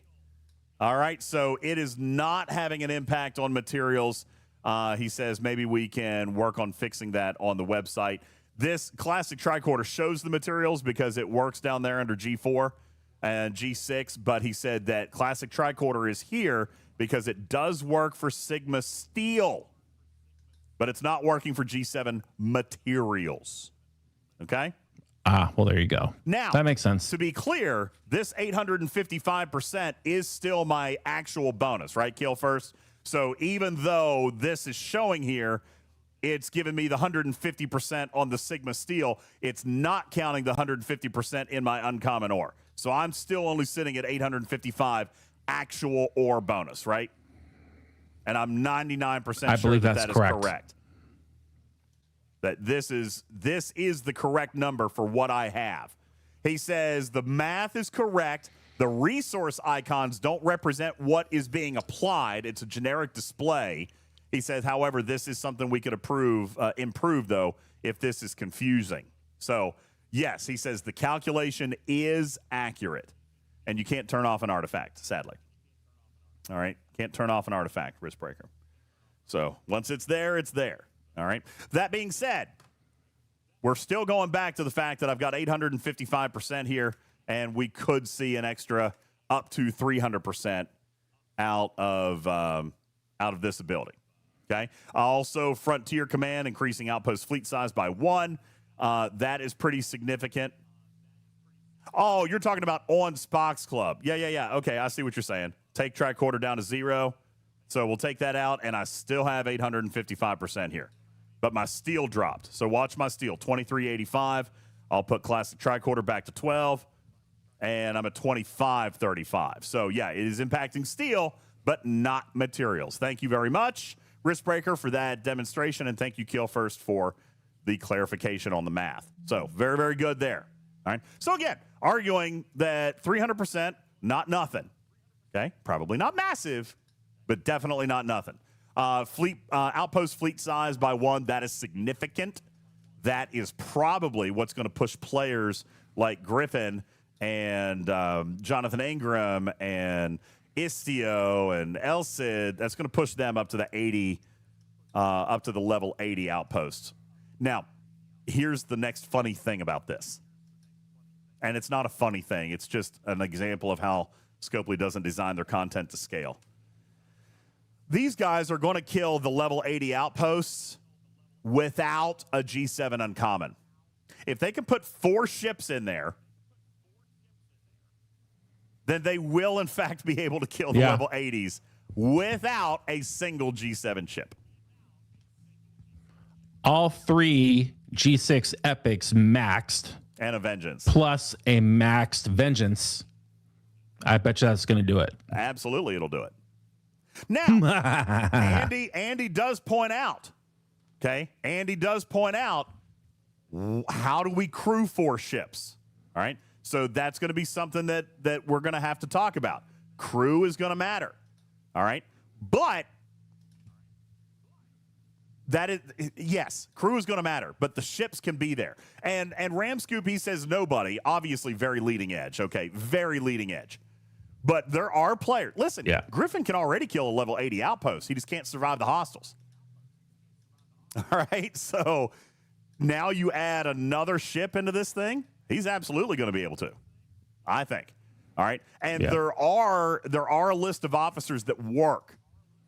All right, so it is not having an impact on materials. He says maybe we can work on fixing that on the website. This classic tricorder shows the materials because it works down there under G4 and G6, but he said that classic tricorder is here because it does work for Sigma steel, but it's not working for G7 materials. Okay? Well, there you go. Now, that makes sense. To be clear, this 855% is still my actual bonus, right, Kill First? So even though this is showing here, it's giving me the 150% on the Sigma steel. It's not counting the 150% in my uncommon ore. So I'm still only sitting at 855 actual ore bonus, right? And I'm 99% sure that is correct. That this is the correct number for what I have. He says the math is correct. The resource icons don't represent what is being applied. It's a generic display. He says, however, this is something we could improve, though, if this is confusing. So, yes, he says the calculation is accurate, and you can't turn off an artifact, sadly. All right? Can't turn off an artifact, Risk Breaker. So, once it's there, it's there. All right? That being said, we're still going back to the fact that I've got 855% here, and we could see an extra up to 300% out of this ability. Okay. Also, Frontier Command increasing outpost fleet size by 1. That is pretty significant. Oh, you're talking about on Spock's Club. Yeah. Okay, I see what you're saying. Take tricorder down to 0. So we'll take that out, and I still have 855% here. But my steel dropped. So watch my steel, 2385. I'll put classic tricorder back to 12, and I'm at 2535. So, yeah, it is impacting steel, but not materials. Thank you very much, Riskbreaker, for that demonstration, and thank you, Kill First, for the clarification on the math. So very, very good there. All right. So again, arguing that 300%, not nothing. Okay. Probably not massive, but definitely not nothing. Outpost fleet size by 1. That is significant. That is probably what's going to push players like Griffin and Jonathan Ingram and Istio and Elcid. That's going to push them up to the 80, up to the level 80 outposts. Now, here's the next funny thing about this. And it's not a funny thing. It's just an example of how Scopely doesn't design their content to scale. These guys are going to kill the level 80 outposts without a G7 uncommon. If they can put 4 ships in there, then they will, in fact, be able to kill the level 80s without a single G7 ship. All 3 G6 epics maxed. And a Vengeance. Plus a maxed Vengeance. I bet you that's going to do it. Absolutely, it'll do it. Now, Andy does point out, okay? Andy does point out, how do we crew 4 ships? All right? So that's going to be something that we're going to have to talk about. Crew is going to matter. All right? But that is, yes, crew is going to matter, but the ships can be there. And Ramscoop, he says nobody, obviously very leading edge, okay? Very leading edge. But there are players. Listen, Griffin can already kill a level 80 outpost. He just can't survive the hostiles. All right? So now you add another ship into this thing, he's absolutely going to be able to, I think. All right? And there are a list of officers that work.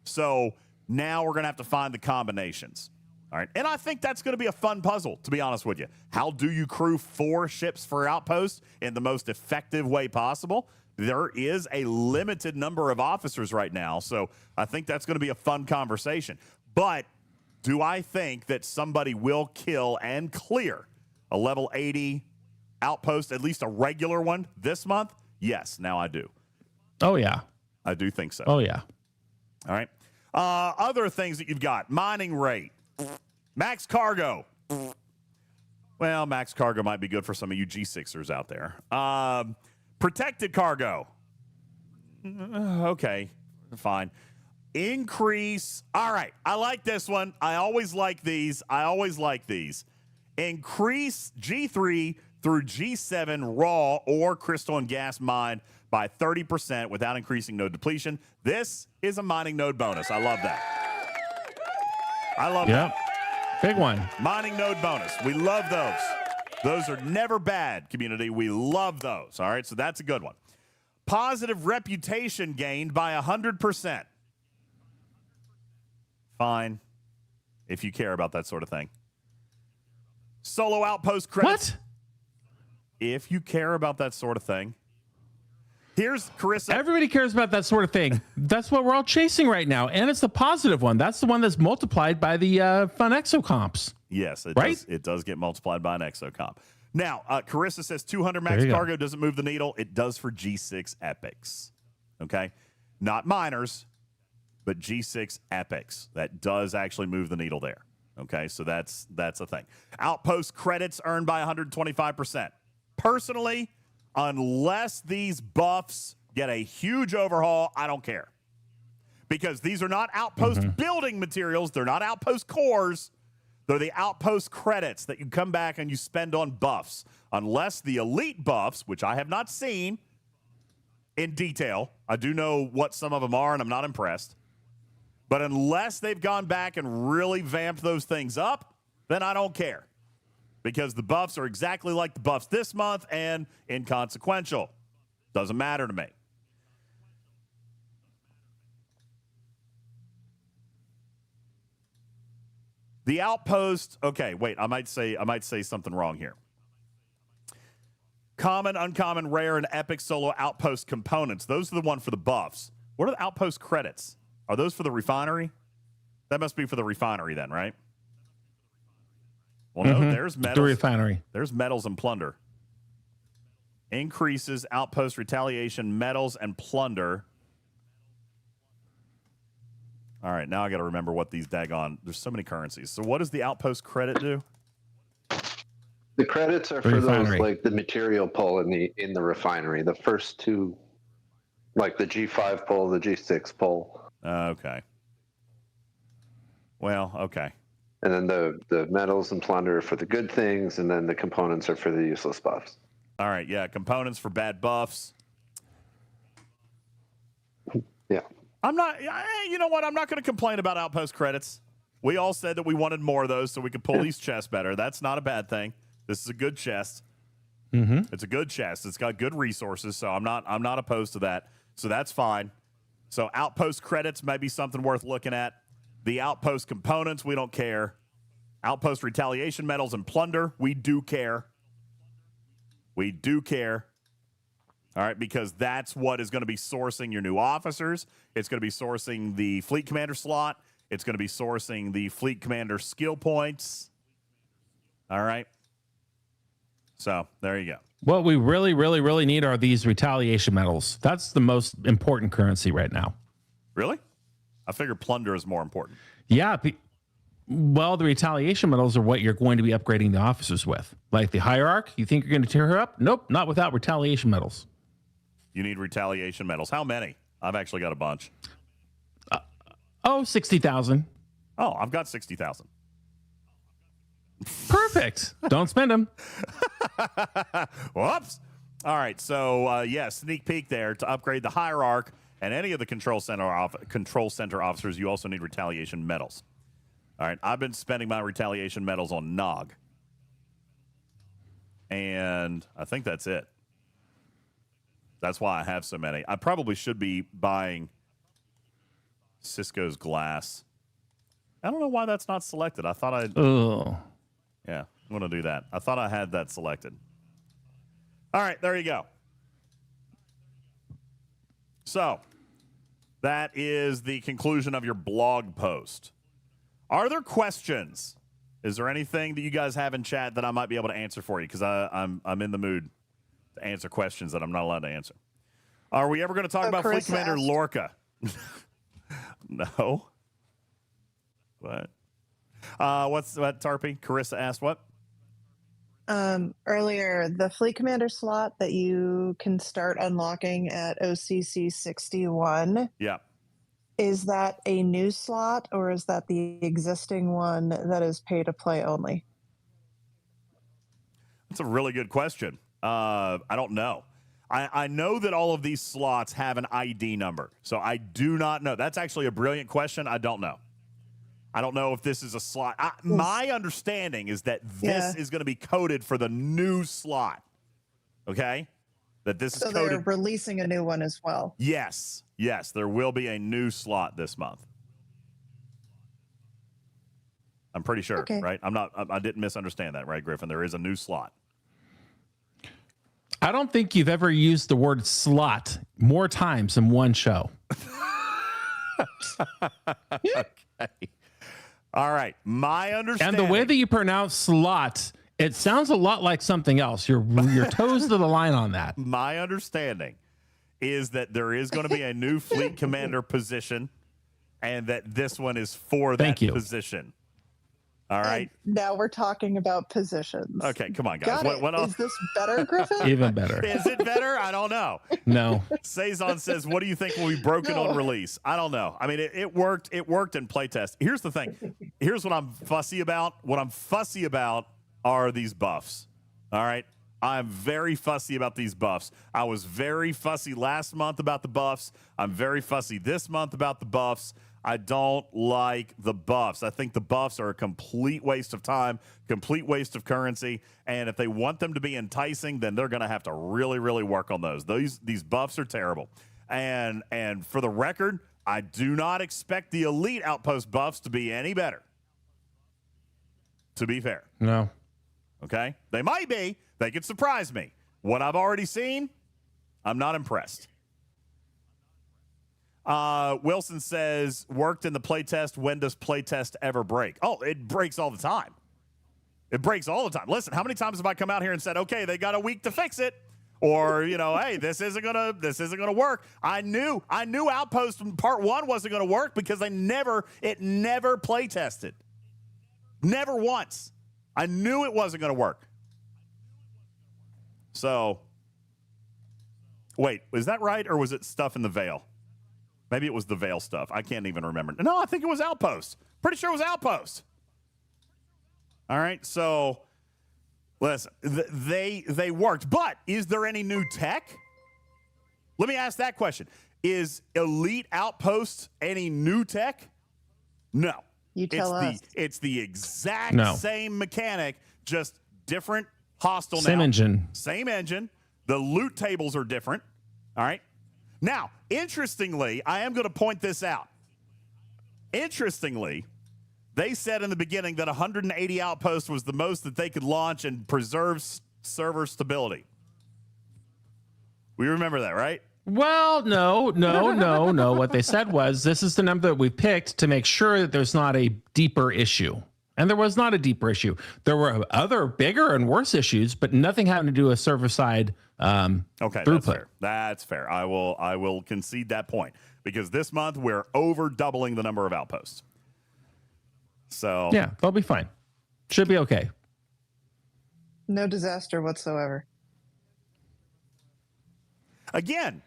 So now we're going to have to find the combinations. All right? And I think that's going to be a fun puzzle, to be honest with you. How do you crew 4 ships for outposts in the most effective way possible? There is a limited number of officers right now, so I think that's going to be a fun conversation. But do I think that somebody will kill and clear a level 80 outpost, at least a regular one, this month? Yes, now I do. Oh, yeah. I do think so. Oh, yeah. All right. Other things that you've got. Mining rate. Max cargo. Well, max cargo might be good for some of you G6ers out there. Protected cargo. Okay, fine. Increase. All right, I like this one. I always like these. Increase G3 through G7 raw or crystal and gas mine by 30% without increasing node depletion. This is a mining node bonus. I love that. I love that. Big one. Mining node bonus. We love those. Those are never bad, community. We love those. All right, so that's a good one. Positive reputation gained by 100%. Fine, if you care about that sort of thing. Solo outpost credits. What? If you care about that sort of thing. Here's Carissa. Everybody cares about that sort of thing. That's what we're all chasing right now. And it's the positive one. That's the one that's multiplied by the fun exo comps. Yes, right? It does get multiplied by an exo comp. Now, Carissa says 200 max cargo doesn't move the needle. It does for G6 epics. Okay? Not miners, but G6 epics. That does actually move the needle there. Okay? So that's a thing. Outpost credits earned by 125%. Personally, unless these buffs get a huge overhaul, I don't care. Because these are not outpost building materials. They're not outpost cores. They're the outpost credits that you come back and you spend on buffs. Unless the elite buffs, which I have not seen in detail. I do know what some of them are, and I'm not impressed. But unless they've gone back and really vamped those things up, then I don't care. Because the buffs are exactly like the buffs this month and inconsequential. Doesn't matter to me. The outpost, okay, wait, I might say something wrong here. Common, uncommon, rare, and epic solo outpost components. Those are the one for the buffs. What are the outpost credits? Are those for the refinery? That must be for the refinery then, right? Well, no, there's metals. The refinery. There's metals and plunder. Increases outpost retaliation, metals, and plunder. All right, now I got to remember what these daggone. There's so many currencies. So what does the outpost credit do? The credits are for those like the material pull in the refinery. The first two, like the G5 pull, the G6 pull. Okay. Well, okay. And then the metals and plunder are for the good things, and then the components are for the useless buffs. All right, yeah, components for bad buffs. Yeah. You know what? I'm not going to complain about outpost credits. We all said that we wanted more of those so we could pull these chests better. That's not a bad thing. This is a good chest. It's a good chest. It's got good resources, so I'm not opposed to that. So that's fine. So outpost credits may be something worth looking at. The outpost components, we don't care. Outpost retaliation metals and plunder, we do care. We do care. All right, because that's what is going to be sourcing your new officers. It's going to be sourcing the fleet commander slot. It's going to be sourcing the fleet commander skill points. All right. So there you go. What we really, really, really need are these retaliation medals. That's the most important currency right now. Really? I figure plunder is more important. Yeah. Well, the retaliation medals are what you're going to be upgrading the officers with. Like the hierarch, you think you're going to tear her up? Nope, not without retaliation medals. You need retaliation medals. How many? I've actually got a bunch. 60,000. Oh, I've got 60,000. Perfect. Don't spend them. Whoops. All right. So, sneak peek there to upgrade the hierarch and any of the control center officers. You also need retaliation medals. All right. I've been spending my retaliation medals on Nog. And I think that's it. That's why I have so many. I probably should be buying Sisko's glass. I don't know why that's not selected. I thought I'd... Oh. Yeah, I'm going to do that. I thought I had that selected. All right, there you go. So, that is the conclusion of your blog post. Are there questions? Is there anything that you guys have in chat that I might be able to answer for you? Because I'm in the mood to answer questions that I'm not allowed to answer. Are we ever going to talk about Fleet Commander Lorca? No. What? What's that, Tarpy? Carissa asked what? Earlier, the Fleet Commander slot that you can start unlocking at OCC 61. Yeah. Is that a new slot, or is that the existing one that is pay to play only? That's a really good question. I don't know. I know that all of these slots have an ID number, so I do not know. That's actually a brilliant question. I don't know. I don't know if this is a slot. My understanding is that this is going to be coded for the new slot. Okay? That this is so coded. they're releasing a new one as well. Yes. Yes, there will be a new slot this month. I'm pretty sure, right? I didn't misunderstand that, right, Griffin? There is a new slot. I don't think you've ever used the word slot more times in one show. Okay. All right. My understanding. And the way that you pronounce slot, it sounds a lot like something else. You're toes to the line on that. My understanding is that there is going to be a new fleet commander position, and that this one is for that position. All right. And now we're talking about positions. Okay, come on, guys. What else? Is this better, Griffin? Even better. Is it better? I don't know. No. Saison says, what do you think will be broken on release? I don't know. I mean, it worked. It worked in playtest. Here's the thing. Here's what I'm fussy about. What I'm fussy about are these buffs. All right. I'm very fussy about these buffs. I was very fussy last month about the buffs. I'm very fussy this month about the buffs. I don't like the buffs. I think the buffs are a complete waste of time, complete waste of currency. And if they want them to be enticing, then they're going to have to really, really work on those. These buffs are terrible. And for the record, I do not expect the elite outpost buffs to be any better. To be fair. No. Okay? They might be. They could surprise me. What I've already seen, I'm not impressed. Wilson says, worked in the playtest. When does playtest ever break? Oh, it breaks all the time. It breaks all the time. Listen, how many times have I come out here and said, okay, they got a week to fix it? Or, hey, this isn't gonna work. I knew Outpost in part 1 wasn't gonna work because it never play tested. Never once. I knew it wasn't gonna work. So, wait, was that right, or was it stuff in the Veil? Maybe it was the Veil stuff. I can't even remember. No, I think it was Outpost. Pretty sure it was Outpost. All right, so listen, they worked, but is there any new tech? Let me ask that question. Is Elite Outpost any new tech? No. You tell us. It's the exact same mechanic, just different hostile now. Same engine. The loot tables are different. All right. Now, interestingly, I am going to point this out. Interestingly, they said in the beginning that 180 outposts was the most that they could launch and preserve server stability. We remember that, right? Well, no. What they said was, this is the number that we picked to make sure that there's not a deeper issue. And there was not a deeper issue. There were other bigger and worse issues, but nothing having to do with server side throughput. That's fair. I will concede that point, because this month we're over doubling the number of outposts. So yeah, they'll be fine. Should be okay. No disaster whatsoever. Again,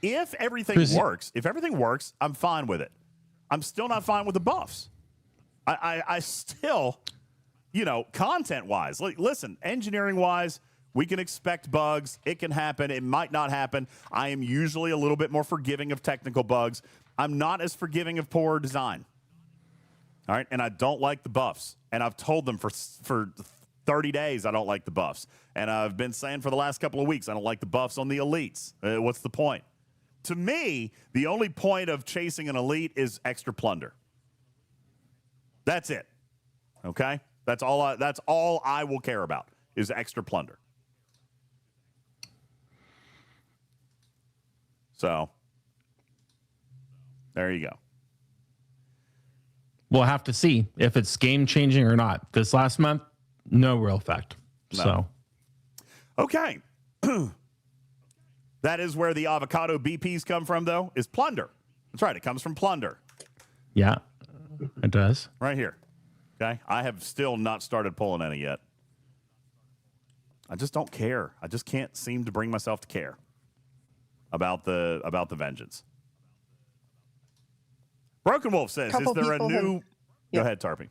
if everything works, I'm fine with it. I'm still not fine with the buffs. I still, content-wise, listen, engineering-wise, we can expect bugs. It can happen. It might not happen. I am usually a little bit more forgiving of technical bugs. I'm not as forgiving of poor design. All right, and I don't like the buffs. And I've told them for 30 days I don't like the buffs. And I've been saying for the last couple of weeks I don't like the buffs on the elites. What's the point? To me, the only point of chasing an elite is extra plunder. That's it. Okay? That's all I will care about is extra plunder. So, there you go. We'll have to see if it's game changing or not. This last month, no real effect. No. So, okay. That is where the avocado BPs come from, though, is plunder. That's right. It comes from plunder. Yeah, it does. Right here. Okay. I have still not started pulling any yet. I just don't care. I just can't seem to bring myself to care about the vengeance. Broken Wolf says, is there a new... Go ahead, Tarpy.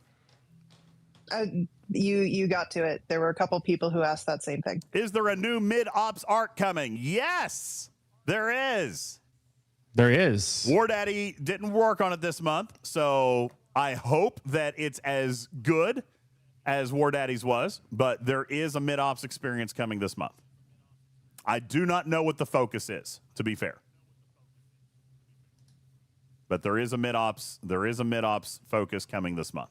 You got to it. There were a couple people who asked that same thing. Is there a new mid-ops arc coming? Yes, there is. There is. War Daddy didn't work on it this month, so I hope that it's as good as War Daddy's was, but there is a mid-ops experience coming this month. I do not know what the focus is, to be fair. But there is a mid-ops focus coming this month.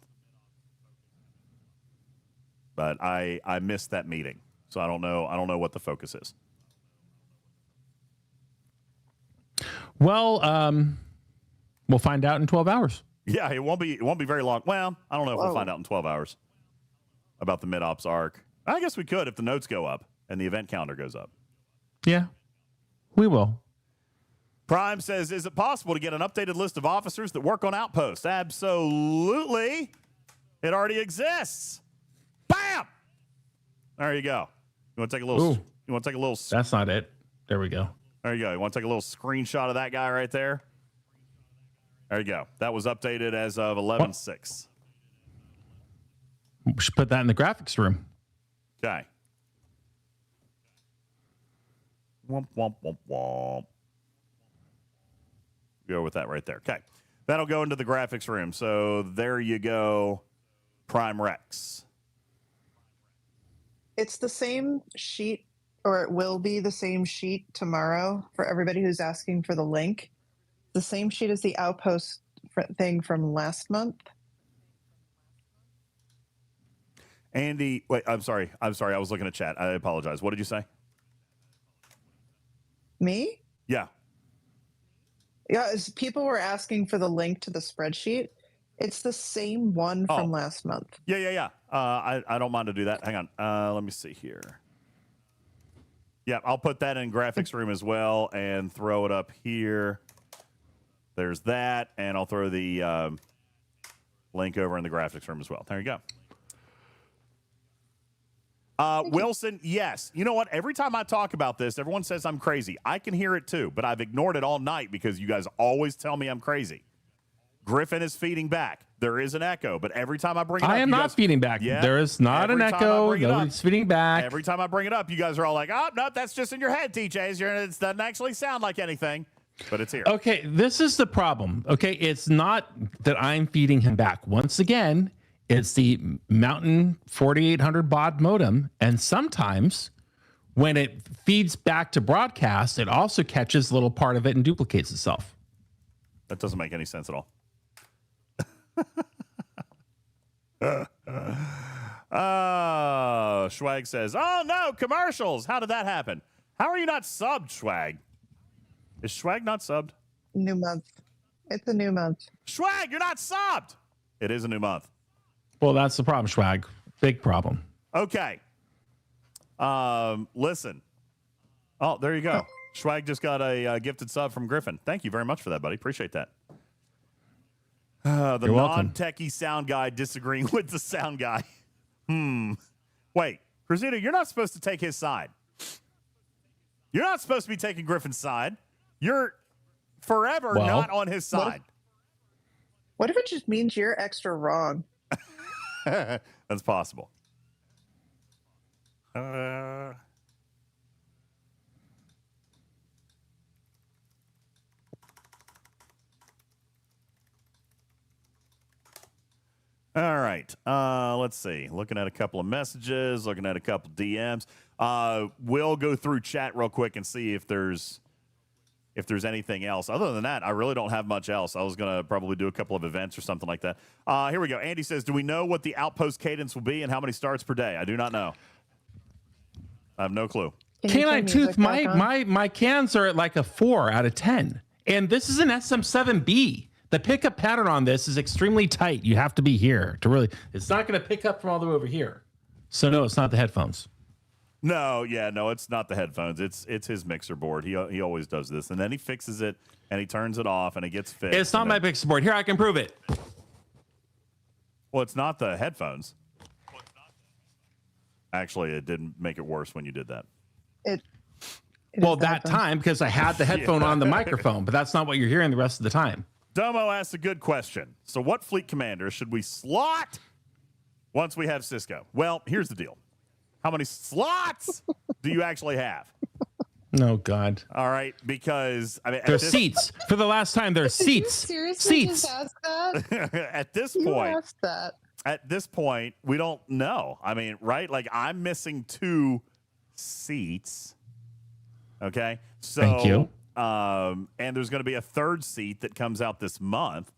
But I missed that meeting, so I don't know what the focus is. Well, we'll find out in 12 hours. Yeah, it won't be very long. Well, I don't know if we'll find out in 12 hours about the mid-ops arc. I guess we could if the notes go up and the event calendar goes up. Yeah, we will. Prime says, is it possible to get an updated list of officers that work on Outposts? Absolutely. It already exists. Bam! There you go. You want to take a little? Ooh. You want to take a little? That's not it. There we go. There you go. You want to take a little screenshot of that guy right there? There you go. That was updated as of 11/6. We should put that in the graphics room. Okay. Womp, womp, womp, womp. Go with that right there. Okay. That'll go into the graphics room. So there you go. Prime Rex. It's the same sheet, or it will be the same sheet tomorrow for everybody who's asking for the link. The same sheet as the Outpost thing from last month. Andy, wait, I'm sorry. I was looking at chat. I apologize. What did you say? Me? Yeah. Yeah, people were asking for the link to the spreadsheet. It's the same one from last month. Yeah. I don't mind to do that. Hang on. Let me see here. Yeah, I'll put that in graphics room as well and throw it up here. There's that, and I'll throw the link over in the graphics room as well. There you go. Wilson, yes. You know what? Every time I talk about this, everyone says I'm crazy. I can hear it too, but I've ignored it all night because you guys always tell me I'm crazy. Griffin is feeding back. There is an echo, but every time I bring it up, I am not feeding back. Yeah, there is not an echo. Nobody's feeding back. Every time I bring it up, you guys are all like, oh, no, that's just in your head, DJs. It doesn't actually sound like anything, but it's here. Okay, this is the problem. Okay, it's not that I'm feeding him back. Once again, it's the Mountain 4800 baud modem, and sometimes when it feeds back to broadcast, it also catches a little part of it and duplicates itself. That doesn't make any sense at all. Schwag says, oh no, commercials. How did that happen? How are you not subbed, Schwag? Is Schwag not subbed? New month. It's a new month. Schwag, you're not subbed. It is a new month. Well, that's the problem, Schwag. Big problem. Okay. Listen. Oh, there you go. Schwag just got a gifted sub from Griffin. Thank you very much for that, buddy. Appreciate that. The non-techie sound guy disagreeing with the sound guy. Wait, Cruzito, you're not supposed to take his side. You're not supposed to be taking Griffin's side. You're forever not on his side. What if it just means you're extra wrong? That's possible. All right. Let's see. Looking at a couple of messages, looking at a couple DMs. We'll go through chat real quick and see if there's anything else. Other than that, I really don't have much else. I was going to probably do a couple of events or something like that. Here we go. Andy says, do we know what the Outpost cadence will be and how many starts per day? I do not know. I have no clue. Canine Tooth, my cans are at like a 4 out of 10. And this is an SM7B. The pickup pattern on this is extremely tight. You have to be here to really, it's not going to pick up from all the way over here. So no, it's not the headphones. No, it's not the headphones. It's his mixer board. He always does this. And then he fixes it and he turns it off and it gets fixed. It's not my mixer board. Here, I can prove it. Well, it's not the headphones. Actually, it didn't make it worse when you did that. Well, that time because I had the headphone on the microphone, but that's not what you're hearing the rest of the time. Domo asks a good question. So what fleet commander should we slot Once we have Sisko. Well, here's the deal. How many slots do you actually have? No, God. All right, because I mean, there's seats. For the last time, there's seats. Did you seriously Seats. just ask that? At this You point, asked that. at this point, we don't know. I mean, right? Like I'm missing 2 seats. Okay, so Thank you. And there's going to be a 3rd seat that comes out this month.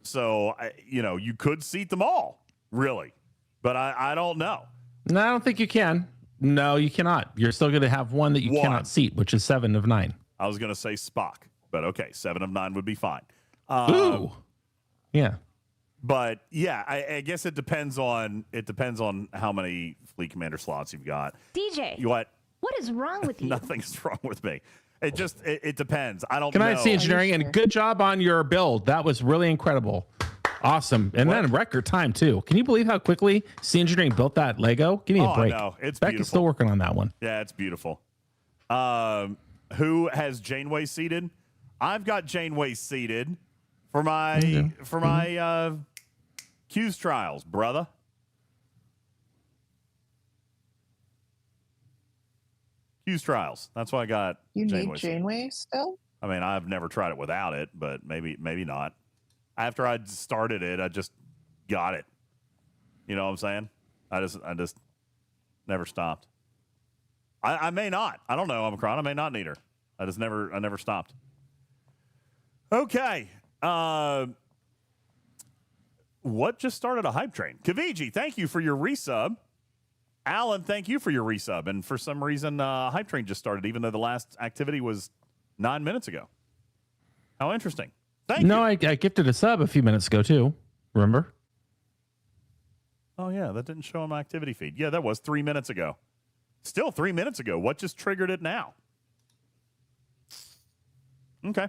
So you could seat them all, really, but I don't know. No, I don't think you can. No, you cannot. You're still going to have one that you cannot seat, which is 7 of 9. I was going to say Spock, but okay, 7 of 9 would be fine. Ooh, yeah. But yeah, I guess it depends on how many fleet commander slots you've got. DJ, What? what is wrong with you? Nothing's wrong with me. It just it depends. I don't Can know. I see engineering? And good job on your build. That was really incredible. Awesome. And then record time, too. Can you believe how quickly C Engineering built that Lego? Give me a break. No, it's Becky's beautiful. still working on that one. Yeah, it's beautiful. Who has Janeway seated? I've got Janeway seated for my Q's trials, brother. Q's trials. That's why I got You Janeway need seated. Janeway still? I mean, I've never tried it without it, but maybe not. After I started it, I just got it. You know what I'm saying? I just never stopped. I may not. I don't know, Omicron. I may not need her. I never stopped. Okay. What just started a hype train? Kaviji, thank you for your resub. Alan, thank you for your resub. And for some reason, hype train just started, even though the last activity was 9 minutes ago. How interesting. Thank you. I gifted a sub a few minutes ago, too. Remember? Oh, yeah, that didn't show on my activity feed. Yeah, that was 3 minutes ago. Still 3 minutes ago. What just triggered it now? Okay.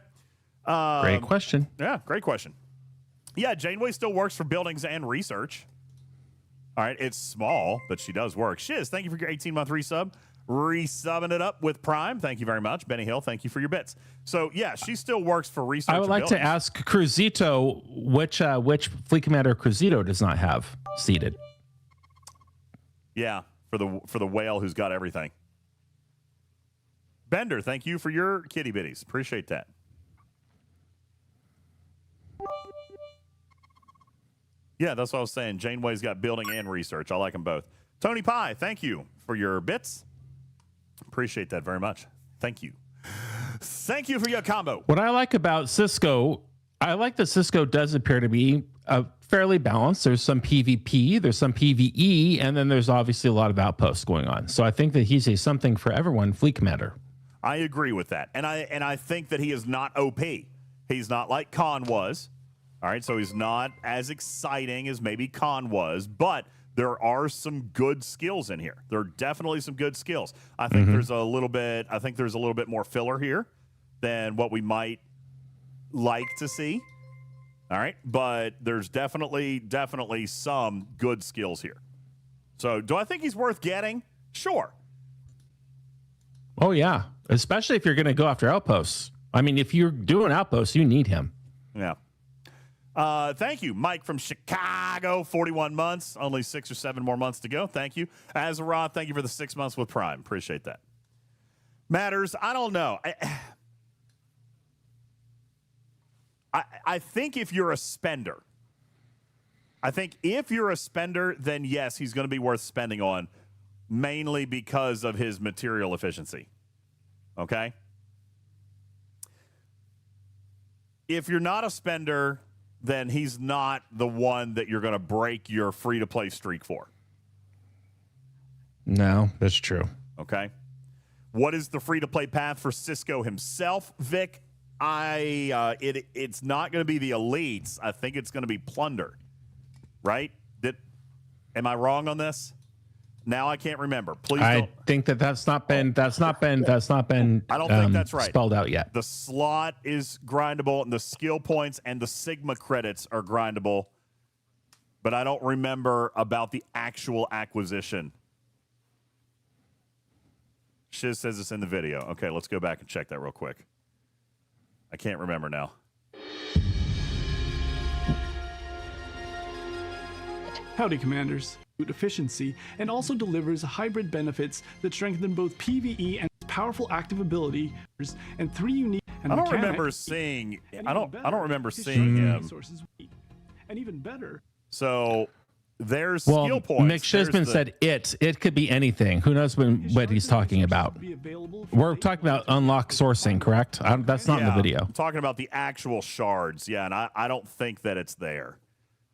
Great question. Yeah, great question. Yeah, Janeway still works for buildings and research. All right, it's small, but she does work. Shiz, thank you for your 18-month resub. Resubbing it up with Prime. Thank you very much. Benny Hill, thank you for your bits. So, yeah, she still works for research. I would like to ask Cruzito which Fleet Commander Cruzito does not have seated. Yeah, for the whale who's got everything. Bender, thank you for your kitty bitties. Appreciate that. Yeah, that's what I was saying. Janeway's got building and research. I like them both. Tony Pie, thank you for your bits. Appreciate that very much. Thank you. Thank you for your combo. What I like about Sisko, I like that Sisko does appear to be fairly balanced. There's some PvP, there's some PvE, and then there's obviously a lot of outposts going on. So I think that he's a something for everyone fleet commander. I agree with that. And I think that he is not OP. He's not like Khan was. All right, so he's not as exciting as maybe Khan was, but there are some good skills in here. There are definitely some good skills. I think there's a little bit more filler here than what we might like to see. All right, but there's definitely some good skills here. So, do I think he's worth getting? Sure. Oh yeah, especially if you're going to go after outposts. I mean, if you're doing outposts, you need him. Yeah. Thank you, Mike from Chicago. 41 months, only 6 or 7 more months to go. Thank you, Azeroth. Thank you for the 6 months with Prime. Appreciate that. Matters. I don't know. I think if you're a spender, then yes, he's going to be worth spending on, mainly because of his material efficiency. Okay. If you're not a spender, then he's not the one that you're going to break your free-to-play streak for. No, that's true. Okay. What is the free-to-play path for Sisko himself, Vic? It's not going to be the elites. I think it's going to be plunder. Right? Am I wrong on this? Now I can't remember. Please don't. I think that's not been I don't think that's right. Spelled out yet. The slot is grindable, and the skill points and the Sigma credits are grindable, but I don't remember about the actual acquisition. Shiz says it's in the video. Okay, let's go back and check that real quick. I can't remember now. Howdy, Commanders. Efficiency, and also delivers hybrid benefits that strengthen both PvE and powerful active ability, and 3 unique and I don't mechanic, remember seeing. and I don't. even I don't better, remember his seeing shards and him. resources weak. And even better, So there's Well, skill points. McShisman There's the- said it could be anything. Who knows what he's talking about? We're talking about unlock sourcing, correct? That's not in the video. I'm talking about the actual shards. Yeah, and I don't think that it's there.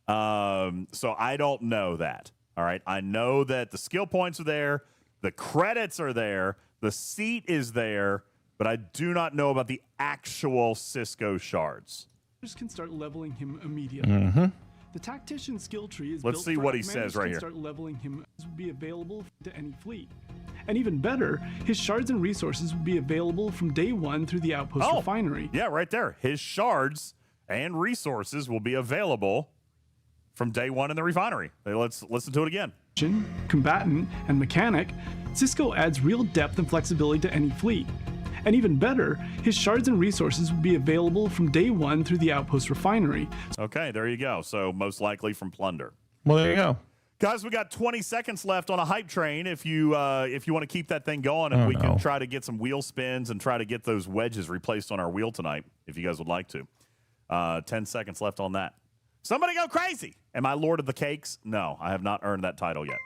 So I don't know that. All right. I know that the skill points are there, the credits are there, the seat is there, but I do not know about the actual Sisko shards. can start leveling him immediately. Mm-hmm. The tactician skill tree is Let's built see for what he commanders says right can here. Start leveling him would be available to any fleet. And even better, his shards and resources would be available from day 1 through the Outpost refinery. Yeah, right there. His shards and resources will be available from day 1 in the refinery. Let's listen to it again. Combatant, and mechanic, Sisko adds real depth and flexibility to any fleet. And even better, his shards and resources would be available from day 1 through the Outpost refinery. Okay, there you go. So most likely from plunder. Well, there you go. Guys, we got 20 seconds left on a hype train. If you want to keep that thing going, and we can try to get some wheel spins and try to get those wedges replaced on our wheel tonight, if you guys would like to. 10 seconds left on that. Somebody go crazy. Am I Lord of the Cakes? No, I have not earned that title yet.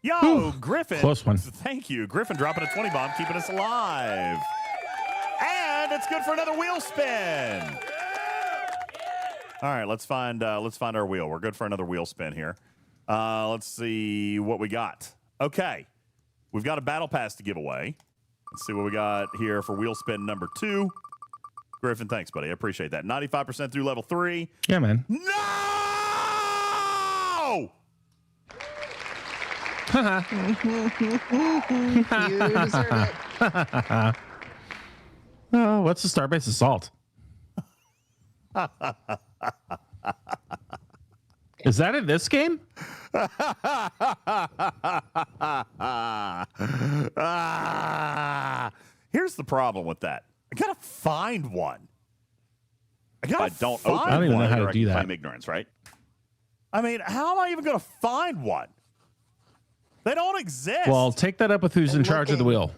Yo, Griffin. Close one. Thank you. Griffin dropping a 20 bomb, keeping us alive. And it's good for another wheel spin. All right, let's find our wheel. We're good for another wheel spin here. Let's see what we got. Okay, we've got a battle pass to give away. Let's see what we got here for wheel spin number 2. Griffin, thanks, buddy. I appreciate that. 95% through level 3. Yeah, man. No! You deserve it. Oh, what's the Starbase Assault? Is that in this game? Here's the problem with that. I gotta find one. I don't even know how to do that. Claim ignorance, right? I mean, how am I even gonna find one? They don't exist. Well, take that up with who's in charge of the wheel.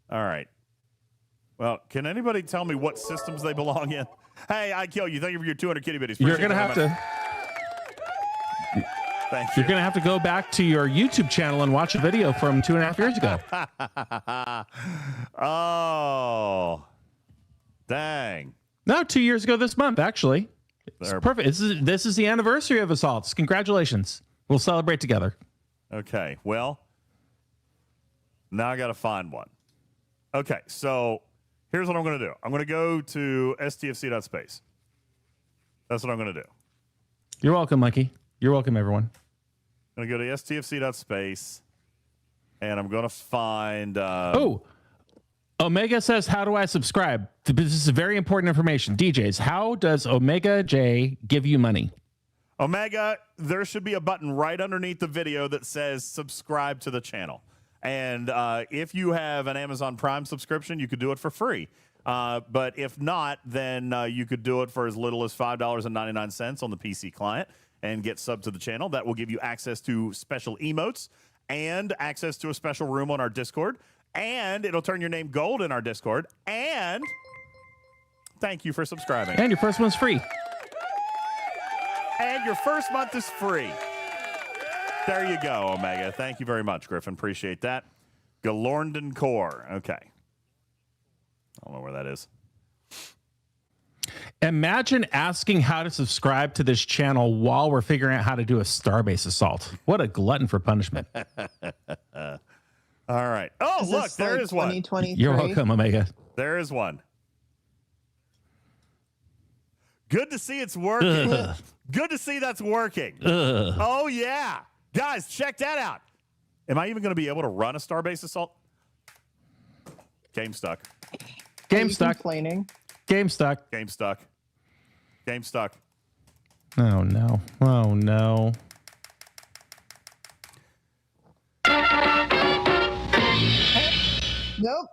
All right. Well, can anybody tell me what systems they belong in? Hey, I kill you. Thank you for your 200 kitty bitties. You're gonna have to. Thank you. You're gonna have to go back to your YouTube channel and watch a video from 2.5 years ago. Oh, dang! No, 2 years ago this month, actually. It's perfect. This is the anniversary of Assaults. Congratulations. We'll celebrate together. Okay. Well, now I got to find one. Okay, so here's what I'm going to do. I'm going to go to stfc.space. That's what I'm going to do. You're welcome, Mikey. You're welcome, everyone. I'm going to go to stfc.space, and I'm going to find... Omega says, how do I subscribe? This is very important information. DJs, how does Omega J give you money? Omega, there should be a button right underneath the video that says subscribe to the channel. And if you have an Amazon Prime subscription, you could do it for free. But if not, then you could do it for as little as $5.99 on the PC client and get sub to the channel. That will give you access to special emotes and access to a special room on our Discord. And it'll turn your name gold in our Discord. And thank you for subscribing. And your first one's free. And your first month is free. There you go, Omega. Thank you very much, Griffin. Appreciate that. Galorndon Core. Okay. I don't know where that is. Imagine asking how to subscribe to this channel while we're figuring out how to do a Starbase Assault. What a glutton for punishment. All right. Oh, look, there is one. You're welcome, Omega. There is one. Good to see it's working. Good to see that's working. Oh, yeah. Guys, check that out. Am I even going to be able to run a Starbase Assault? Game stuck. Game stuck. Complaining. Game stuck. Game stuck. Game stuck. Oh, no. Oh, no. Nope.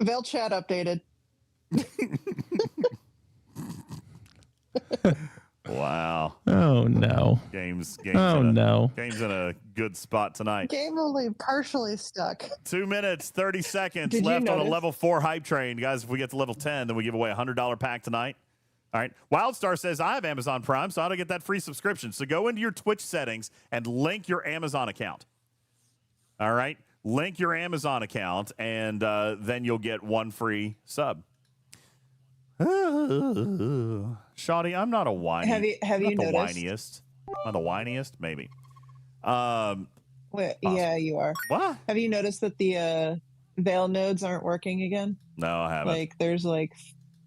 Veil chat updated. Wow. Oh no. Game's Oh no. Game's in a good spot tonight. Game only partially stuck. 2 minutes, 30 seconds Did you left on a notice? level 4 hype train. Guys, if we get to level 10, then we give away a $100 pack tonight. All right. Wildstar says, I have Amazon Prime, so how to get that free subscription. So go into your Twitch settings and link your Amazon account. All right. Link your Amazon account, and then you'll get one free sub. Shoddy, I'm not a whiny. Have you the noticed? whiniest. Not the whiniest, maybe. Wait, yeah, you are. What? Have you noticed that the Veil nodes aren't working again? No, I haven't. Like, there's like.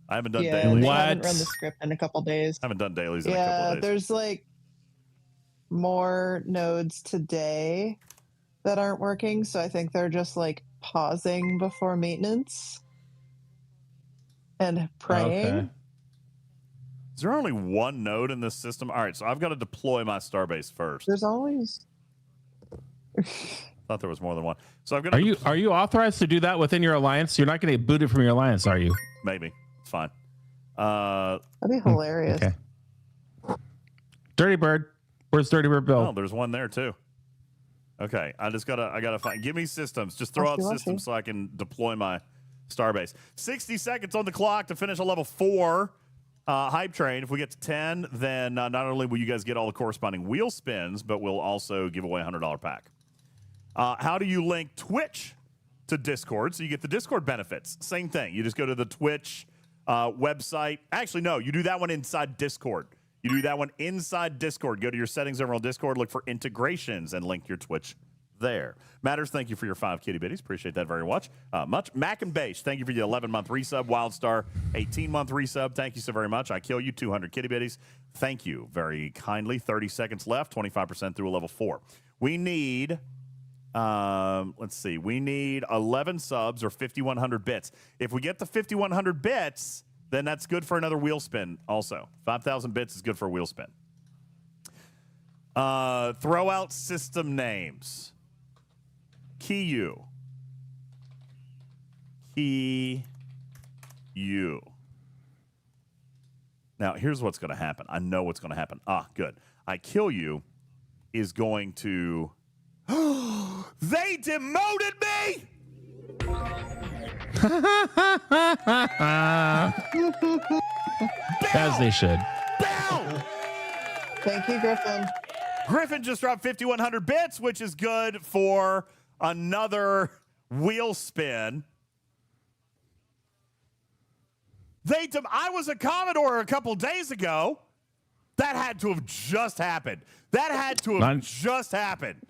I haven't done Yeah, dailies. they haven't run the script in a couple days. I haven't done dailies in a Yeah, couple of days. there's like more nodes today that aren't working, so I think they're just like pausing before maintenance and praying. Okay. Is there only one node in this system? All right, so I've got to deploy my starbase first. There's always. Thought there was more than one. So I've got. Are you authorized to do that within your alliance? You're not going to get booted from your alliance, are you? Maybe it's fine. That'd be hilarious. Okay. Dirty Bird, where's Dirty Bird Bill? Oh, there's one there too. Okay, I gotta find. Give me systems. Just throw out systems so I can deploy my starbase. 60 seconds on the clock to finish a level 4 hype train. If we get to 10, then not only will you guys get all the corresponding wheel spins, but we'll also give away a $100 pack. How do you link Twitch to Discord so you get the Discord benefits? Same thing. You just go to the Twitch website. Actually, no, you do that one inside Discord. You do that one inside Discord. Go to your settings over on Discord, look for integrations, and link your Twitch there. Matters, thank you for your 5 kitty bitties. Appreciate that very much. Mac and Base, thank you for the 11-month resub. Wildstar, 18-month resub. Thank you so very much. I kill you, 200 kitty bitties. Thank you very kindly. 30 seconds left, 25% through a level 4. We need, let's see, we need 11 subs or 5,100 bits. If we get the 5,100 bits, then that's good for another wheel spin also. 5,000 bits is good for a wheel spin. Throw out system names. Kiyu. Now, here's what's going to happen. I know what's going to happen. Good. I kill you is going to... They demoted me! As they should. Bow! Thank you, Griffin. Griffin just dropped 5,100 bits, which is good for another wheel spin. I was a Commodore a couple days ago. That had to have just happened. Just happened.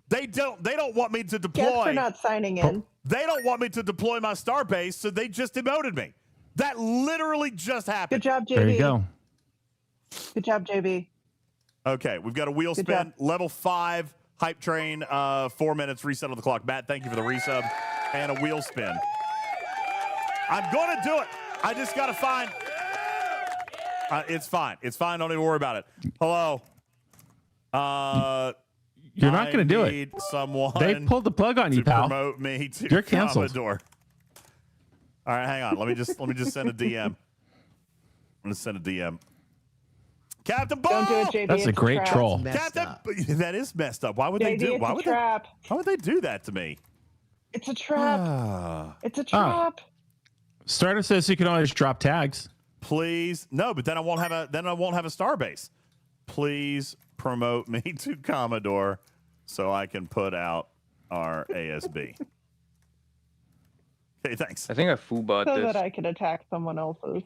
They don't want me to deploy. Guess for not signing in. They don't want me to deploy my starbase, so they just demoted me. That literally just happened. Good job, JB. There you go. Good job, JB. Okay, we've got a wheel Good spin, job. level 5 hype train, 4 minutes, reset on the clock. Matt, thank you for the resub and a wheel spin. I'm going to do it. I just got to find. It's fine. It's fine. Don't even worry about it. Hello. You're not going to do it. Someone. They pulled the plug on you, to pal. promote me to You're canceled. Commodore. All right, hang on. Let me just send a DM. I'm going to send a DM. Captain Ball! Don't do it, JB. That's it's a great trap. troll. Captain, that is messed up. Why would they JB, do? it's Why a would trap. why would they do that to me? It's a trap. It's a trap. Starter says you can always drop tags. Please, no, but then I won't have a starbase. Please promote me to Commodore so I can put out our ASB. Okay, thanks. I think I foobot So this. that I can attack someone else's.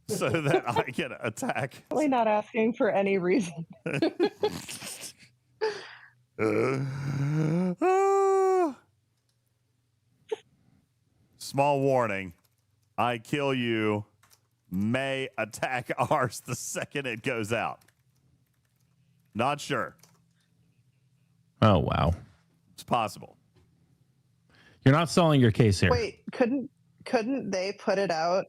So that I can attack. Really not asking for any reason. Small warning. I kill you may attack ours the second it goes out. Not sure. Oh, wow. It's possible. You're not selling your case here. Wait, couldn't they put it out?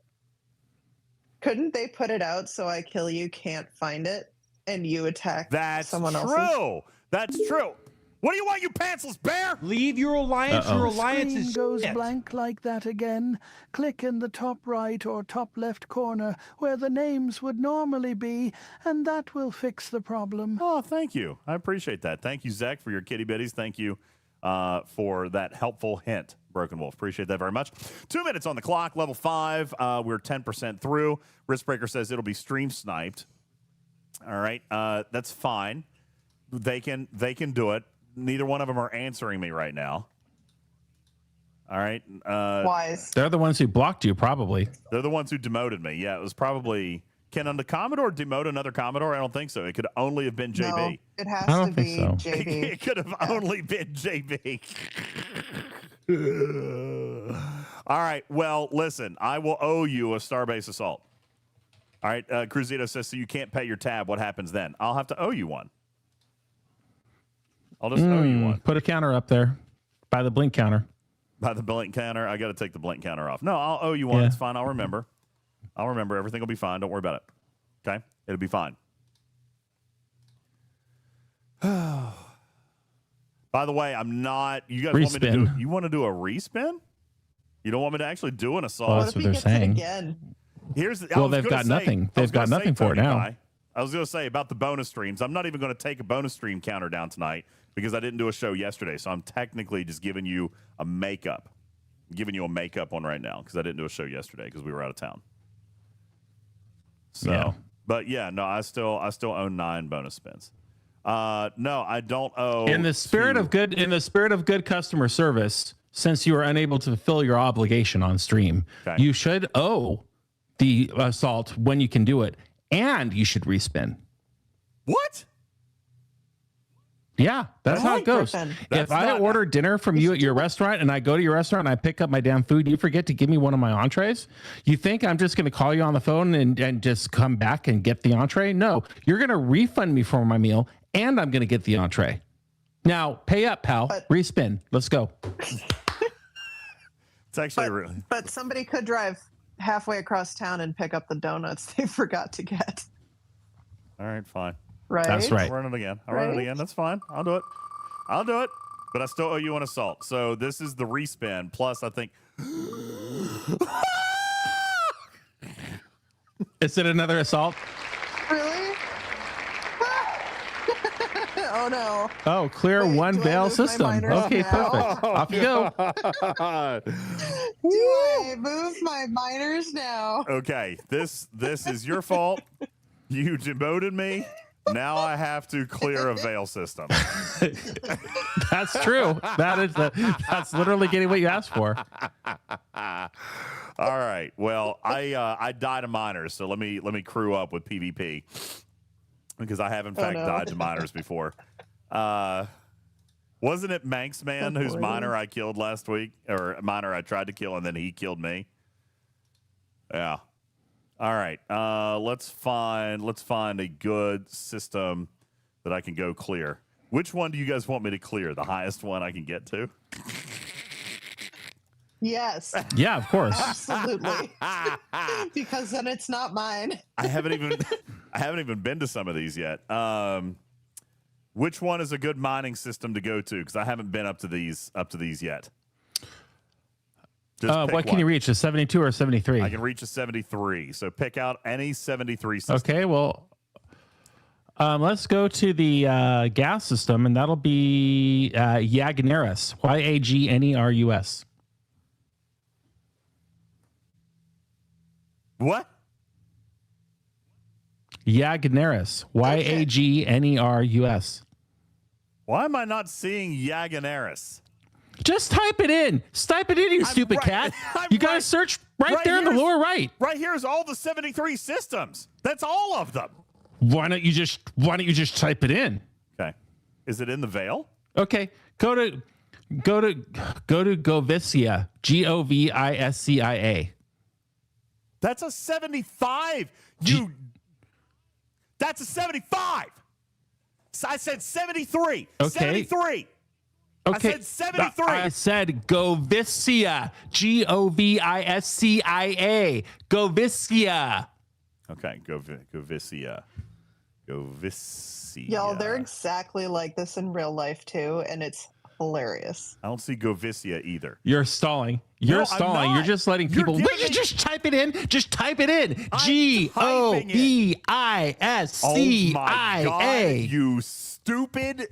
Couldn't they put it out so I kill you, can't find it, and you attack That's someone true. else's? That's true. What do you want, you pantsless bear? Leave your alliance. Uh-oh. Your alliance Screen is goes shit. blank like that again. Click in the top right or top left corner where the names would normally be, and that will fix the problem. Oh, thank you. I appreciate that. Thank you, Zach, for your kitty bitties. Thank you for that helpful hint, Broken Wolf. Appreciate that very much. 2 minutes on the clock, level 5. We're 10% through. Riskbreaker says it'll be stream sniped. All right, that's fine. They can do it. Neither one of them are answering me right now. All right. Wise. They're the ones who blocked you, probably. They're the ones who demoted me. Yeah, it was probably... Can the Commodore demote another Commodore? I don't think so. It could only have been JB. No, it has I don't to think be so. JB. It could have only been JB. All right. Well, listen, I will owe you a Starbase Assault. All right. Cruzito says, so you can't pay your tab. What happens then? I'll have to owe you one. I'll just owe you one. Put a counter up there by the blink counter. By the blink counter? I got to take the blink counter off. No, I'll owe you one. Yeah. It's fine. I'll remember. Everything will be fine. Don't worry about it. Okay? It'll be fine. By the way, I'm not... You guys want me to do... You want to do a respin? You don't want me to actually do an assault? Well, that's what they're saying. Well, they've got nothing. They've got nothing for it now. I was going to say about the bonus streams. I'm not even going to take a bonus stream counter down tonight because I didn't do a show yesterday. So I'm technically just giving you a makeup. I'm giving you a makeup one right now because I didn't do a show yesterday because we were out of town. So, Yeah. But yeah, no, I still own 9 bonus spins. No, I don't owe. In the spirit of good customer service, since you are unable to fulfill your obligation on stream, you should owe the assault when you can do it, and you should respin. What? Yeah, that's how it goes. If I order dinner from you at your restaurant and I go to your restaurant and I pick up my damn food, you forget to give me one of my entrees, you think I'm just going to call you on the phone and just come back and get the entree? No, you're going to refund me for my meal and I'm going to get the entree. Now, pay up, pal. Respin. Let's go. It's actually really. But somebody could drive halfway across town and pick up the donuts they forgot to get. All right, fine. Right? That's right. I'll run it again. That's fine. I'll do it. But I still owe you an assault. So this is the respin. Plus, I think. Is it another assault? Really? Oh, no. Oh, clear one veil system. Okay, perfect. Off you go. Do I move my miners now? Okay, this is your fault. You demoted me. Now I have to clear a veil system. That's true. That's literally getting what you asked for. All right. Well, I died to miners, so let me crew up with PvP because I have in fact died to miners before. Wasn't it Manx Man whose miner I killed last week, or miner I tried to kill and then he killed me? Yeah. All right. Let's find a good system that I can go clear. Which one do you guys want me to clear? The highest one I can get to? Yes. Yeah, of course. Absolutely. Because then it's not mine. I haven't even been to some of these yet. Which one is a good mining system to go to? Because I haven't been up to these yet. What can you reach? A 72 or a 73? I can reach a 73. So pick out any 73 system. Okay, well, let's go to the gas system, and that'll be Yagnerus. Yagnerus. What? Yagnerus. Yagnerus. Why am I not seeing Yagnerus? Just type it in. Type it in, you stupid cat. You got to search right there in the lower right. Right here's all the 73 systems. That's all of them. Why don't you just type it in? Okay. Is it in the veil? Okay. Go to Govisia. Govisia. That's a 75. That's a 75. I said 73. Okay. 73. Okay. I said 73. I said Govisia. Govisia. Govisia. Okay, Govisia. Govicia. Y'all, they're exactly like this in real life too, and it's hilarious. I don't see Govicia either. You're stalling. You're stalling. You're just letting people. Just type it in. Just type it in. Goviscia. Oh my God, you stupid.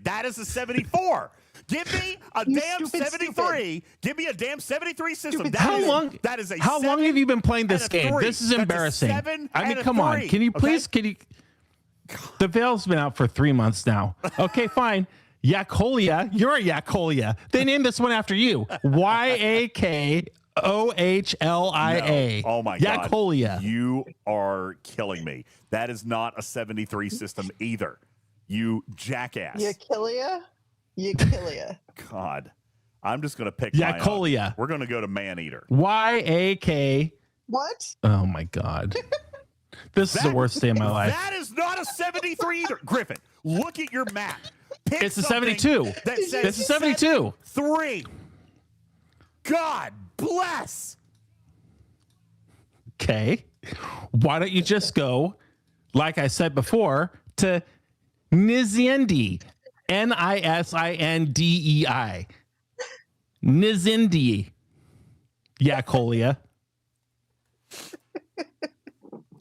That is a 74. Give me a damn 73. Give me a damn 73 system. How long have you been playing this game? This is embarrassing. I mean, come on. Can you please? Can you? The Veil's been out for 3 months now. Okay, fine. Yakolia, you're a Yakolia. They named this one after you. Yakohlia. No. Oh my God. Yakolia. You are killing me. That is not a 73 system either. You jackass. Yakilia? God. I'm just going to pick Yakolia. We're going to go to Maneater. YAK. What? Oh my God. This is the worst day of my life. That is not a 73 either. Griffin, look at your map. It's a 72. It's a 72. 3. God bless. Okay. Why don't you just go, like I said before, to Nizindi. Nisindei. Nizindi. Yakolia.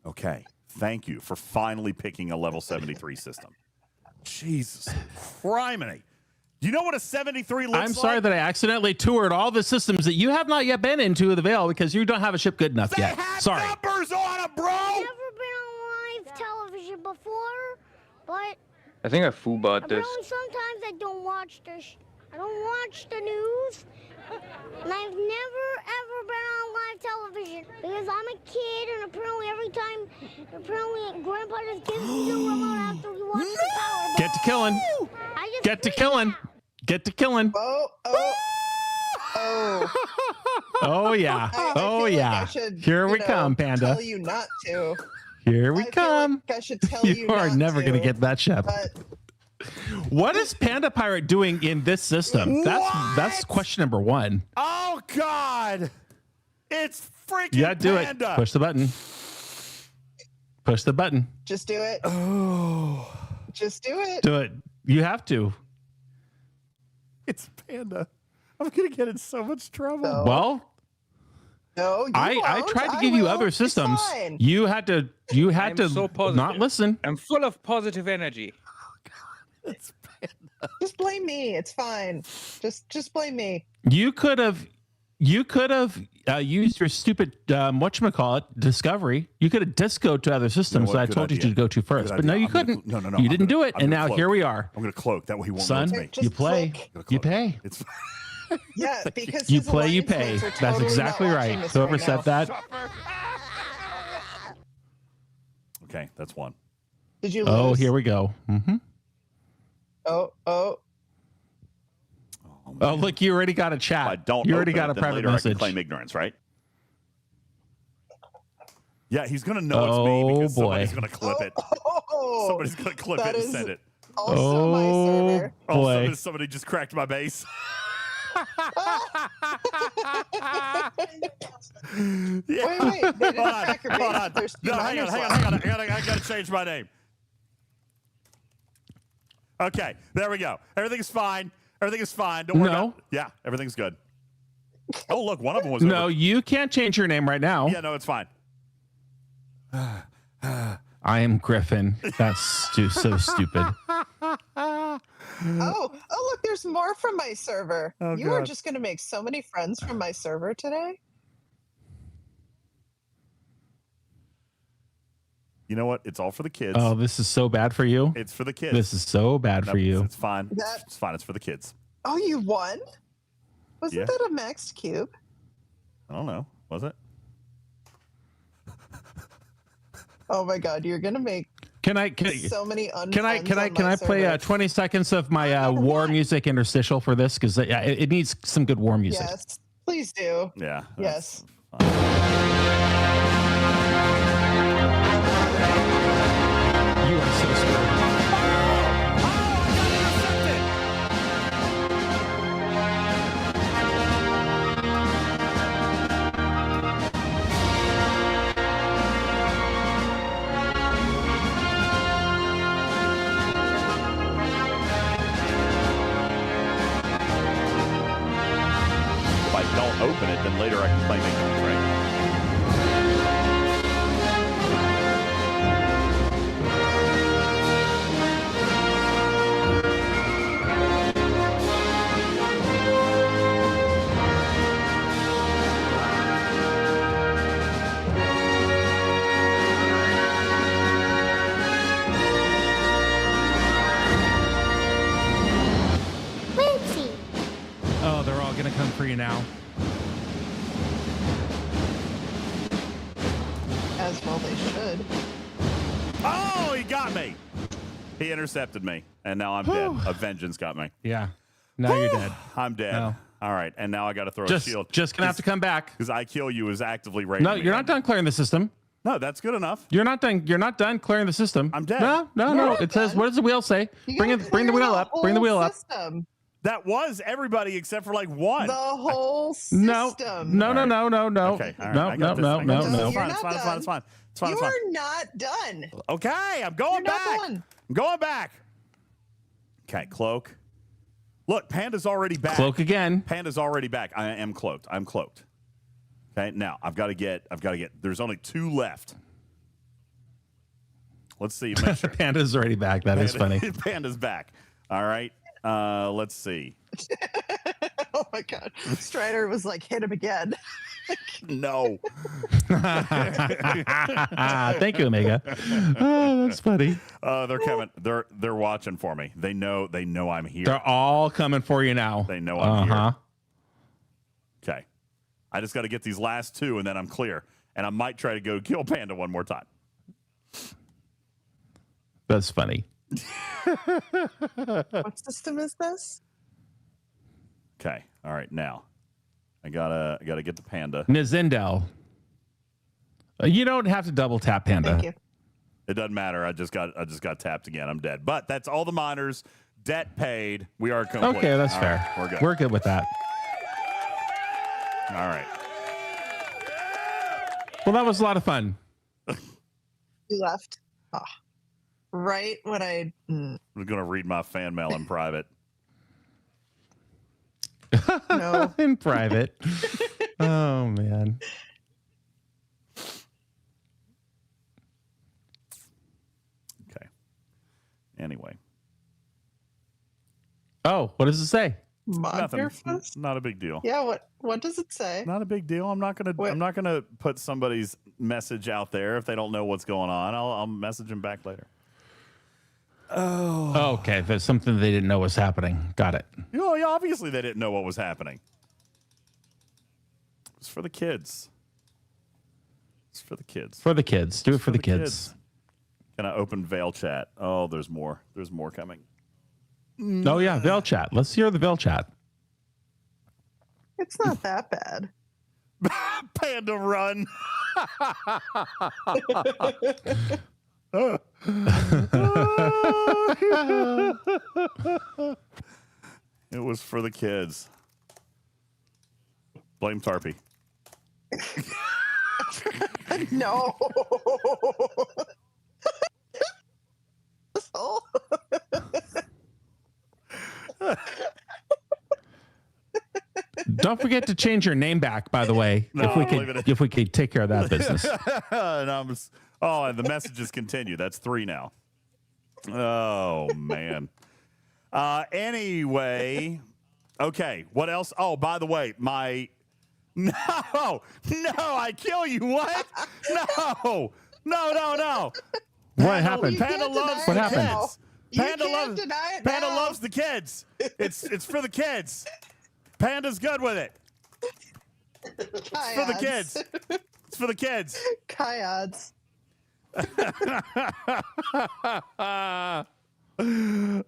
Okay. Thank you for finally picking a level 73 system. Jesus criminy. Do you know what a 73 looks like? I'm sorry that I accidentally toured all the systems that you have not yet been into the Veil because you don't have a ship good enough yet. Sorry. Numbers on them, bro. I've never been on live television before, but I think I fool-bought this. apparently sometimes I don't watch I don't watch the news, and I've never ever been on live television because I'm a kid, and apparently Grandpa just gives me the remote after we watch the Powerball. Get to killing. Get to killing. Get to killing. Oh yeah. Oh yeah. Here we come, Panda. Tell you not to. Here we come. I should tell you are not never to, going to get that ship. What is Panda Pirate doing in this system? That's question number 1. Oh God. It's freaking do Panda. it. Push the button. Push the button. Just do it. Oh. Just do it. Do it. You have to. It's Panda. I'm going to get in so much trouble. Well, no, I tried to give you other systems. You had to not listen. I'm full of positive energy. It's Panda. Just blame me. It's fine. Just blame me. You could have used your stupid whatchamacallit discovery. You could have discoed to other systems that I told you to go to first. But no, you couldn't. No. You didn't do it, and now here we are. I'm going to cloak. That way he won't Son, notice me. you play. You pay. It's Yeah, because you his play, you alliance pay. mates are That's totally exactly not right. watching this Whoever right said now. that. Okay, that's one. Did you lose? Oh, here we go. Mm-hmm. Oh. Oh, look, you already got a chat. I don't. You already open got it, a then private later I message. can claim ignorance, right? Yeah, he's going to know it's me because somebody's going to clip it. Somebody's going to clip it and send it. Also my server. Boy. Somebody just cracked my base. Wait, they didn't crack your base. There's two No, hang on. miners left. I got to change my name. Okay, there we go. Everything's fine. Everything is fine. Don't worry about it. Yeah, everything's good. Oh, look, one of them was No, you can't change your name right now. Yeah, no, it's fine. I am Griffin. That's so stupid. Oh, look, there's more from my server. Oh, you are God. just going to make so many friends from my server today. You know what? It's all for the kids. Oh, this is so bad for you. It's for the kids. This is so bad for you. It's fine. It's fine. It's for the kids. Oh, you won? Wasn't Yeah. that a maxed cube? I don't know. Was it? Oh my God, you're going to make Can I so many Can I play 20 seconds of my war music interstitial for this because it needs some good war music. Yes, please do. Yeah. Yes. You are so screwed. open it, then later I can claim income, right? Oh, they're all gonna come for you now. As well they should. Oh, he got me. He intercepted me, and now I'm dead. A vengeance got me. Yeah. Now you're dead. I'm dead. No. All right, and now I got to throw a Just shield. gonna have to come back. Because I kill you is actively raiding No, me. you're not done clearing the system. No, that's good enough. You're not done clearing the system. I'm dead. No. It says, what does the wheel say? Bring the wheel up. Bring the wheel up. System. That was everybody except for like one. The whole system. No. Okay, all right, I got this. It's fine. You are not done. Okay, I'm going back. I'm going back. Okay, cloak. Look, Panda's already back. Cloak again. Panda's already back. I am cloaked. I'm cloaked. Okay, now I've got to get. There's only 2 left. Let's see. Make sure. Panda's already back. That is funny. Panda's back. All right. Let's see. Oh my God. Strider was like, hit him again. No. Thank you, Omega. Oh, that's funny. They're coming. They're watching for me. They know I'm here. They're all coming for you now. They know I'm here. Okay. I just got to get these last 2 and then I'm clear. And I might try to go kill Panda one more time. That's funny. What system is this? Okay. All right. Now I gotta get the Panda. Nizindel. You don't have to double tap Panda. Thank you. It doesn't matter. I just got tapped again. I'm dead. But that's all the miners. Debt paid. We are complete. Okay, that's all fair. Right, we're good. We're good with that. All right. Well, that was a lot of fun. You left. Oh. Right when I... I'm going to read my fan mail in private. No. In private. Oh, man. Okay. Anyway. Oh, what does it say? Nothing. Not a big deal. Yeah, what does it say? Not a big deal. I'm not gonna put somebody's message out there if they don't know what's going on. I'll message them back later. Oh, okay. There's something they didn't know was happening. Got it. You know, obviously they didn't know what was happening. It's for the kids. It's for the kids. For the kids. Do it for the kids. Can I open Veil Chat? Oh, there's more. There's more coming. Oh, yeah. Veil Chat. Let's hear the Veil Chat. It's not that bad. Panda run. It was for the kids. Blame Tarpy. No. Don't forget to change your name back, by the way. No, if we could take care of that business. And the messages continue. That's 3 now. Oh man. Anyway, okay. What else? Oh, by the way, no, I kill you. What? No. What happened? Panda loves what the happened? kids. Panda loves the kids. It's for the kids. Panda's good with it. It's for the kids. It's for the kids. Kyods.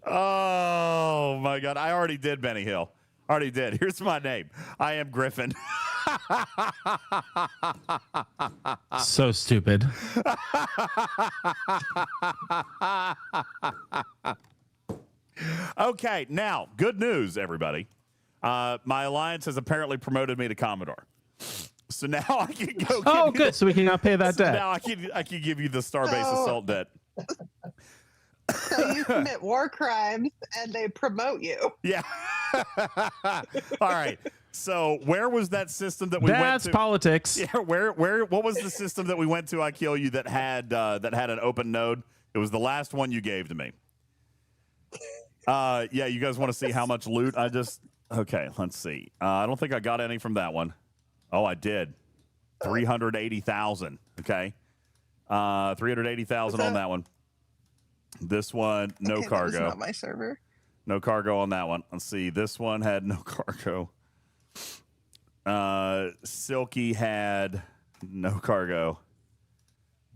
Oh my God. I already did Benny Hill. Already did. Here's my name. I am Griffin. So stupid. Okay, now, good news, everybody. My alliance has apparently promoted me to Commodore. So now I can go. Oh, good. So we can now pay that debt. Now I can give you the Starbase Assault debt. So you commit war crimes and they promote you. Yeah. All right. So where was that system that we went to? That's politics. Yeah, what was the system that we went to, I Kill You, that had an open node? It was the last one you gave to me. Yeah, you guys want to see how much loot I just... Okay, let's see. I don't think I got any from that one. Oh, I did. 380,000. Okay. 380,000 on that one. This one, no cargo. That was not my server. No cargo on that one. Let's see. This one had no cargo. Silky had no cargo.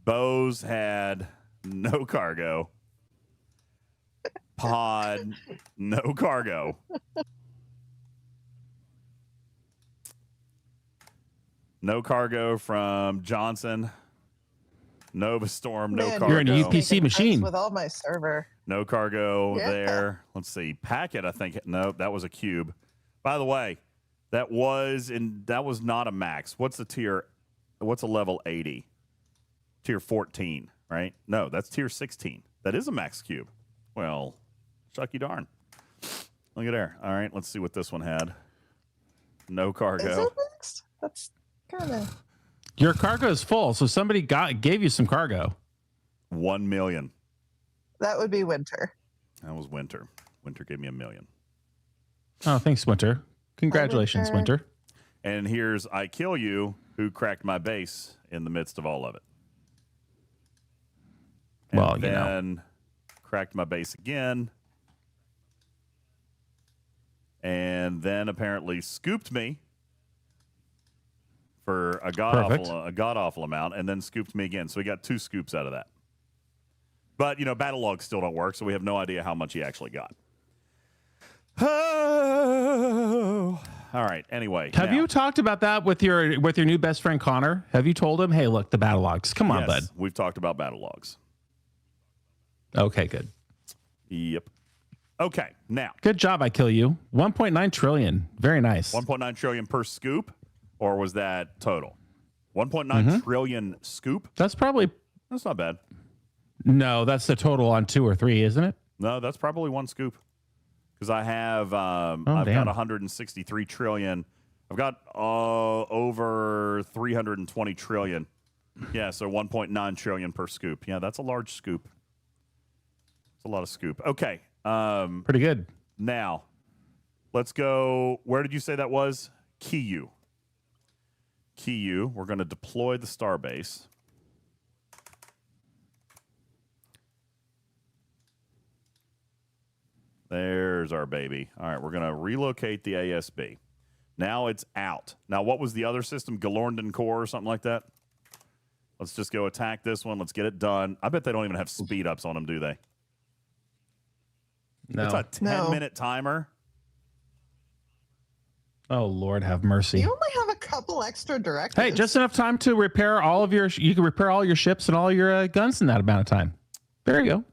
Bose had no cargo. Pod, no cargo. No cargo from Johnson. Nova Storm, no cargo. You're in a UPC machine. With all my server. No cargo there. Let's see. Packet, I think. No, that was a cube. By the way, that was not a max. What's the tier? What's a level 80? Tier 14, right? No, that's tier 16. That is a max cube. Well, shucky darn. Look at there. All right, let's see what this one had. No cargo. Is it mixed? That's kind of... Your cargo is full, so somebody gave you some cargo. 1 million. That would be Winter. That was Winter. Winter gave me 1 million. Oh, thanks, Winter. Congratulations, Winter. And here's I Kill You, who cracked my base in the midst of all of it. And well, then cracked my base again. And then apparently scooped me for a god awful amount, and then scooped me again. So we got 2 scoops out of that. But battle logs still don't work, so we have no idea how much he actually got. Oh. All right. Anyway, have you talked about that with your new best friend Connor? Have you told him, hey, look, the battle logs. Come on, bud. We've talked about battle logs. Okay, good. Yep. Okay, now. Good job, I Kill You. 1.9 trillion. Very nice. 1.9 trillion per scoop, or was that total? 1.9 trillion scoop? That's not bad. No, that's the total on 2 or 3, isn't it? No, that's probably 1 scoop. Because I have, I've got 163 trillion. I've got over 320 trillion. Yeah, so 1.9 trillion per scoop. Yeah, that's a large scoop. It's a lot of scoop. Okay. Pretty good. Now, let's go. Where did you say that was? Kiyu. We're going to deploy the starbase. There's our baby. All right, we're going to relocate the ASB. Now it's out. Now, what was the other system? Galorndon Core or something like that? Let's just go attack this one. Let's get it done. I bet they don't even have speed ups on them, do they? No. It's a 10-minute timer. Oh, Lord, have mercy. You only have a couple extra directives. Hey, just enough time to repair all of your... You can repair all your ships and all your guns in that amount of time. There you go.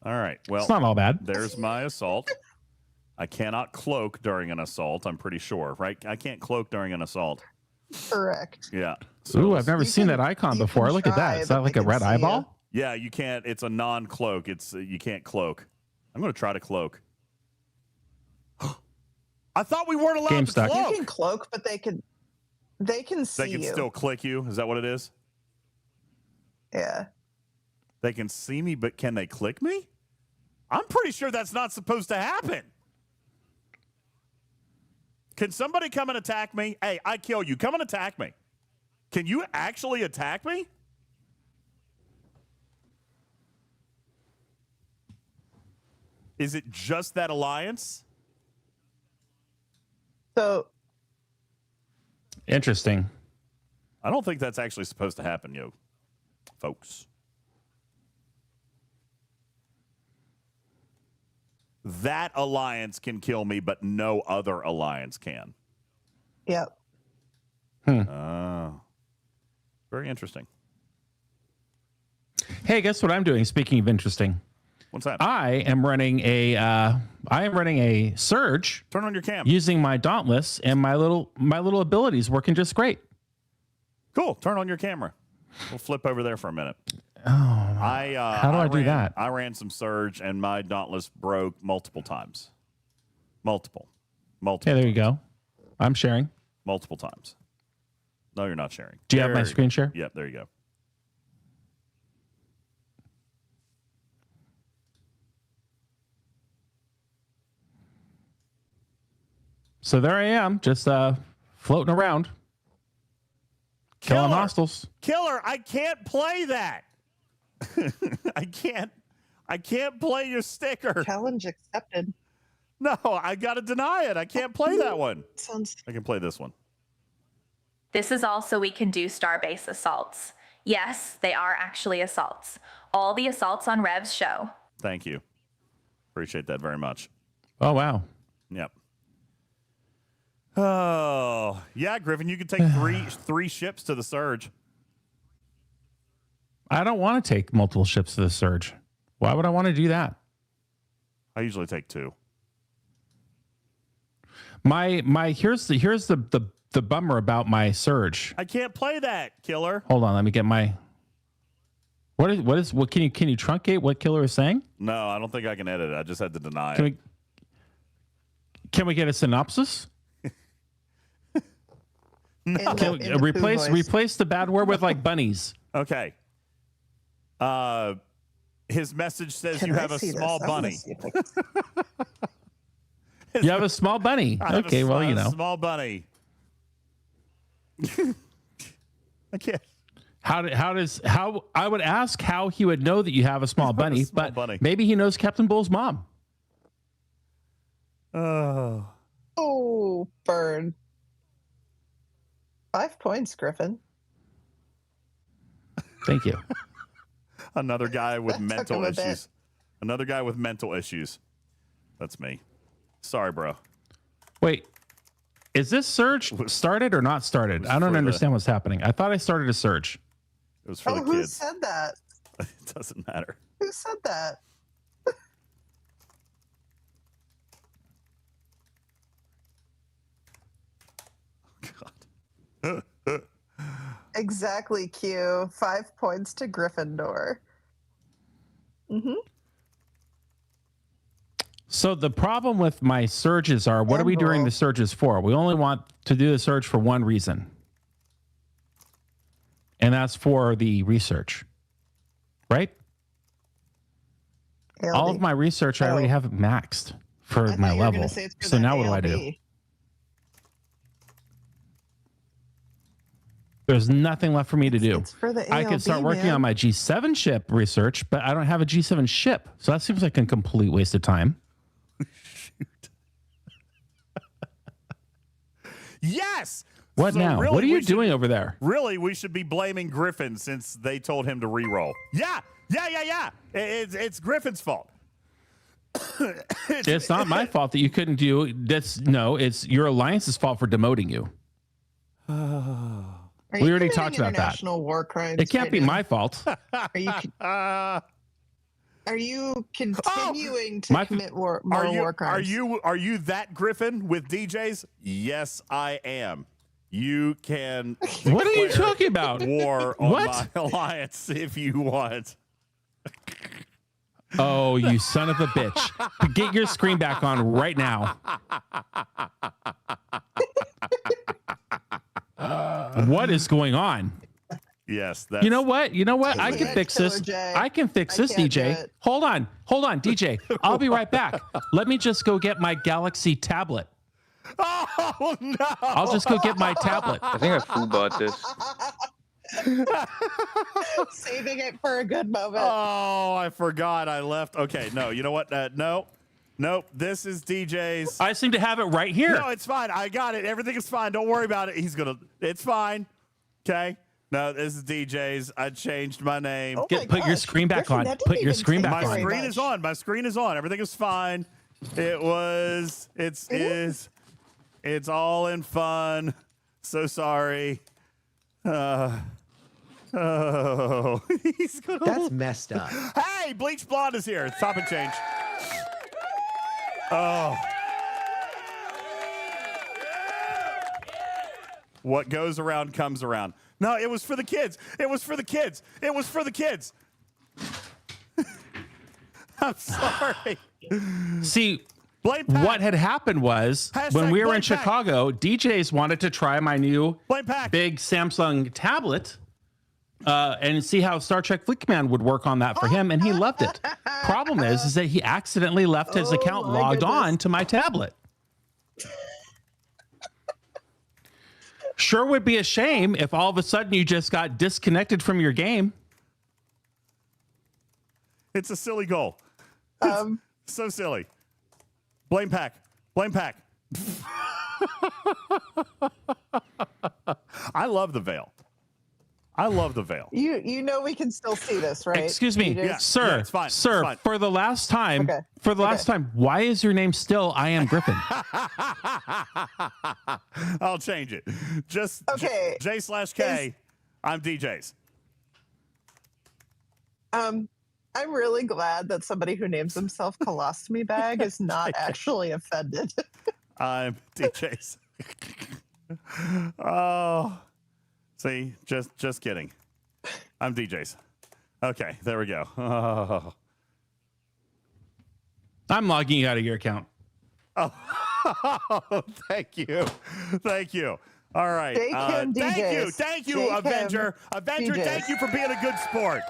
All right. Well, it's not all bad. There's my assault. I cannot cloak during an assault, I'm pretty sure, right? I can't cloak during an assault. Correct. Yeah. So ooh, I've never seen that icon before. Look at that. Is that like a red eyeball? Yeah, you can't. It's a non-cloak. You can't cloak. I'm going to try to cloak. I thought we weren't allowed to cloak. You can cloak, but they can see you. They can still click you. Is that what it is? Yeah. They can see me, but can they click me? I'm pretty sure that's not supposed to happen. Can somebody come and attack me? Hey, I Kill You. Come and attack me. Can you actually attack me? Is it just that alliance? So interesting. I don't think that's actually supposed to happen, folks. That alliance can kill me, but no other alliance can. Yep. Very interesting. Hey, guess what I'm doing? Speaking of interesting, what's that? I am running a surge. Turn on your cam. Using my Dauntless, and my little abilities working just great. Cool. Turn on your camera. We'll flip over there for a minute. Oh, how do I do that? I ran some surge, and my Dauntless broke multiple times. Multiple. Multiple. Hey, there you go. I'm sharing. Multiple times. No, you're not sharing. Do you have my screen share? Yep, there you go. So there I am, just floating around. Killing hostiles. Killer, I can't play that. I can't play your sticker. Challenge accepted. No, I got to deny it. I can't play that one. I can play this one. This is all so we can do starbase assaults. Yes, they are actually assaults. All the assaults on Rev's show. Thank you. Appreciate that very much. Oh, wow. Yep. Oh, yeah, Griffin, you can take three ships to the Surge. I don't want to take multiple ships to the Surge. Why would I want to do that? I usually take 2. Here's the bummer about my Surge. I can't play that, Killer. Hold on, let me get my. What can you truncate what Killer is saying? No, I don't think I can edit it. I just had to deny it. Can we get a synopsis? No. Replace the bad word with like bunnies. Okay. His message says you have a small bunny. You have a small bunny. Okay, well, you know. Small bunny. I can't. How I would ask how he would know that you have a small bunny, maybe he knows Captain Bull's mom. Oh, burn. 5 points, Griffin. Thank you. Another guy with mental issues. Another guy with mental issues. That's me. Sorry, bro. Wait, is this surge started or not started? I don't understand what's happening. I thought I started a surge. It was for the who kids. said that? It doesn't matter. Who said that? Exactly, Q. 5 points to Gryffindor. So the problem with my surges are, what are we doing the surges for? We only want to do the surge for one reason. And that's for the research. Right? All of my research, I already have it maxed for my level. So now what do I do? There's nothing left for me to do. I could start working on my G7 ship research, but I don't have a G7 ship. So that seems like a complete waste of time. Shoot. Yes. What now? Really, what are you doing over there? Really, we should be blaming Griffin since they told him to re-roll. Yeah. It's Griffin's fault. It's not my fault that you couldn't do this. No, it's your alliance's fault for demoting you. We already talked about that. War crimes it can't be my fault. Are you continuing to commit more war crimes? Are you that Griffin with DJs? Yes, I am. You can. What are you talking about? War on my alliance if you want. Oh, you son of a bitch. Get your screen back on right now. What is going on? Yes. You know what? I can fix this. I can fix this, DJ. Hold on, DJ. I'll be right back. Let me just go get my Galaxy tablet. Oh, no. I'll just go get my tablet. I think I foo-bought this. Saving it for a good moment. Oh, I forgot I left. Okay, no, you know what? Nope. This is DJ's. I seem to have it right here. No, it's fine. I got it. Everything is fine. Don't worry about it. It's fine. Okay. No, this is DJ's. I changed my name. Put your screen back on. Put your screen back on. My screen is on. My screen is on. Everything is fine. It's all in fun. So sorry. That's messed up. Hey, Bleach Blonde is here. It's topic change. Oh. What goes around comes around. No, it was for the kids. I'm sorry. See, What had happened was when we were in Chicago, DJs wanted to try my new big Samsung tablet and see how Star Trek Fleet Command would work on that for him, and he loved it. Problem is that he accidentally left his account logged on to my tablet. Sure would be a shame if all of a sudden you just got disconnected from your game. It's a silly goal. So silly. Blame pack. I love the veil. You know we can still see this, right? Excuse me, sir. It's fine. Sir, it's fine. for the last time, why is your name still I Am Griffin? I'll change it. Just J/K. I'm DJs. I'm really glad that somebody who names himself Colostomy Bag is not actually offended. I'm DJs. Oh, see, just kidding. I'm DJs. Okay, there we go. Oh. I'm logging you out of your account. Oh, thank you. All right. Thank you, Avenger. DJs. Thank you for being a good sport.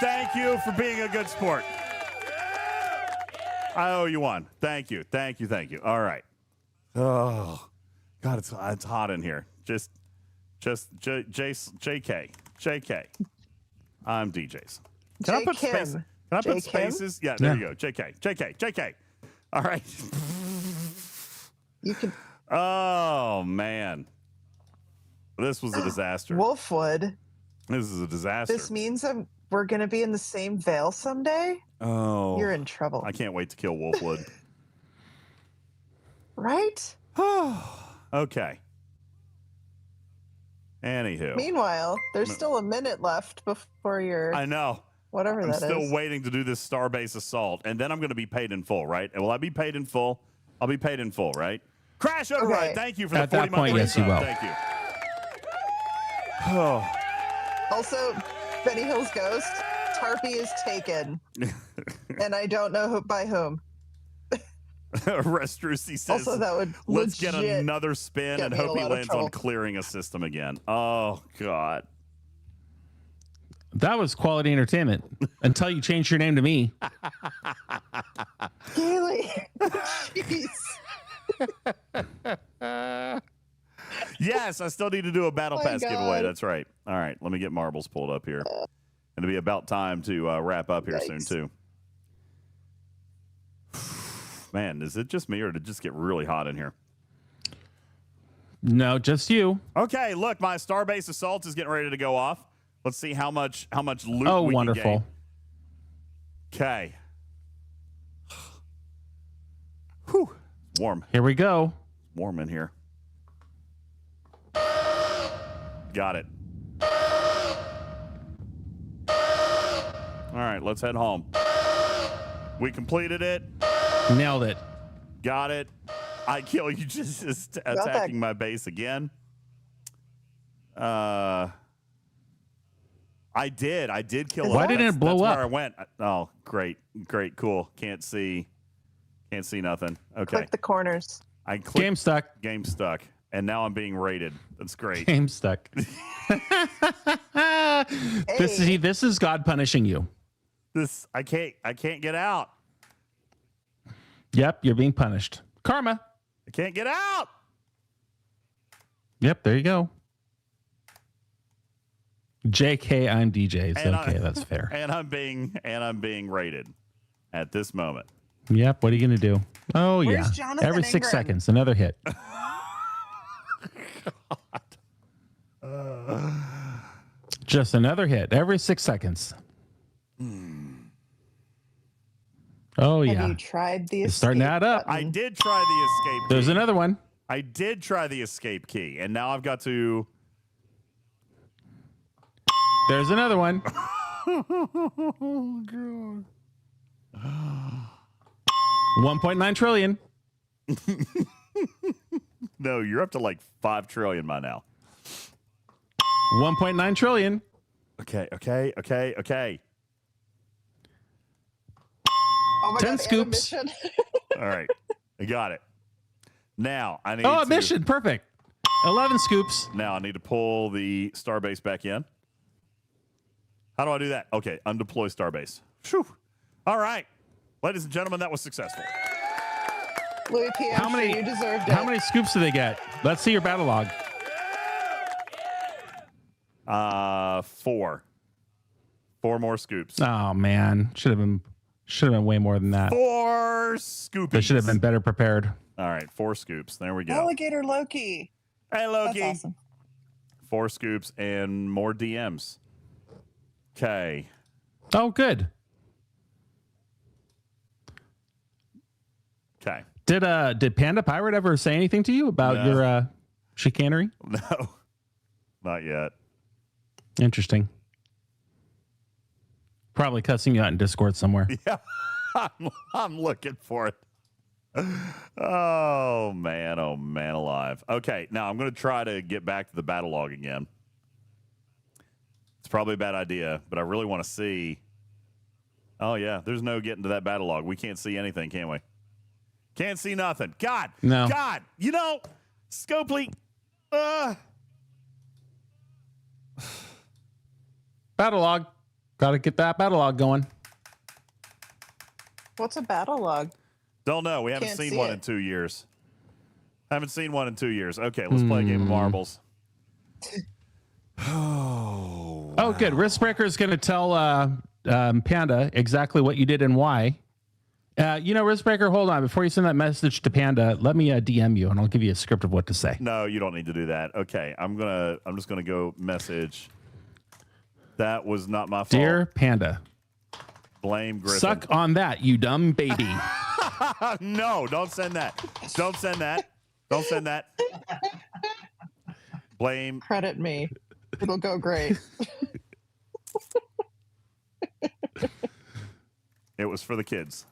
Thank you for being a good sport. I owe you one. Thank you. All right. Oh, God, it's hot in here. Just JK. I'm DJs. Can I put spaces? Can I put spaces? Yeah, there you go. JK. All right. You can. Oh man, this was a disaster. Wolfwood. This is a disaster. This means we're going to be in the same veil someday. Oh, you're in trouble. I can't wait to kill Wolfwood. Right? Okay. Anywho. Meanwhile, there's still a minute left before your. I know. Whatever I'm that still is. waiting to do this Starbase assault, and then I'm going to be paid in full, right? And will I be paid in full? I'll be paid in full, right? Crash Override. Okay. Thank you for At the 40 that point, month yes, you will. Thank you. Oh. Also, Benny Hill's ghost, Tarpy is taken. And I don't know by whom. Restrucy says, Also, that would let's get legit another spin get and me in hope a he lot of lands trouble. on clearing a system again. Oh, God. That was quality entertainment until you changed your name to me. Haley. Jeez. Yes, I still need to do a Battle My Pass giveaway. God. That's right. All right, let me get marbles pulled up here. It'll be about time to wrap up here soon, too. Man, is it just me or did it just get really hot in here? No, just you. Okay, look, my Starbase Assault is getting ready to go off. Let's see how much loot Oh, we wonderful. can gain. Okay. Whew. Warm. Here we go. Warm in here. Got it. All right, let's head home. We completed it. Nailed it. Got it. I kill you just attacking my base again. I did kill it. Why didn't it blow that's up? Where I went. Oh, great, cool. Can't see nothing. Okay. Click the corners. I clicked Game stuck. Game stuck, and now I'm being raided. That's great. Game stuck. This is God punishing you. I can't get out. Yep, you're being punished. Karma. I can't get out. Yep, there you go. JK, I'm DJs. Okay, that's fair. And I'm being raided at this moment. Yep, what are you going to do? Oh, Where's yeah. Jonathan Every 6 Ingram? seconds, another hit. Just another hit every 6 seconds. Oh, yeah. Have you tried the It's starting to escape add up. button? I did try the escape key. There's another one. I did try the escape key, and now I've got to. There's another one. Oh, God. 1.9 trillion. No, you're up to like 5 trillion by now. 1.9 trillion. Okay. Oh my 10 God, scoops. animation. All right. I got it. Now I need Oh, a mission. Perfect. 11 scoops. Now I need to pull the starbase back in. How do I do that? Okay, undeploy starbase. Whew. All right. Ladies and gentlemen, that was successful. Louis P. How many? You deserved it. How many scoops do they get? Let's see your battle log. 4. 4 more scoops. Oh man, should have been way more than that. 4 scoops. They should have been better prepared. All right, 4 scoops. There we go. Alligator Loki. Hey, Loki. That's awesome. 4 scoops and more DMs. Okay. Oh, good. Okay. Did Panda Pirate ever say anything to you about your chicanery? No, not yet. Interesting. Probably cussing you out in Discord somewhere. Yeah, I'm looking for it. Oh man alive. Okay, now I'm going to try to get back to the battle log again. It's probably a bad idea, but I really want to see. Oh yeah, there's no getting to that battle log. We can't see anything, can we? Can't see nothing. God. No. God. You know, Scopely. Battle log. Got to get that battle log going. What's a battle log? Don't know. We haven't Can't seen see one it. in 2 years. Haven't seen one in 2 years. Okay, let's play a game of marbles. Oh, good. Riskbreaker is going to tell Panda exactly what you did and why. Riskbreaker, hold on. Before you send that message to Panda, let me DM you, and I'll give you a script of what to say. No, you don't need to do that. Okay, I'm just gonna go message. That was not my fault. Dear Panda, blame Griffin. suck on that, you dumb baby. No, don't send that. Don't send that. Don't send that. Blame. Credit me. It'll go great. It was for the kids.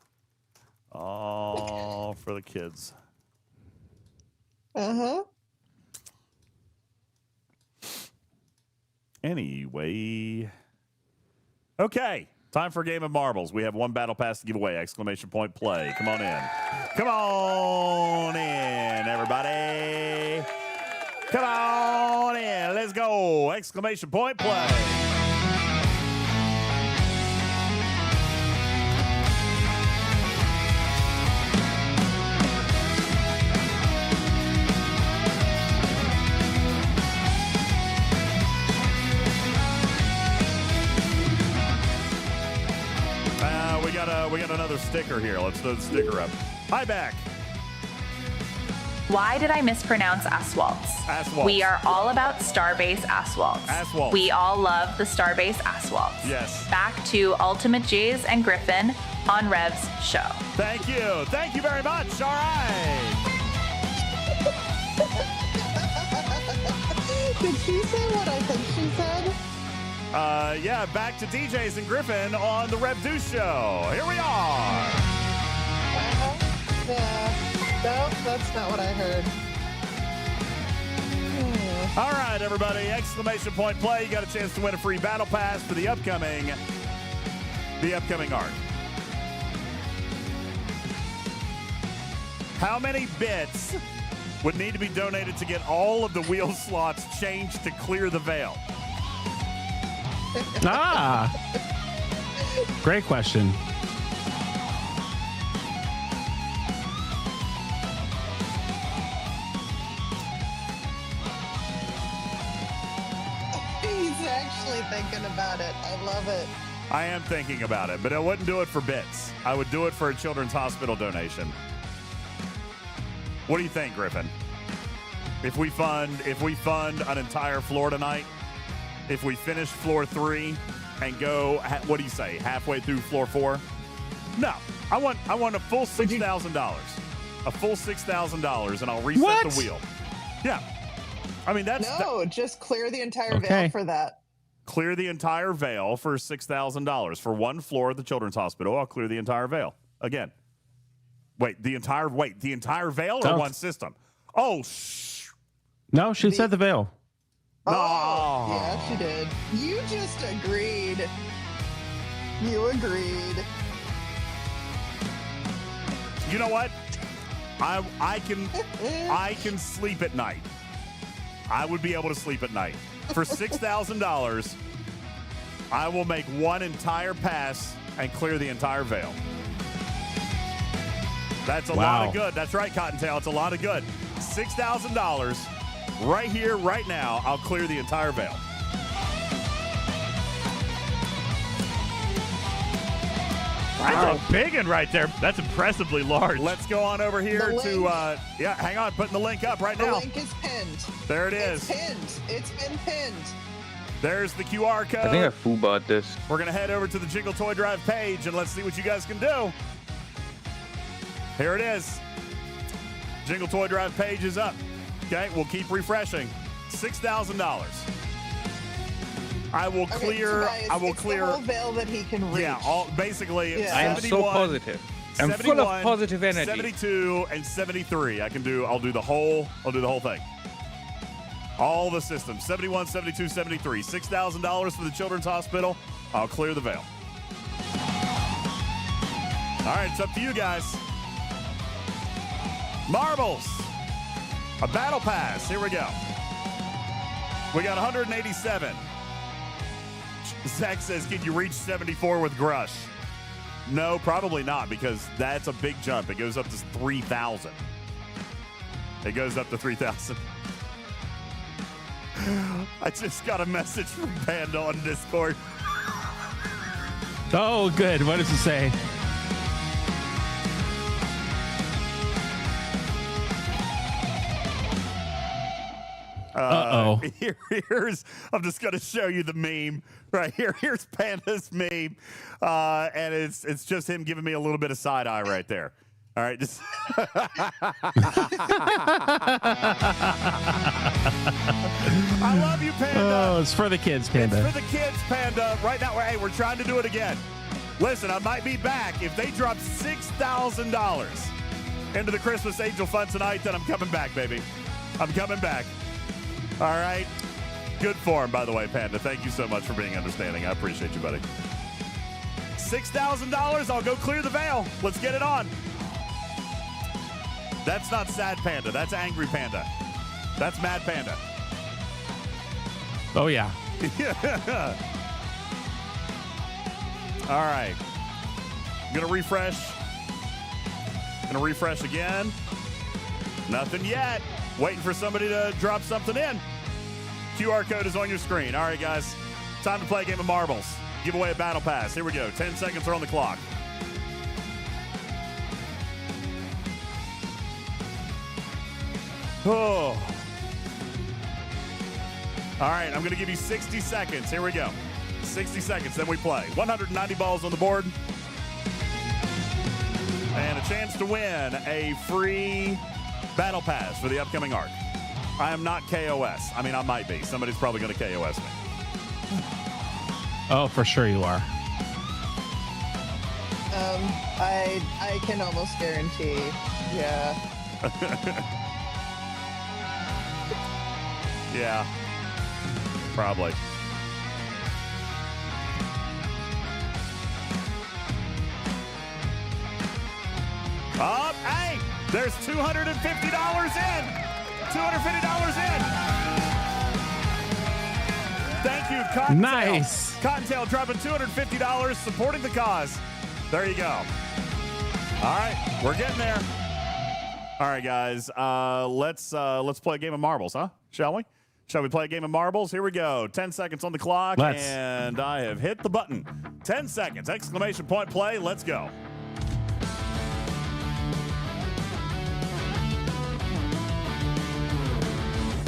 All for the kids. Uh-huh. Anyway. Okay. Time for a game of marbles. We have one battle pass to give away. Exclamation point play. Come on in. Come on in, everybody. Come on in. Let's go. Exclamation point play. We got another sticker here. Let's throw the sticker up. Hi, back. Why did I mispronounce Aswalts? Aswalts. We are all about Starbase Aswalts. Aswalts. We all love the Starbase Aswalts. Yes. Back to UltimatDJz and Griffin on Rev's show. Thank you. Thank you very much. All right. Did she say what I think she said? Yeah, back to DJs and Griffin on the Rev Deuce Show. Here we are. Yeah. No, that's not what I heard. All right, everybody. Exclamation point play. You got a chance to win a free battle pass for the upcoming arc. How many bits would need to be donated to get all of the wheel slots changed to clear the veil? Great question. He's actually thinking about it. I love it. I am thinking about it, but I wouldn't do it for bits. I would do it for a children's hospital donation. What do you think, Griffin? If we fund an entire floor tonight, if we finish floor 3 and go, what do you say, halfway through floor 4? No, I want a full $6,000, a full $6,000, and I'll reset the wheel. Yeah, I mean just clear the entire veil for that. Clear the entire veil for $6,000 for one floor at the children's hospital. I'll clear the entire veil again. Wait, the entire veil or one system? Oh, no, she said the veil. Oh, yeah, she did. You just agreed. You agreed. You know what? I can sleep at night. I would be able to sleep at night. For $6,000, I will make one entire pass and clear the entire veil. That's a lot of good. That's right, Cottontail. It's a lot of good. $6,000 right here, right now. I'll clear the entire veil. That's a big one right there. That's impressively large. Let's go on over here to, hang on, putting the link up right now. The link is pinned. There it is. It's pinned. It's been pinned. There's the QR code. I think I foobot this. We're going to head over to the Jingle Toy Drive page and let's see what you guys can do. Here it is. Jingle Toy Drive page is up. Okay, we'll keep refreshing. $6,000. I will clear. Tobias, I will it's clear the whole veil that he can reach. Yeah, basically. Yeah. I am so positive. I'm full of positive energy. 72 and 73. I'll do the whole thing. All the systems. 71, 72, 73. $6,000 for the Children's Hospital. I'll clear the veil. All right, it's up to you guys. Marbles. A battle pass. Here we go. We got 187. Zach says, can you reach 74 with Grush? No, probably not, because that's a big jump. It goes up to 3,000. It goes up to 3,000. I just got a message from Panda on Discord. Oh, good. What does it say? Uh-oh. I'm just going to show you the meme right here. Here's Panda's meme. And it's just him giving me a little bit of side eye right there. All right. Just I love you, Panda. Oh, it's for the kids, Panda. It's for the kids, Panda. Right now, hey, we're trying to do it again. Listen, I might be back. If they drop $6,000 into the Christmas Angel Fund tonight, then I'm coming back, baby. I'm coming back. All right. Good form, by the way, Panda. Thank you so much for being understanding. I appreciate you, buddy. $6,000. I'll go clear the veil. Let's get it on. That's not sad Panda. That's angry Panda. That's mad Panda. Oh, yeah. All right. I'm going to refresh. Going to refresh again. Nothing yet. Waiting for somebody to drop something in. QR code is on your screen. All right, guys. Time to play a game of marbles. Give away a battle pass. Here we go. 10 seconds are on the clock. Oh. All right, I'm going to give you 60 seconds. Here we go. 60 seconds, then we play. 190 balls on the board. And a chance to win a free battle pass for the upcoming arc. I am not KOS. I mean, I might be. Somebody's probably going to KOS me. Oh, for sure you are. I can almost guarantee. Yeah. Yeah. Probably. Hey, there's $250 in. $250 in. Thank you, Cottontail. Nice. Cottontail dropping $250, supporting the cause. There you go. All right, we're getting there. All right, guys, let's play a game of marbles, huh? Shall we? Shall we play a game of marbles? Here we go. 10 seconds on the clock, and I have hit the button. 10 seconds, exclamation point play. Let's go.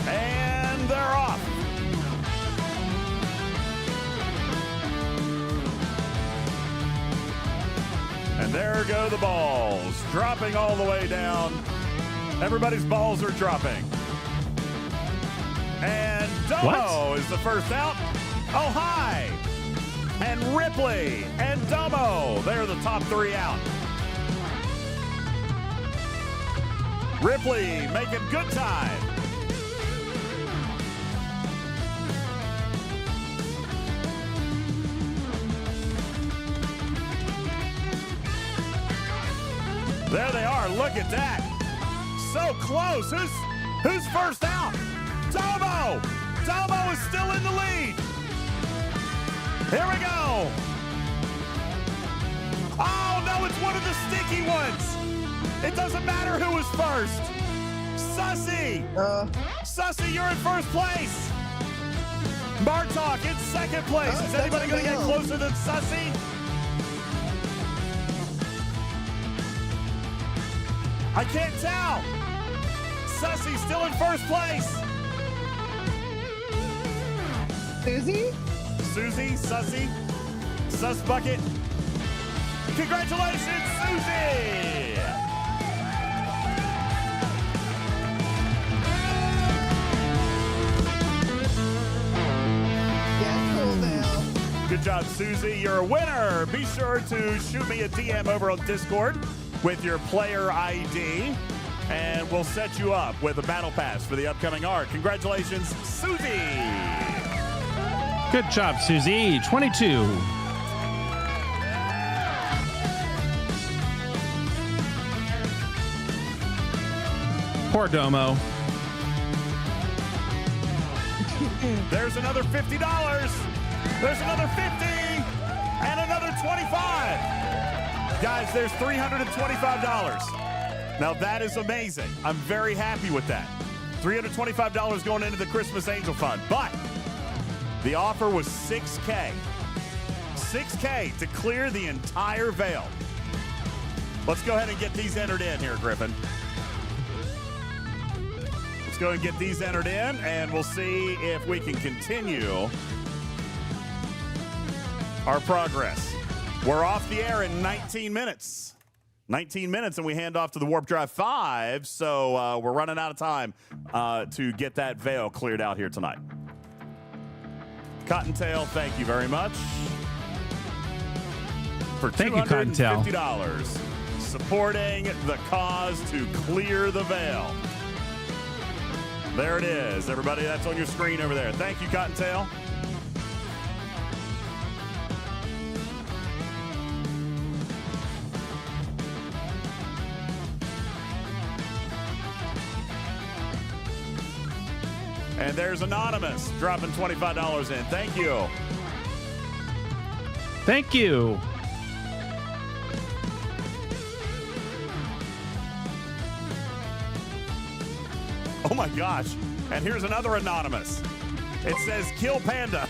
And they're off. And there go the balls, dropping all the way down. Everybody's balls are dropping. And Domo is the first out. Oh, hi. And Ripley and Domo. They're the top three out. Ripley making good time. There they are. Look at that. So close. Who's first out? Tomo. Tomo is still in the lead. Here we go. Oh, no, it's one of the sticky ones. It doesn't matter who was first. Sussy. Sussy, you're in first place. Bartok in second place. Is anybody going to get closer than Sussy? I can't tell. Sussy still in first place. Susie, Sussy, Sus Bucket. Congratulations, Susie! Good job, Susie. You're a winner. Be sure to shoot me a DM over on Discord with your player ID, and we'll set you up with a battle pass for the upcoming arc. Congratulations, Susie! Good job, Susie. 22. Poor Domo. There's another $50. There's another 50 and another 25. Guys, there's $325. Now that is amazing. I'm very happy with that. $325 going into the Christmas Angel Fund. But the offer was $6K. $6K to clear the entire veil. Let's go ahead and get these entered in here, Griffin. Let's go and get these entered in, and we'll see if we can continue our progress. We're off the air in 19 minutes. 19 minutes, and we hand off to the Warp Drive 5, so we're running out of time to get that veil cleared out here tonight. Cottontail, thank you very much. For $250, supporting the cause to clear the veil. There it is, everybody. That's on your screen over there. Thank you, Cottontail. And there's Anonymous dropping $25 in. Thank you. Thank you. Oh my gosh. And here's another Anonymous. It says kill Panda.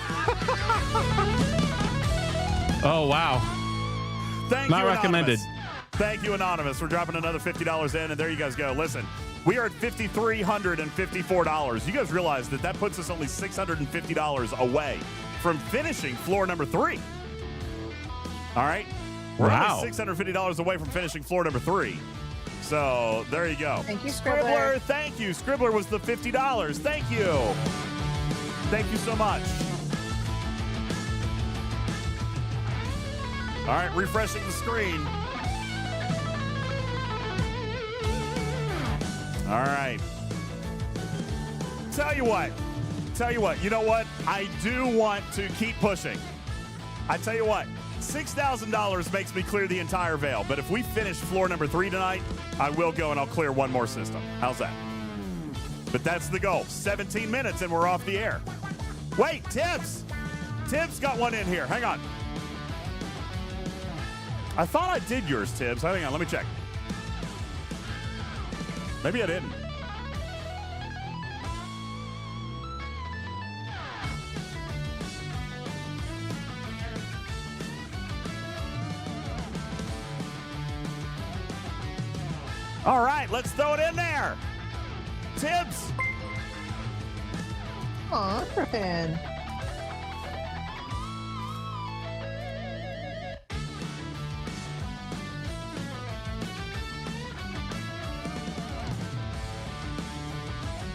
Oh, wow. Thank Not you, recommended. Anonymous. Thank you, Anonymous. We're dropping another $50 in, and there you guys go. Listen, we are at $5,354. You guys realize that puts us only $650 away from finishing floor number 3. All right? We're only $650 away from finishing floor number 3. So there you go. Thank you, Scribbler. Thank you. Scribbler was the $50. Thank you. Thank you so much. All right, refreshing the screen. All right. Tell you what. You know what? I do want to keep pushing. I tell you what. $6,000 makes me clear the entire veil. But if we finish floor number 3 tonight, I will go and I'll clear one more system. How's that? But that's the goal. 17 minutes and we're off the air. Wait, Tibbs. Tibbs got one in here. Hang on. I thought I did yours, Tibbs. Hang on, let me check. Maybe I didn't. All right, let's throw it in there. Tibbs. Aw, Griffin.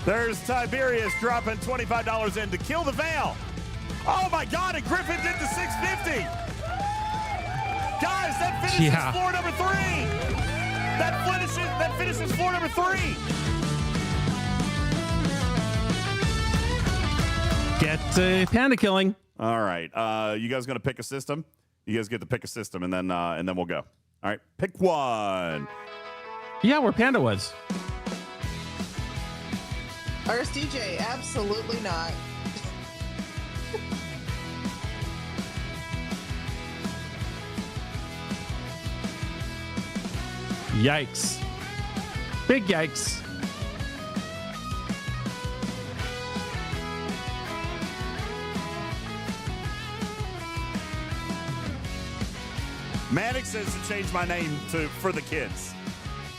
There's Tiberius dropping $25 in to kill the veil. Oh my God, and Griffin did the 650. Guys, that finishes floor number 3. That finishes floor number 3. Get Panda killing. All right. You guys gonna pick a system? You guys get to pick a system, and then we'll go. All right. Pick one. Yeah, where Panda was. RSDJ, absolutely not. Yikes. Big yikes. Manic says to change my name to for the kids.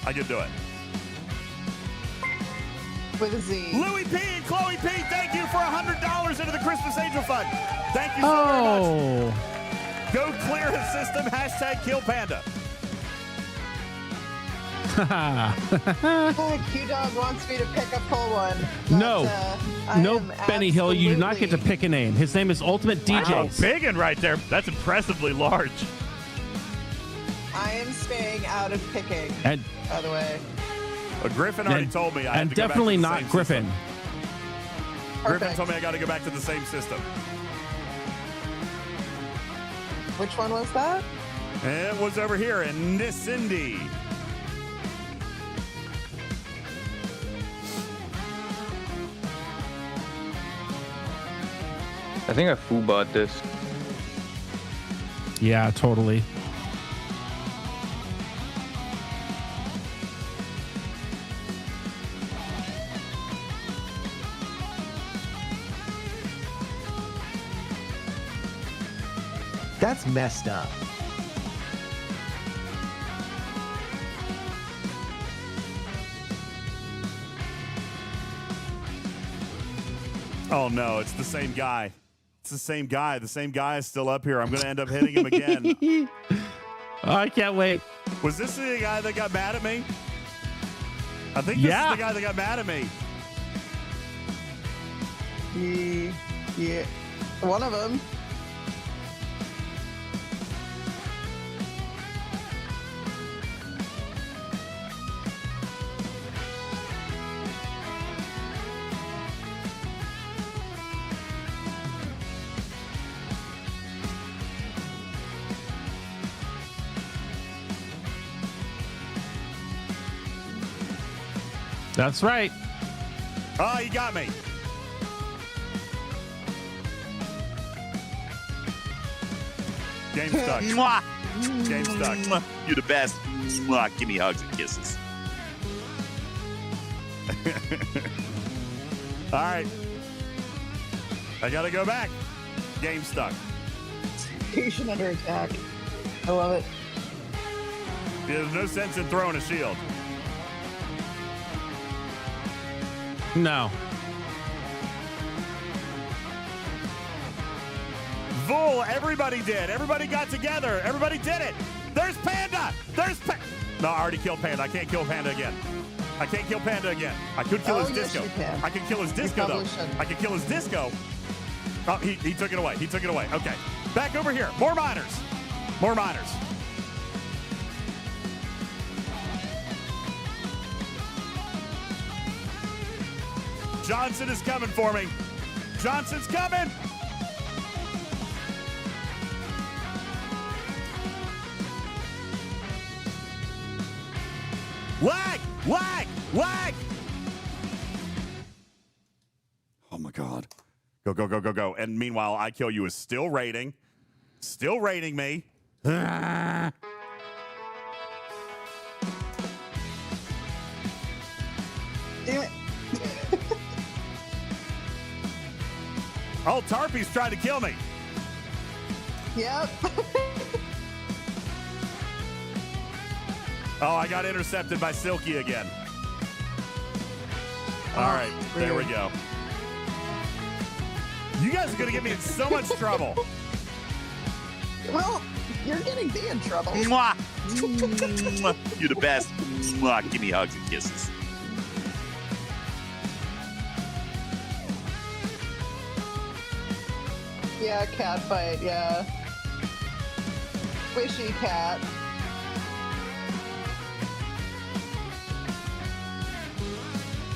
I can do it. With a Z. Louis P and Chloe P, thank you for $100 into the Christmas Angel Fund. Thank you so very much. Go clear his system. Hashtag kill Panda. Q-Dog wants me to pick a full one. No. No, Benny Hill, you do not get to pick a name. His name is UltimatDJz. Wow, big one right there. That's impressively large. I am staying out of picking, And, by the way. Griffin already told me I had and to go definitely back to the not same Griffin. system. Griffin told me I got to go back to the same system. Which one was that? It was over here in Nisindi. I think I foo-bought this. Yeah, totally. That's messed up. Oh no, it's the same guy. It's the same guy. The same guy is still up here. I'm going to end up hitting him again. I can't wait. Was this the guy that got mad at me? I think this is the guy that got mad at me. Yeah. One of them. That's right. Oh, you got me. Game stuck. Mwah. Game stuck. Mwah. You're the best. Mwah. Give me hugs and kisses. All right. I got to go back. Game stuck. Station under attack. I love it. There's no sense in throwing a shield. No. Vul, everybody did. Everybody got together. Everybody did it. There's Panda. No, I already killed Panda. I can't kill Panda again. I can't kill Panda again. I could kill his disco. I can kill his disco, though. I can kill his disco. Oh, he took it away. He took it away. Okay. Back over here. More miners. More miners. Johnson is coming for me. Johnson's coming. Lag! Lag! Lag! Oh my God. Go, go, go, go, go. And meanwhile, I Kill You is still raiding. Still raiding me. Ah. Damn it. Oh, Tarpy's trying to kill me. Yep. Oh, I got intercepted by Silky again. All right, there we go. You guys are going to get me in so much trouble. Well, you're getting me in trouble. Mwah. Mwah. You're the best. Mwah. Give me hugs and kisses. Yeah, cat fight, yeah. Squishy cat.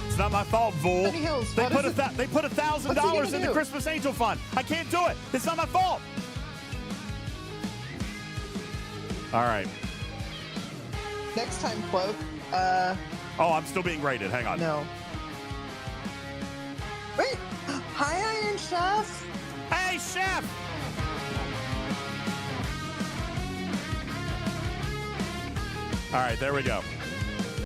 It's not my fault, Vul. Sunny Hills, They what put is it? they put $1,000 in the do? Christmas Angel Fund. I can't do it. It's not my fault. All right. Next time, Cloak, Oh, I'm still being rated. Hang on. No. Wait. Hi, Iron Chef. Hey, Chef. All right, there we go.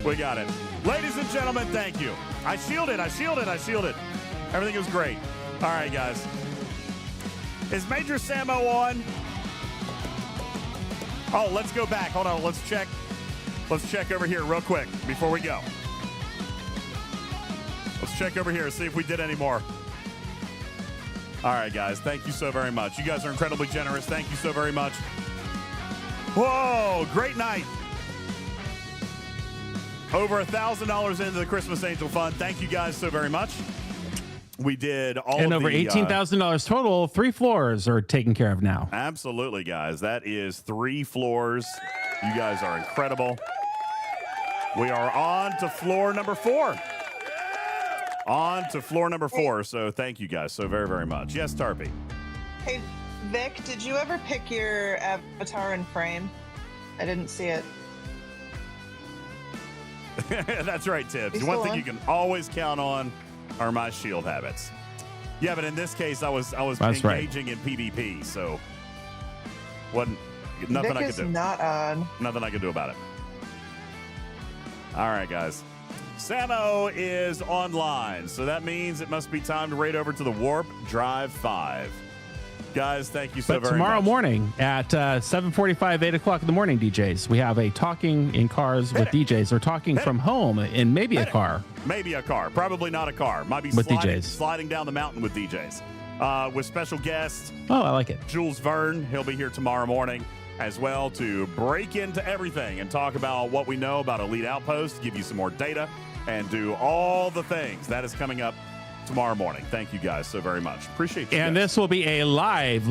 We got it. Ladies and gentlemen, thank you. I shielded. Everything was great. All right, guys. Is Major Samo on? Oh, let's go back. Hold on. Let's check. Let's check over here real quick before we go. Let's check over here, see if we did any more. All right, guys. Thank you so very much. You guys are incredibly generous. Thank you so very much. Whoa, great night. Over $1,000 into the Christmas Angel Fund. Thank you guys so very much. We did all and of over $18,000 total. 3 floors are taken care of now. Absolutely, guys. That is 3 floors. You guys are incredible. We are on to floor number 4. On to floor number 4. So thank you guys so very, very much. Yes, Tarpy. Hey, Vic, did you ever pick your avatar and frame? I didn't see it. That's right, Tibbs. One thing you can always count on are my shield habits. Yeah, but in this case, I was engaging in PvP, so wasn't nothing Vic I could do. Not on. Nothing I could do about it. All right, guys. Samo is online, so that means it must be time to raid over to the Warp Drive 5. Guys, thank you so very much. Tomorrow morning at 7:45, 8 o'clock in the morning, DJs, we have a Talking in Cars with DJs, or talking from home in maybe a car. Maybe a car. Probably not a car. Might be with DJs. Sliding down the mountain with DJs. With special guests. Oh, I like it. Jules Verne. He'll be here tomorrow morning as well to break into everything and talk about what we know about Elite Outpost, give you some more data, and do all the things. That is coming up tomorrow morning. Thank you guys so very much. Appreciate you. And guys. this will be a live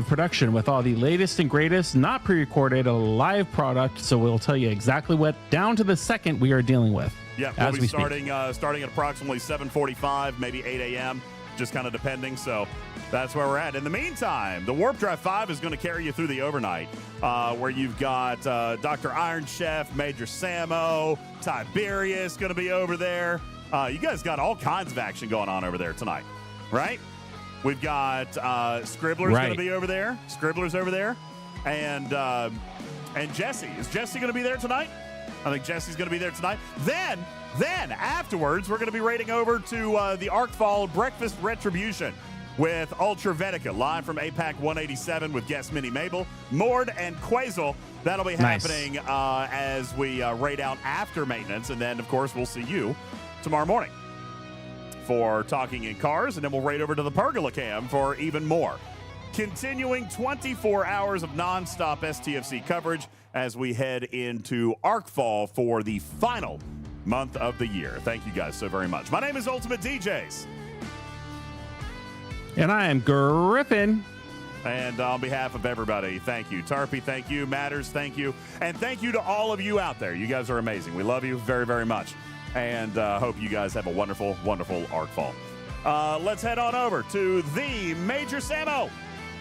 production with all the latest and greatest, not pre-recorded, a live product. So we'll tell you exactly what, down to the second, we are dealing with. Yeah, we'll be starting at approximately 7:45, maybe 8 a.m., just kind of depending. So that's where we're at. In the meantime, the Warp Drive 5 is going to carry you through the overnight, where you've got Dr. Iron Chef, Major Samo, Tiberius going to be over there. You guys got all kinds of action going on over there tonight, right? We've got Scribbler's going to be over there. Scribbler's over there. And Jesse. Is Jesse going to be there tonight? I think Jesse's going to be there tonight. Then afterwards, we're going to be raiding over to the Arcfall Breakfast Retribution with Ultravetica, live from APAC 187 with guest Minnie Mabel, Mord, and Quazel. That'll be happening as we raid out after maintenance. And then, of course, we'll see you tomorrow morning for Talking in Cars, and then we'll raid over to the Pergola Cam for even more. Continuing 24 hours of nonstop STFC coverage as we head into Arcfall for the final month of the year. Thank you guys so very much. My name is UltimatDJz. And I am Griffin. And on behalf of everybody, thank you. Tarpy, thank you. Matters, thank you. And thank you to all of you out there. You guys are amazing. We love you very, very much. And hope you guys have a wonderful, wonderful Arcfall. Let's head on over to the Major Samo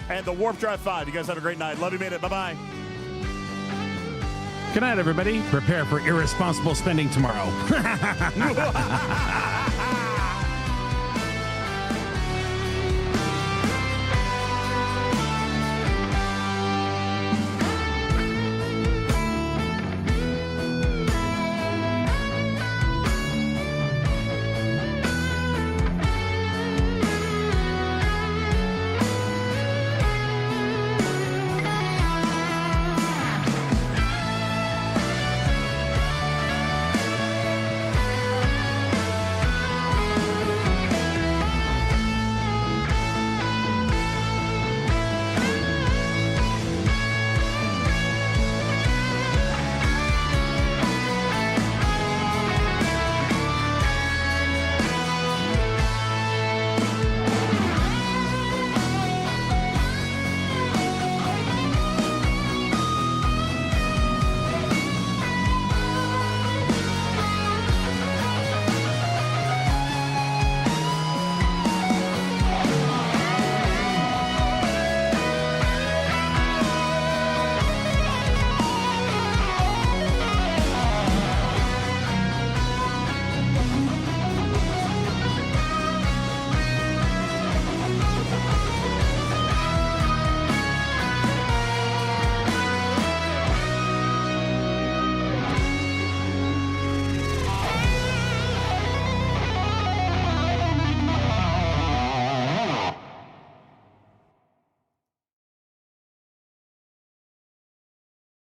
and the Warp Drive 5. You guys have a great night. Love you, made it. Bye-bye. Good night, everybody. Prepare for irresponsible spending tomorrow.